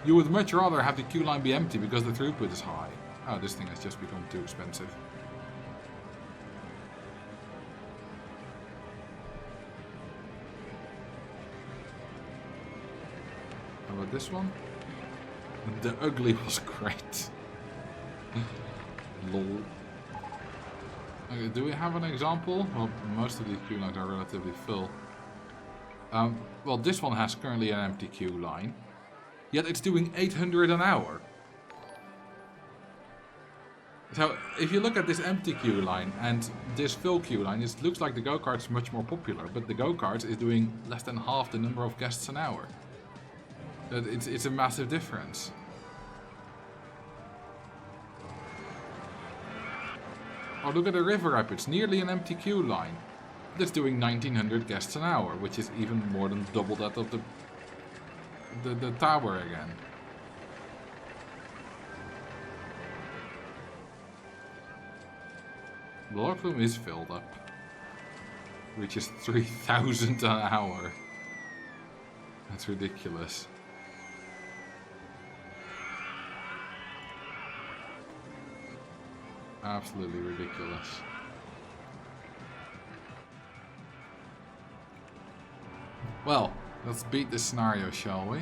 You would much rather have the queue line be empty because the throughput is high. Oh, this thing has just become too expensive. How about this one? The ugly was great. Lol. Okay, do we have an example? Well, most of these queue lines are relatively full. Well, this one has currently an empty queue line. Yet it's doing 800 an hour. So, if you look at this empty queue line and this full queue line, it looks like the go-kart is much more popular. But the go-kart is doing less than half the number of guests an hour. It's a massive difference. Oh, look at the river rapids. Nearly an empty queue line. That's doing 1900 guests an hour, which is even more than double that of the tower again. The log flume is filled up, which is 3000 an hour. That's ridiculous. Absolutely ridiculous. Well, let's beat this scenario, shall we?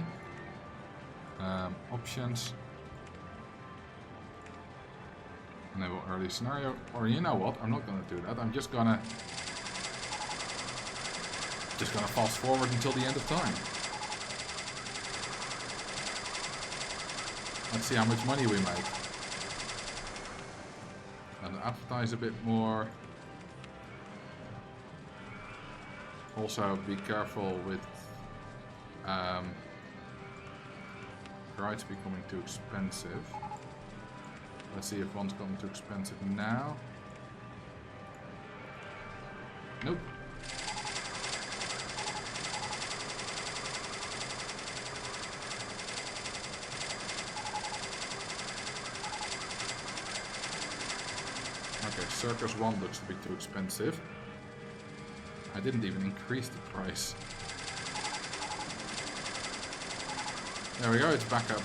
Options. Enable early scenario. Or you know what? I'm not gonna do that. I'm just gonna fast forward until the end of time. Let's see how much money we make. And advertise a bit more. Also, be careful with rides becoming too expensive. Let's see if one's gotten too expensive now. Nope. Okay, Circus 1 looks to be too expensive. I didn't even increase the price. There we go, it's back up.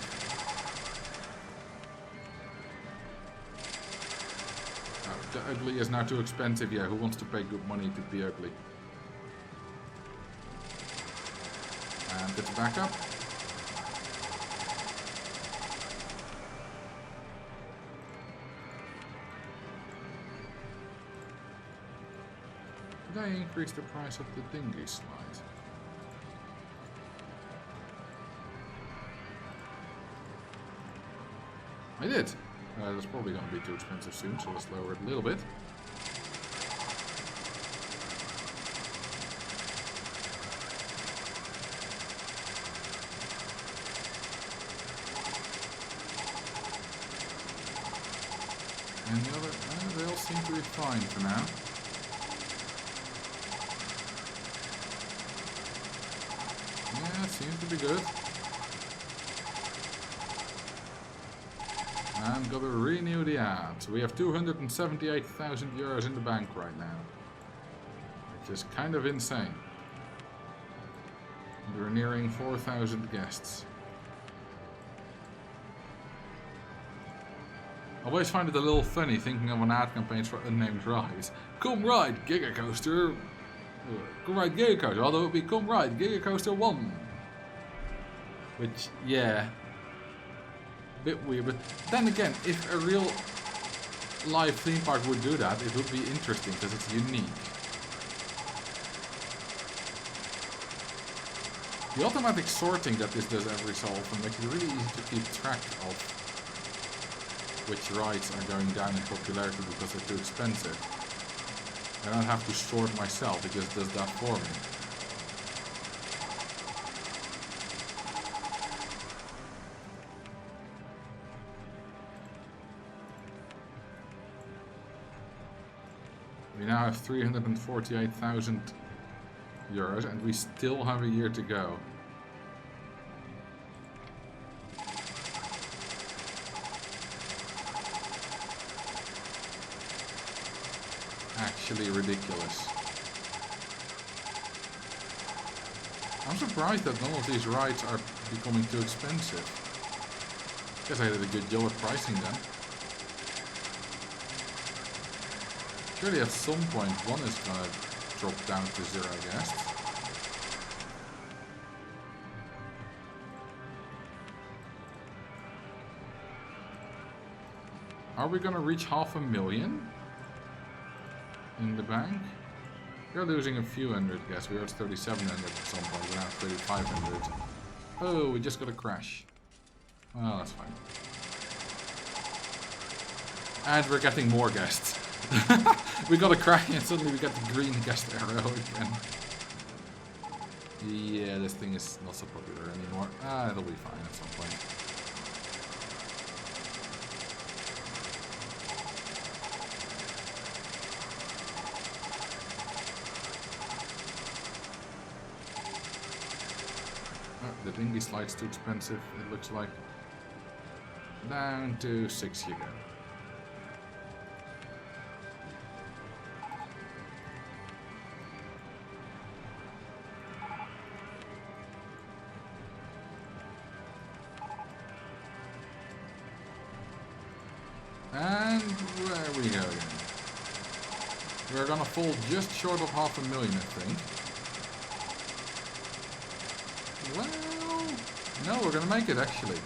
Oh, the ugly is now too expensive. Yeah, who wants to pay good money to be ugly? And it's back up. Did I increase the price of the dinghy slide? I did. That's probably going to be too expensive soon, so let's lower it a little bit. And the other, they all seem to be fine for now. Yeah, it seems to be good. And gotta renew the ad. So we have 278,000 euros in the bank right now. Which is kind of insane. And we're nearing 4,000 guests. I always find it a little funny thinking of an ad campaigns for unnamed rides. Come ride Giga Coaster. Come ride Giga Coaster. Although it would be come ride Giga Coaster 1. Which, yeah. Bit weird, but then again, if a real live theme park would do that, it would be interesting because it's unique. The automatic sorting that this does every so often makes it really easy to keep track of which rides are going down in popularity because they're too expensive. I don't have to sort myself, it just does that for me. We now have 348,000 euros and we still have a year to go. Actually ridiculous. I'm surprised that none of these rides are becoming too expensive. Guess I did a good job at pricing them. Surely at some point one is gonna drop down to 0 guests. Are we gonna reach 500,000 in the bank? We're losing a few hundred guests. We were at 3,700 at some point, we're now at 3,500. Oh, we just got a crash. Well, that's fine. And we're getting more guests. We got a crash and suddenly we got the green guest arrow again. Yeah, this thing is not so popular anymore. It'll be fine at some point. Oh, the dinghy slide's too expensive, it looks like. Down to 6 you go. And where we go again? We're gonna fall just short of 500,000, I think. Well, no, we're gonna make it actually.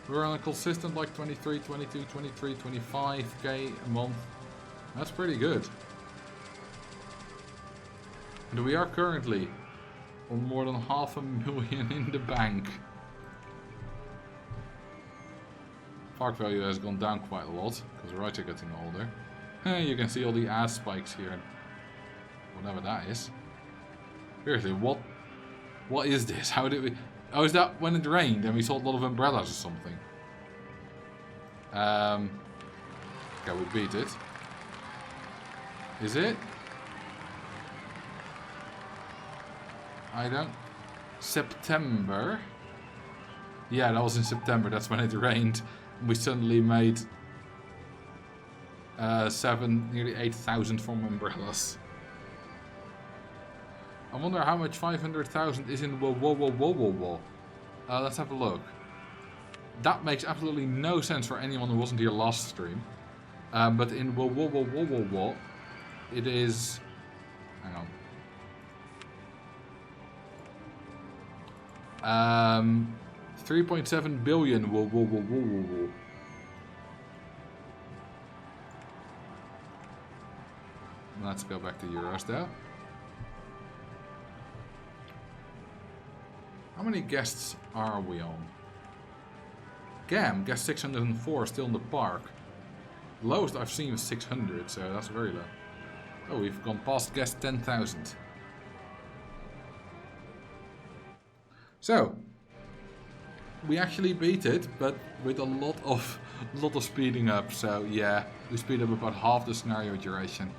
We're on a consistent like 23, 22, 23, 25k a month. That's pretty good. And we are currently on more than 500,000 in the bank. Park value has gone down quite a lot because the rides are getting older. You can see all the ass spikes here. Whatever that is. Seriously, what is this? How did we... Oh, is that when it rained and we saw a lot of umbrellas or something? Okay, we beat it. Is it? I don't... September? Yeah, that was in September. That's when it rained. We suddenly made nearly 8,000 from umbrellas. I wonder how much 500,000 is in whoa. Let's have a look. That makes absolutely no sense for anyone who wasn't here last stream. But in whoa, it is... Hang on. 3.7 billion. Whoa. Let's go back to euros though. How many guests are we on? Guest 604 still in the park. Lowest I've seen was 600, so that's very low. Oh, we've gone past guest 10,000. So, we actually beat it, but with a lot of speeding up. So yeah, we speed up about half the scenario duration.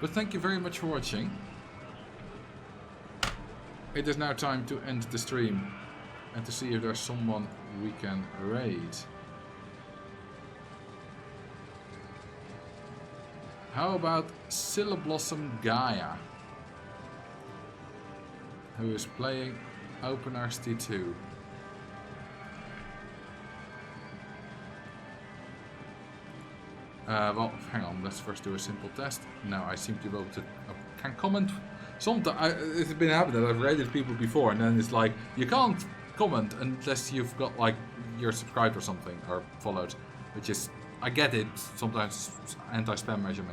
But thank you very much for watching. It is now time to end the stream and to see if there's someone we can raid. How about Blossom Gaia, who is playing OpenRST2. Well, hang on, let's first do a simple test. Now I seem to be able to... can comment. Sometimes it's been happening that I've rated people before and then it's like, you can't comment unless you've got like, you're subscribed or something, or followed. Which is, I get it, sometimes it's anti-spam measure,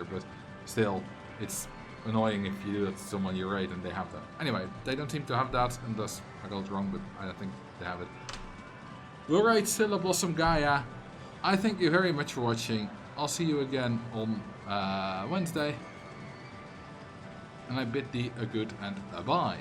but still, it's annoying if you do that to someone you rate and they have that. Anyway, they don't seem to have that, and thus I got it wrong, but I don't think they have it. We'll rate Blossom Gaia. I thank you very much for watching. I'll see you again on Wednesday. And I bid thee a good and a bye.